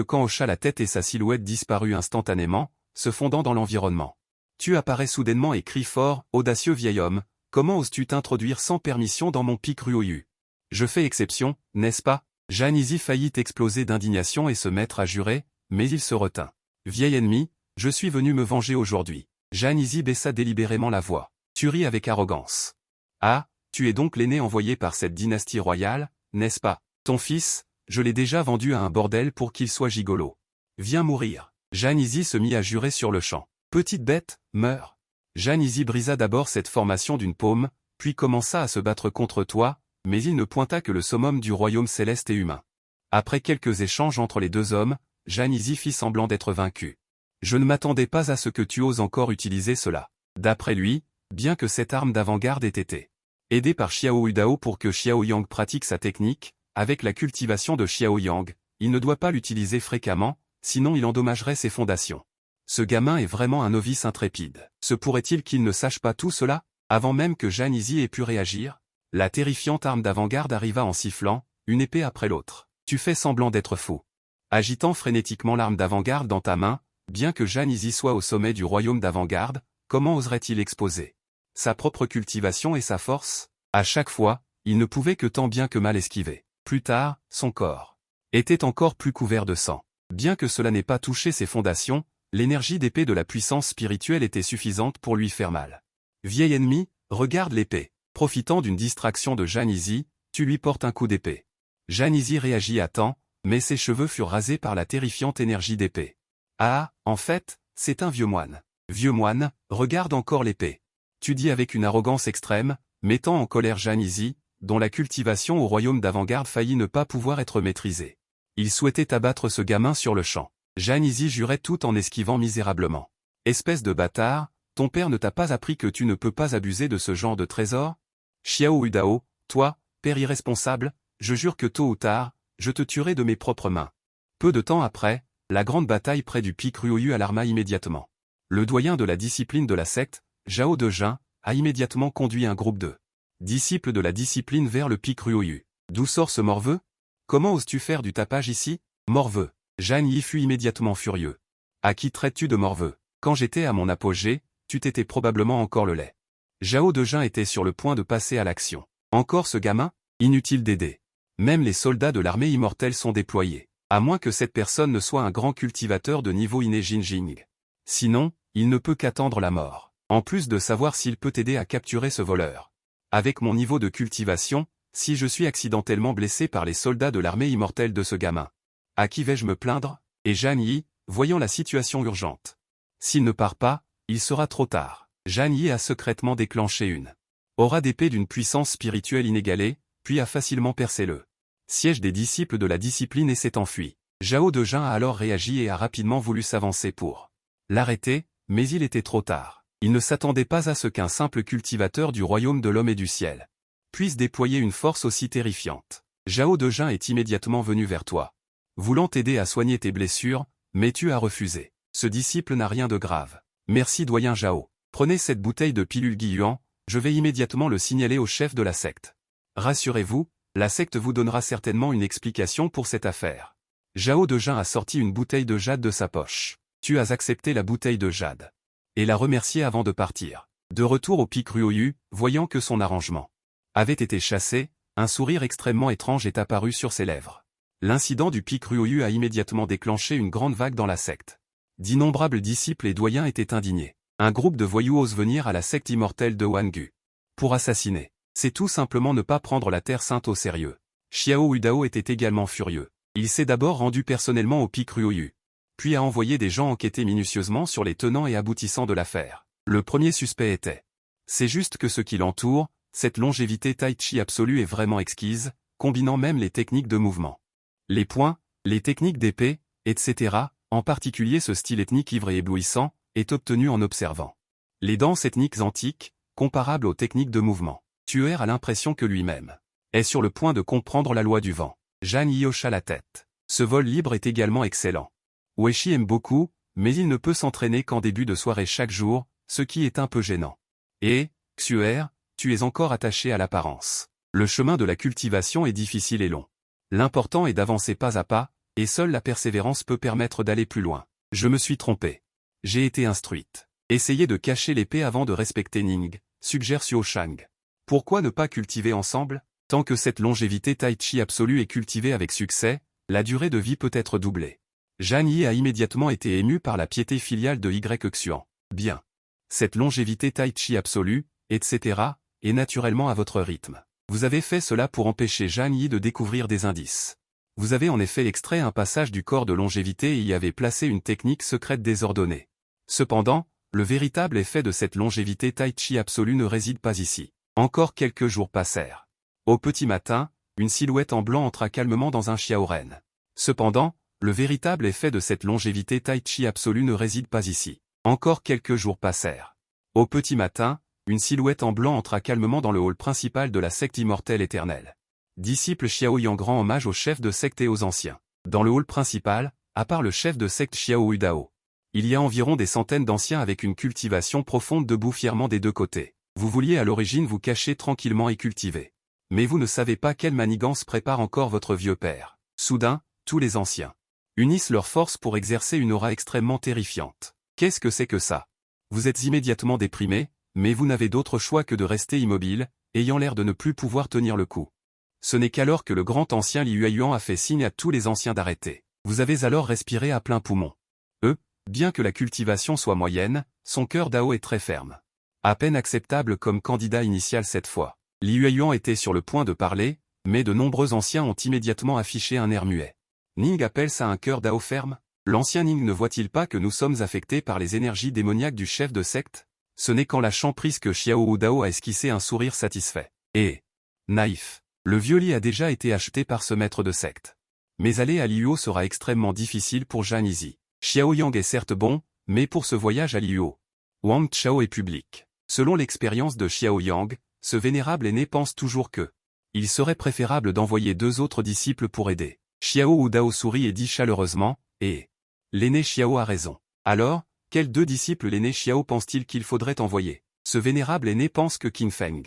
Quand hocha la tête et sa silhouette disparut instantanément, se fondant dans l'environnement. Tu apparais soudainement et crie fort, audacieux vieil homme, comment oses-tu t'introduire sans permission dans mon pic Ryoyu? Je fais exception, n'est-ce pas? Janizi faillit exploser d'indignation et se mettre à jurer, mais il se retint. Vieil ennemi, je suis venu me venger aujourd'hui. Janizi baissa délibérément la voix. Tu ris avec arrogance. Ah, tu es donc l'aîné envoyé par cette dynastie royale, n'est-ce pas? Ton fils, je l'ai déjà vendu à un bordel pour qu'il soit gigolo. Viens mourir. Janizi se mit à jurer sur le champ. Petite bête, meurs. Janizi brisa d'abord cette formation d'une paume, puis commença à se battre contre toi, mais il ne pointa que le summum du royaume céleste et humain. Après quelques échanges entre les deux hommes, Janizi fit semblant d'être vaincu. Je ne m'attendais pas à ce que tu oses encore utiliser cela. D'après lui, bien que cette arme d'avant-garde ait été aidée par Xiao Udao pour que Xiao Yang pratique sa technique, avec la cultivation de Xiao Yang, il ne doit pas l'utiliser fréquemment, sinon il endommagerait ses fondations. Ce gamin est vraiment un novice intrépide. Se pourrait-il qu'il ne sache pas tout cela? Avant même que Janizi ait pu réagir, la terrifiante arme d'avant-garde arriva en sifflant, une épée après l'autre. Tu fais semblant d'être fou. Agitant frénétiquement l'arme d'avant-garde dans ta main, bien que Janizi soit au sommet du royaume d'avant-garde, comment oserait-il exposer sa propre cultivation et sa force? À chaque fois, il ne pouvait que tant bien que mal esquiver. Plus tard, son corps était encore plus couvert de sang. Bien que cela n'ait pas touché ses fondations, l'énergie d'épée de la puissance spirituelle était suffisante pour lui faire mal. Vieil ennemi, regarde l'épée. Profitant d'une distraction de Janizi, tu lui portes un coup d'épée. Janizi réagit à temps, mais ses cheveux furent rasés par la terrifiante énergie d'épée. Ah, en fait, c'est un vieux moine. Vieux moine, regarde encore l'épée. Tu dis avec une arrogance extrême, mettant en colère Janizi, dont la cultivation au royaume d'avant-garde faillit ne pas pouvoir être maîtrisée. Il souhaitait abattre ce gamin sur le champ. Janizi jurait tout en esquivant misérablement. Espèce de bâtard, ton père ne t'a pas appris que tu ne peux pas abuser de ce genre de trésor? Xiao Udao, toi, père irresponsable, je jure que tôt ou tard, je te tuerai de mes propres mains. Peu de temps après, la grande bataille près du pic Ryoyu alarma immédiatement. Le doyen de la discipline de la secte, Zhao Dejun, a immédiatement conduit un groupe de disciples de la discipline vers le pic Ryoyu. D'où sort ce morveux? Comment oses-tu faire du tapage ici? Morveux. Zhang Yi fut immédiatement furieux. À qui traites-tu de morveux? Quand j'étais à mon apogée, tu t'étais probablement encore le lait. Zhao Dejun était sur le point de passer à l'action. Encore ce gamin? Inutile d'aider. Même les soldats de l'armée immortelle sont déployés. À moins que cette personne ne soit un grand cultivateur de niveau inné Jinjing. Sinon, il ne peut qu'attendre la mort. En plus de savoir s'il peut aider à capturer ce voleur. Avec mon niveau de cultivation, si je suis accidentellement blessé par les soldats de l'armée immortelle de ce gamin, à qui vais-je me plaindre? Et Zhang Yi, voyant la situation urgente. S'il ne part pas, il sera trop tard. Zhang Yi a secrètement déclenché une aura d'épée d'une puissance spirituelle inégalée, puis a facilement percé le siège des disciples de la discipline et s'est enfui. Zhao Dejun a alors réagi et a rapidement voulu s'avancer pour l'arrêter, mais il était trop tard. Il ne s'attendait pas à ce qu'un simple cultivateur du royaume de l'homme et du ciel puisse déployer une force aussi terrifiante. Zhao Dejun est immédiatement venu vers toi, voulant t'aider à soigner tes blessures, mais tu as refusé. Ce disciple n'a rien de grave. Merci doyen Zhao. Prenez cette bouteille de pilule Guiyuan, je vais immédiatement le signaler au chef de la secte. Rassurez-vous, la secte vous donnera certainement une explication pour cette affaire. Zhao Dejun a sorti une bouteille de jade de sa poche. Tu as accepté la bouteille de jade. Et l'a remercié avant de partir. De retour au pic Ryoyu, voyant que son arrangement avait été chassé, un sourire extrêmement étrange est apparu sur ses lèvres. L'incident du pic Ryoyu a immédiatement déclenché une grande vague dans la secte. D'innombrables disciples et doyens étaient indignés. Un groupe de voyous ose venir à la secte immortelle de Wangu pour assassiner. C'est tout simplement ne pas prendre la Terre Sainte au sérieux. Xiao Udao était également furieux. Il s'est d'abord rendu personnellement au pic Ryoyu, puis a envoyé des gens enquêter minutieusement sur les tenants et aboutissants de l'affaire. Le premier suspect était. C'est juste que ce qui l'entoure, cette longévité tai chi absolue est vraiment exquise, combinant même les techniques de mouvement. Les points, les techniques d'épée, etc., en particulier ce style ethnique ivre et éblouissant, est obtenu en observant les danses ethniques antiques, comparables aux techniques de mouvement. Tuer a l'impression que lui-même est sur le point de comprendre la loi du vent. Zhang Yi hocha la tête. Ce vol libre est également excellent. Weishi aime beaucoup, mais il ne peut s'entraîner qu'en début de soirée chaque jour, ce qui est un peu gênant. Et, Xuer, tu es encore attaché à l'apparence. Le chemin de la cultivation est difficile et long. L'important est d'avancer pas à pas, et seule la persévérance peut permettre d'aller plus loin. Je me suis trompé. J'ai été instruite. Essayez de cacher l'épée avant de respecter Ning, suggère Suo Shang. Pourquoi ne pas cultiver ensemble? Tant que cette longévité tai chi absolue est cultivée avec succès, la durée de vie peut être doublée. Zhang Yi a immédiatement été ému par la piété filiale de Y Xuan. Bien. Cette longévité tai chi absolue, etc., est naturellement à votre rythme. Vous avez fait cela pour empêcher Zhang Yi de découvrir des indices. Vous avez en effet extrait un passage du corps de longévité et y avez placé une technique secrète désordonnée. Cependant, le véritable effet de cette longévité tai chi absolue ne réside pas ici. Encore quelques jours passèrent. Au petit matin, une silhouette en blanc entra calmement dans un Xiaoren. Cependant, le véritable effet de cette longévité tai chi absolue ne réside pas ici. Encore quelques jours passèrent. Au petit matin, une silhouette en blanc entra calmement dans le hall principal de la secte immortelle éternelle. Disciple Xiao Yang rend hommage au chef de secte et aux anciens. Dans le hall principal, à part le chef de secte Xiao Udao, il y a environ des centaines d'anciens avec une cultivation profonde debout fièrement des deux côtés. Vous vouliez à l'origine vous cacher tranquillement et cultiver. Mais vous ne savez pas quelle manigance prépare encore votre vieux père. Soudain, tous les anciens unissent leurs forces pour exercer une aura extrêmement terrifiante. Qu'est-ce que c'est que ça? Vous êtes immédiatement déprimé, mais vous n'avez d'autre choix que de rester immobile, ayant l'air de ne plus pouvoir tenir le coup. Ce n'est qu'alors que le grand ancien Li Yuan a fait signe à tous les anciens d'arrêter. Vous avez alors respiré à plein poumon. Bien que la cultivation soit moyenne, son cœur Dao est très ferme. À peine acceptable comme candidat initial cette fois. Li Yuan était sur le point de parler, mais de nombreux anciens ont immédiatement affiché un air muet. Ning appelle ça un cœur Dao ferme? L'ancien Ning ne voit-il pas que nous sommes affectés par les énergies démoniaques du chef de secte? Ce n'est qu'en lâchant prise que Xiao Dao a esquissé un sourire satisfait. Et naïf. Le vieux Li a déjà été acheté par ce maître de secte. Mais aller à Liuo sera extrêmement difficile pour Zhang Yi. Xiao Yang est certes bon, mais pour ce voyage à Liuo, Wang Chao est public. Selon l'expérience de Xiao Yang, ce vénérable aîné pense toujours que il serait préférable d'envoyer 2 autres disciples pour aider. Xiao Dao sourit et dit chaleureusement, et l'aîné Xiao a raison. Alors, quels 2 disciples l'aîné Xiao pense-t-il qu'il faudrait envoyer? Ce vénérable aîné pense que Qin Feng,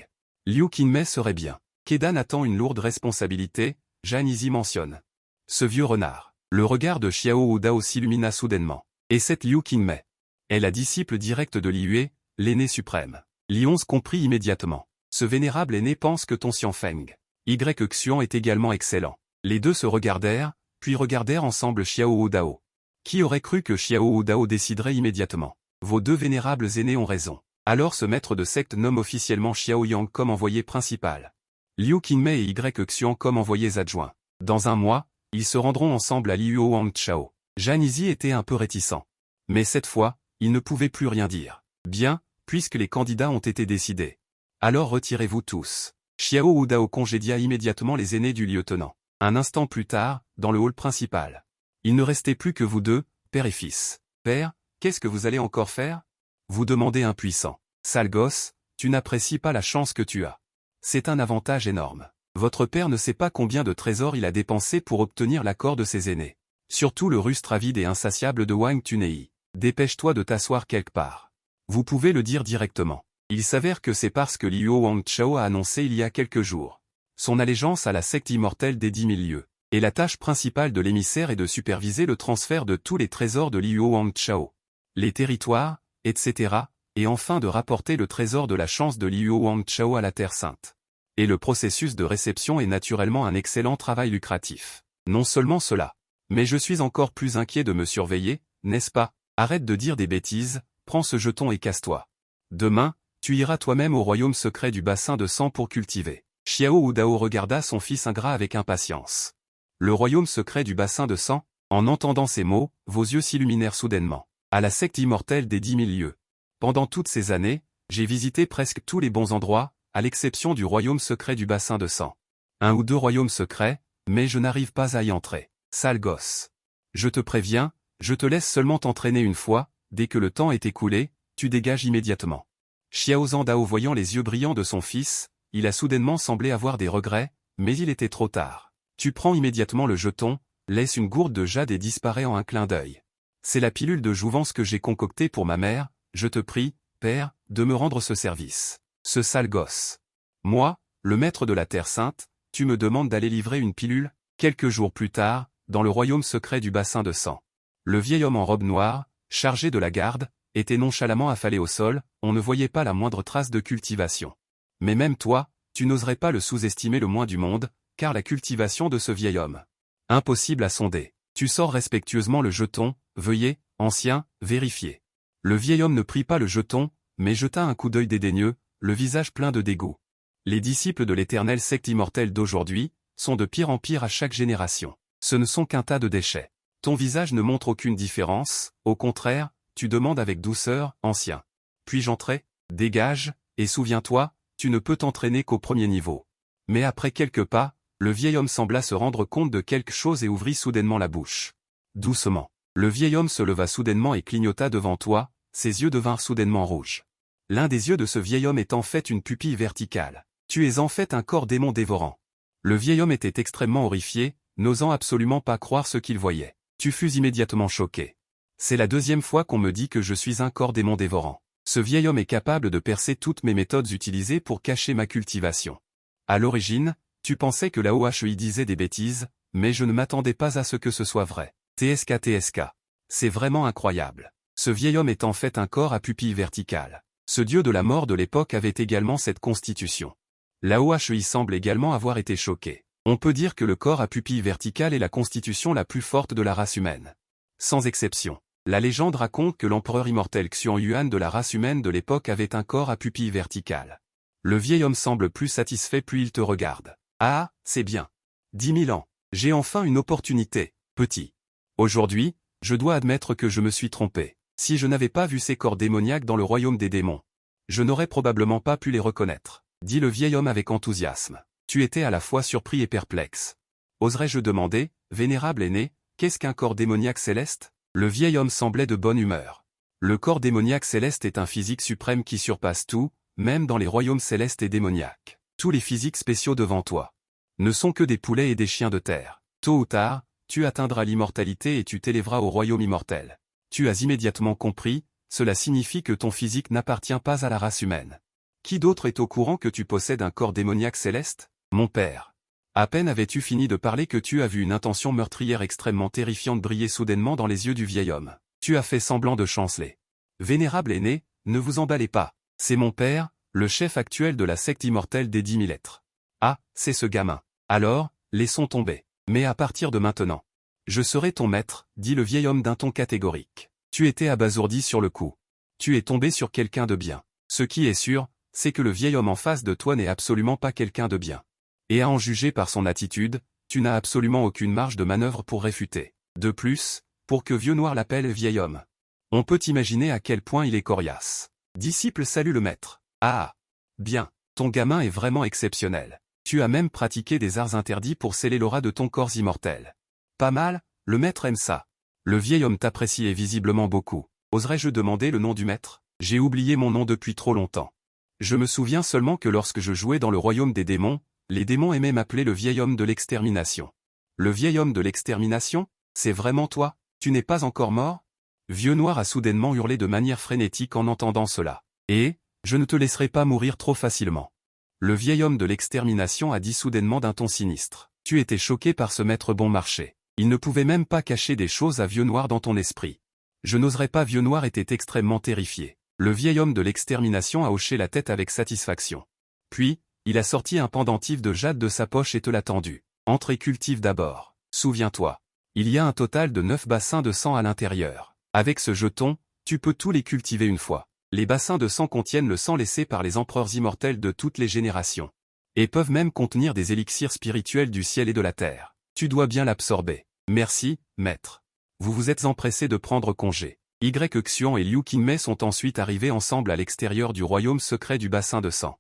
Liu Qinmei serait bien. Kedan attend une lourde responsabilité, Zhang Yi mentionne. Ce vieux renard. Le regard de Xiao Dao s'illumina soudainement. Et cette Liu Qinmei est la disciple directe de Li Yue, l'aîné suprême. Li 11 comprit immédiatement. Ce vénérable aîné pense que ton Xianfeng, Y Xuan est également excellent. Les deux se regardèrent, puis regardèrent ensemble Xiao Dao. Qui aurait cru que Xiao Dao déciderait immédiatement? Vos 2 vénérables aînés ont raison. Alors ce maître de secte nomme officiellement Xiao Yang comme envoyé principal. Liu Qinmei et Y Xuan comme envoyés adjoints. Dans un mois, ils se rendront ensemble à Liuo Wang Chao. Zhang Yi était un peu réticent. Mais cette fois, il ne pouvait plus rien dire. Bien, puisque les candidats ont été décidés. Alors retirez-vous tous. Xiao Dao congédia immédiatement les aînés du lieutenant. Un instant plus tard, dans le hall principal. Il ne restait plus que vous deux, père et fils. Père, qu'est-ce que vous allez encore faire? Vous demandez impuissant. Sale gosse, tu n'apprécies pas la chance que tu as. C'est un avantage énorme. Votre père ne sait pas combien de trésors il a dépensé pour obtenir l'accord de ses aînés. Surtout le rustre avide et insatiable de Wang Tunei. Dépêche-toi de t'asseoir quelque part. Vous pouvez le dire directement. Il s'avère que c'est parce que Liuo Wang Chao a annoncé il y a quelques jours son allégeance à la secte immortelle des 10 000 lieues. Et la tâche principale de l'émissaire est de superviser le transfert de tous les trésors de Liuo Wang Chao. Les territoires, etc. Et enfin de rapporter le trésor de la chance de Liuo Wang Chao à la Terre Sainte. Et le processus de réception est naturellement un excellent travail lucratif. Non seulement cela. Mais je suis encore plus inquiet de me surveiller, n'est-ce pas? Arrête de dire des bêtises, prends ce jeton et casse-toi. Demain, tu iras toi-même au royaume secret du bassin de sang pour cultiver. Xiao Dao regarda son fils ingrat avec impatience. Le royaume secret du bassin de sang? En entendant ces mots, vos yeux s'illuminèrent soudainement. À la secte immortelle des 10 000 lieues. Pendant toutes ces années, j'ai visité presque tous les bons endroits, à l'exception du royaume secret du bassin de sang. 1 ou 2 royaumes secrets, mais je n'arrive pas à y entrer. Sale gosse. Je te préviens, je te laisse seulement t'entraîner une fois, dès que le temps est écoulé, tu dégages immédiatement. Xiaozhan Dao voyant les yeux brillants de son fils, il a soudainement semblé avoir des regrets, mais il était trop tard. Tu prends immédiatement le jeton, laisse une gourde de jade et disparaît en un clin d'œil. C'est la pilule de jouvence que j'ai concoctée pour ma mère, je te prie, père, de me rendre ce service. Ce sale gosse. Moi, le maître de la Terre Sainte, tu me demandes d'aller livrer une pilule? Quelques jours plus tard, dans le royaume secret du bassin de sang. Le vieil homme en robe noire, chargé de la garde, était nonchalamment affalé au sol, on ne voyait pas la moindre trace de cultivation. Mais même toi, tu n'oserais pas le sous-estimer le moins du monde, car la cultivation de ce vieil homme. Impossible à sonder. Tu sors respectueusement le jeton, veuillez, ancien, vérifier. Le vieil homme ne prit pas le jeton, mais jeta un coup d'œil dédaigneux, le visage plein de dégoût. Les disciples de l'éternelle secte immortelle d'aujourd'hui, sont de pire en pire à chaque génération. Ce ne sont qu'un tas de déchets. Ton visage ne montre aucune différence, au contraire, tu demandes avec douceur, ancien. Puis-je entrer? Dégage, et souviens-toi, tu ne peux t'entraîner qu'au premier niveau. Mais après quelques pas, le vieil homme sembla se rendre compte de quelque chose et ouvrit soudainement la bouche. Doucement. Le vieil homme se leva soudainement et clignota devant toi, ses yeux devinrent soudainement rouges. L'un des yeux de ce vieil homme est en fait une pupille verticale. Tu es en fait un corps démon dévorant. Le vieil homme était extrêmement horrifié, n'osant absolument pas croire ce qu'il voyait. Tu fus immédiatement choqué. C'est la deuxième fois qu'on me dit que je suis un corps démon dévorant. Ce vieil homme est capable de percer toutes mes méthodes utilisées pour cacher ma cultivation. À l'origine, tu pensais que la OHEI disait des bêtises, mais je ne m'attendais pas à ce que ce soit vrai. TSK. C'est vraiment incroyable. Ce vieil homme est en fait un corps à pupille verticale. Ce dieu de la mort de l'époque avait également cette constitution. La OHEI semble également avoir été choquée. On peut dire que le corps à pupille verticale est la constitution la plus forte de la race humaine. Sans exception. La légende raconte que l'empereur immortel Xuan Yuan de la race humaine de l'époque avait un corps à pupille verticale. Le vieil homme semble plus satisfait puis il te regarde. Ah, c'est bien. 10 000 ans. J'ai enfin une opportunité, petit. Aujourd'hui, je dois admettre que je me suis trompé. Si je n'avais pas vu ces corps démoniaques dans le royaume des démons, je n'aurais probablement pas pu les reconnaître, dit le vieil homme avec enthousiasme. Tu étais à la fois surpris et perplexe. Oserais-je demander, vénérable aîné, qu'est-ce qu'un corps démoniaque céleste? Le vieil homme semblait de bonne humeur. Le corps démoniaque céleste est un physique suprême qui surpasse tout, même dans les royaumes célestes et démoniaques. Tous les physiques spéciaux devant toi ne sont que des poulets et des chiens de terre. Tôt ou tard, tu atteindras l'immortalité et tu t'élèveras au royaume immortel. Tu as immédiatement compris, cela signifie que ton physique n'appartient pas à la race humaine. Qui d'autre est au courant que tu possèdes un corps démoniaque céleste? Mon père. À peine avais-tu fini de parler que tu as vu une intention meurtrière extrêmement terrifiante briller soudainement dans les yeux du vieil homme. Tu as fait semblant de chanceler. Vénérable aîné, ne vous emballez pas. C'est mon père, le chef actuel de la secte immortelle des 10 000 êtres. Ah, c'est ce gamin. Alors, laissons tomber. Mais à partir de maintenant, je serai ton maître, dit le vieil homme d'un ton catégorique. Tu étais abasourdi sur le coup. Tu es tombé sur quelqu'un de bien. Ce qui est sûr, c'est que le vieil homme en face de toi n'est absolument pas quelqu'un de bien. Et à en juger par son attitude, tu n'as absolument aucune marge de manœuvre pour réfuter. De plus, pour que Vieux Noir l'appelle vieil homme, on peut imaginer à quel point il est coriace. Disciple salue le maître. Ah! Bien, ton gamin est vraiment exceptionnel. Tu as même pratiqué des arts interdits pour sceller l'aura de ton corps immortel. Pas mal, le maître aime ça. Le vieil homme t'apprécie visiblement beaucoup. Oserais-je demander le nom du maître? J'ai oublié mon nom depuis trop longtemps. Je me souviens seulement que lorsque je jouais dans le royaume des démons, les démons aimaient m'appeler le vieil homme de l'extermination. Le vieil homme de l'extermination? C'est vraiment toi? Tu n'es pas encore mort? Vieux Noir a soudainement hurlé de manière frénétique en entendant cela. Et, je ne te laisserai pas mourir trop facilement. Le vieil homme de l'extermination a dit soudainement d'un ton sinistre. Tu étais choqué par ce maître bon marché. Il ne pouvait même pas cacher des choses à Vieux Noir dans ton esprit. Je n'oserais pas. Vieux Noir était extrêmement terrifié. Le vieil homme de l'extermination a hoché la tête avec satisfaction. Puis, il a sorti un pendentif de jade de sa poche et te l'a tendu. Entre et cultive d'abord. Souviens-toi. Il y a un total de 9 bassins de sang à l'intérieur. Avec ce jeton, tu peux tous les cultiver une fois. Les bassins de sang contiennent le sang laissé par les empereurs immortels de toutes les générations. Et peuvent même contenir des élixirs spirituels du ciel et de la terre. Tu dois bien l'absorber. Merci, maître. Vous vous êtes empressé de prendre congé. Xuan et Liu Qingmei sont ensuite arrivés ensemble à l'extérieur du royaume secret du bassin de sang.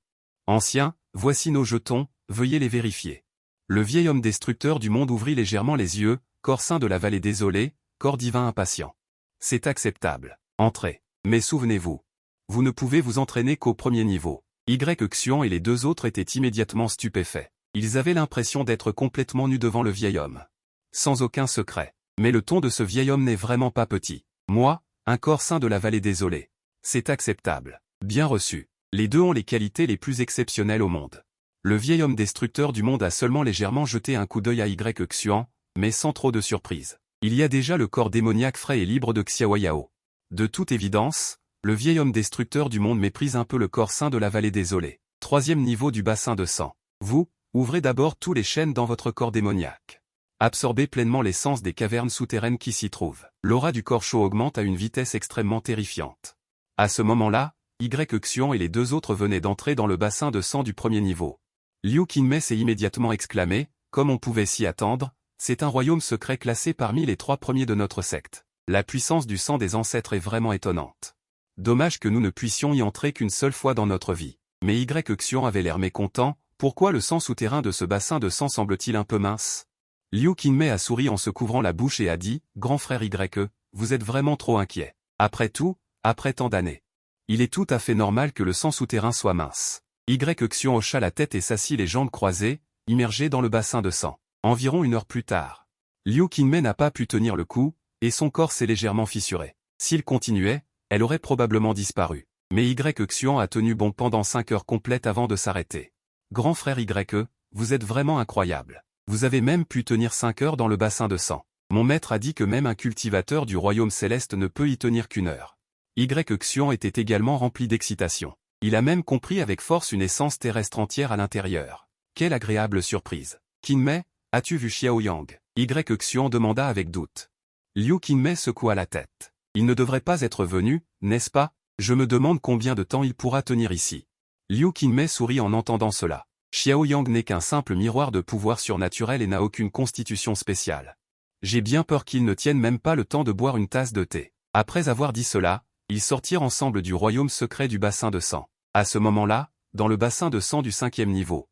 Ancien, voici nos jetons, veuillez les vérifier. Le vieil homme destructeur du monde ouvrit légèrement les yeux, corps saint de la vallée désolée, corps divin impatient. C'est acceptable. Entrez. Mais souvenez-vous. Vous ne pouvez vous entraîner qu'au premier niveau. Xian et les deux autres étaient immédiatement stupéfaits. Ils avaient l'impression d'être complètement nus devant le vieil homme. Sans aucun secret. Mais le ton de ce vieil homme n'est vraiment pas petit. Moi, un corps saint de la vallée désolée. C'est acceptable. Bien reçu. Les deux ont les qualités les plus exceptionnelles au monde. Le vieil homme destructeur du monde a seulement légèrement jeté un coup d'œil à Xian, mais sans trop de surprise. Il y a déjà le corps démoniaque frais et libre de Xiaoyao. De toute évidence, le vieil homme destructeur du monde méprise un peu le corps saint de la vallée désolée. Troisième niveau du bassin de sang. Vous, ouvrez d'abord tous les chênes dans votre corps démoniaque. Absorbez pleinement l'essence des cavernes souterraines qui s'y trouvent. L'aura du corps chaud augmente à une vitesse extrêmement terrifiante. À ce moment-là, Xian et les deux autres venaient d'entrer dans le bassin de sang du premier niveau. Liu Qinmei s'est immédiatement exclamé, comme on pouvait s'y attendre, c'est un royaume secret classé parmi les 3 premiers de notre secte. La puissance du sang des ancêtres est vraiment étonnante. Dommage que nous ne puissions y entrer qu'une seule fois dans notre vie. Mais Xian avait l'air mécontent, pourquoi le sang souterrain de ce bassin de sang semble-t-il un peu mince? Liu Qinmei a souri en se couvrant la bouche et a dit, grand frère vous êtes vraiment trop inquiet. Après tout, après tant d'années. Il est tout à fait normal que le sang souterrain soit mince. Xian hocha la tête et s'assit les jambes croisées, immergé dans le bassin de sang. Environ 1 heure plus tard. Liu Qinmei n'a pas pu tenir le coup, et son corps s'est légèrement fissuré. S'il continuait, elle aurait probablement disparu. Mais Xian a tenu bon pendant 5 heures complètes avant de s'arrêter. Grand frère vous êtes vraiment incroyable. Vous avez même pu tenir 5 heures dans le bassin de sang. Mon maître a dit que même un cultivateur du royaume céleste ne peut y tenir qu'1 heure. Xian était également rempli d'excitation. Il a même compris avec force une essence terrestre entière à l'intérieur. Quelle agréable surprise. Qinmei, as-tu vu Xiaoyang? Xian demanda avec doute. Liu Qinmei secoua la tête. Il ne devrait pas être venu, n'est-ce pas? Je me demande combien de temps il pourra tenir ici. Liu Qinmei sourit en entendant cela. Xiaoyang n'est qu'un simple miroir de pouvoir surnaturel et n'a aucune constitution spéciale. J'ai bien peur qu'ils ne tiennent même pas le temps de boire une tasse de thé. Après avoir dit cela, ils sortirent ensemble du royaume secret du bassin de sang. À ce moment-là, dans le bassin de sang du 5e niveau.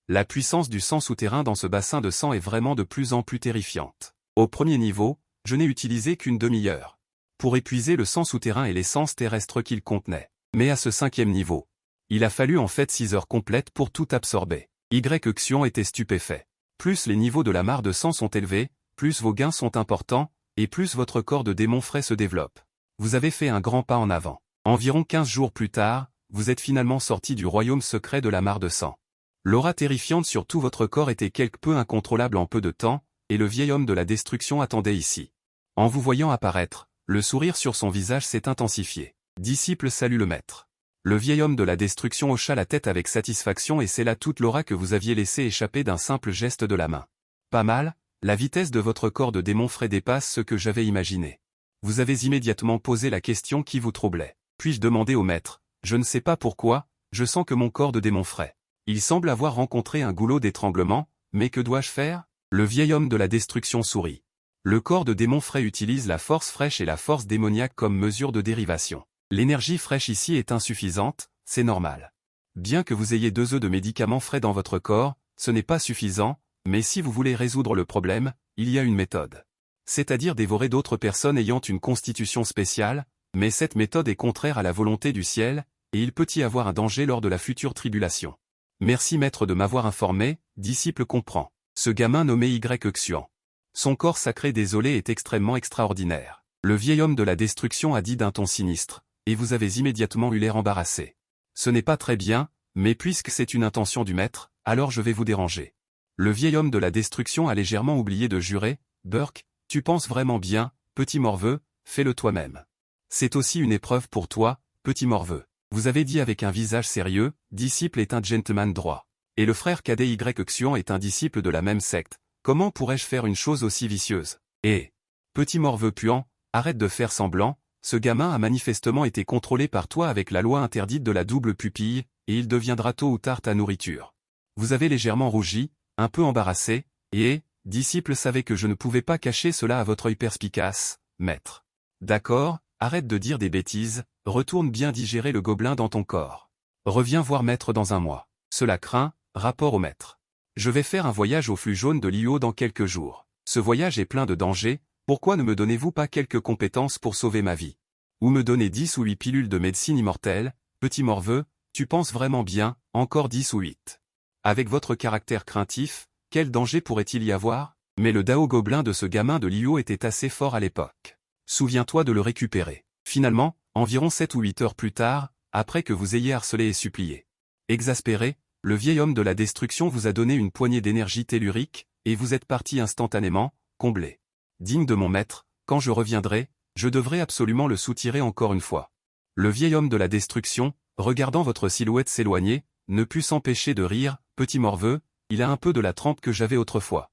La puissance du sang souterrain dans ce bassin de sang est vraiment de plus en plus terrifiante. Au premier niveau, je n'ai utilisé qu'une demi-heure pour épuiser le sang souterrain et l'essence terrestre qu'il contenait. Mais à ce 5e niveau, il a fallu en fait 6 heures complètes pour tout absorber. Xian était stupéfait. Plus les niveaux de la mare de sang sont élevés, plus vos gains sont importants, et plus votre corps de démon frais se développe. Vous avez fait un grand pas en avant. Environ 15 jours plus tard, vous êtes finalement sorti du royaume secret de la mare de sang. L'aura terrifiante sur tout votre corps était quelque peu incontrôlable en peu de temps, et le vieil homme de la destruction attendait ici. En vous voyant apparaître, le sourire sur son visage s'est intensifié. Disciple salue le maître. Le vieil homme de la destruction hocha la tête avec satisfaction et c'est là toute l'aura que vous aviez laissé échapper d'un simple geste de la main. Pas mal, la vitesse de votre corps de démon frais dépasse ce que j'avais imaginé. Vous avez immédiatement posé la question qui vous troublait. Puis-je demander au maître, je ne sais pas pourquoi, je sens que mon corps de démon frais. Il semble avoir rencontré un goulot d'étranglement, mais que dois-je faire? Le vieil homme de la destruction sourit. Le corps de démon frais utilise la force fraîche et la force démoniaque comme mesure de dérivation. L'énergie fraîche ici est insuffisante, c'est normal. Bien que vous ayez 2 œufs de médicaments frais dans votre corps, ce n'est pas suffisant, mais si vous voulez résoudre le problème, il y a une méthode. C'est-à-dire dévorer d'autres personnes ayant une constitution spéciale, mais cette méthode est contraire à la volonté du ciel, et il peut y avoir un danger lors de la future tribulation. Merci maître de m'avoir informé, disciple comprend. Ce gamin nommé Xian. Son corps sacré désolé est extrêmement extraordinaire. Le vieil homme de la destruction a dit d'un ton sinistre. Et vous avez immédiatement eu l'air embarrassé. Ce n'est pas très bien, mais puisque c'est une intention du maître, alors je vais vous déranger. Le vieil homme de la destruction a légèrement oublié de jurer, Burke, tu penses vraiment bien, petit morveux, fais-le toi-même. C'est aussi une épreuve pour toi, petit morveux. Vous avez dit avec un visage sérieux, disciple est un gentleman droit. Et le frère cadet Xian est un disciple de la même secte, comment pourrais-je faire une chose aussi vicieuse? Et, petit morveux puant, arrête de faire semblant, ce gamin a manifestement été contrôlé par toi avec la loi interdite de la double pupille, et il deviendra tôt ou tard ta nourriture. Vous avez légèrement rougi, un peu embarrassé, et, disciple savait que je ne pouvais pas cacher cela à votre œil perspicace, maître. D'accord, arrête de dire des bêtises, retourne bien digérer le gobelin dans ton corps. Reviens voir maître dans un mois. Cela craint, rapport au maître. Je vais faire un voyage au flux jaune de l'IO dans quelques jours. Ce voyage est plein de dangers, pourquoi ne me donnez-vous pas quelques compétences pour sauver ma vie? Ou me donner 10 ou 8 pilules de médecine immortelle, petit morveux, tu penses vraiment bien, encore 10 ou 8. Avec votre caractère craintif, quel danger pourrait-il y avoir? Mais le Dao gobelin de ce gamin de l'IO était assez fort à l'époque. Souviens-toi de le récupérer. Finalement, environ 7 ou 8 heures plus tard, après que vous ayez harcelé et supplié. Exaspéré, le vieil homme de la destruction vous a donné une poignée d'énergie tellurique, et vous êtes parti instantanément, comblé. Digne de mon maître, quand je reviendrai, je devrais absolument le soutirer encore une fois. Le vieil homme de la destruction, regardant votre silhouette s'éloigner, ne put s'empêcher de rire, petit morveux, il a un peu de la trempe que j'avais autrefois.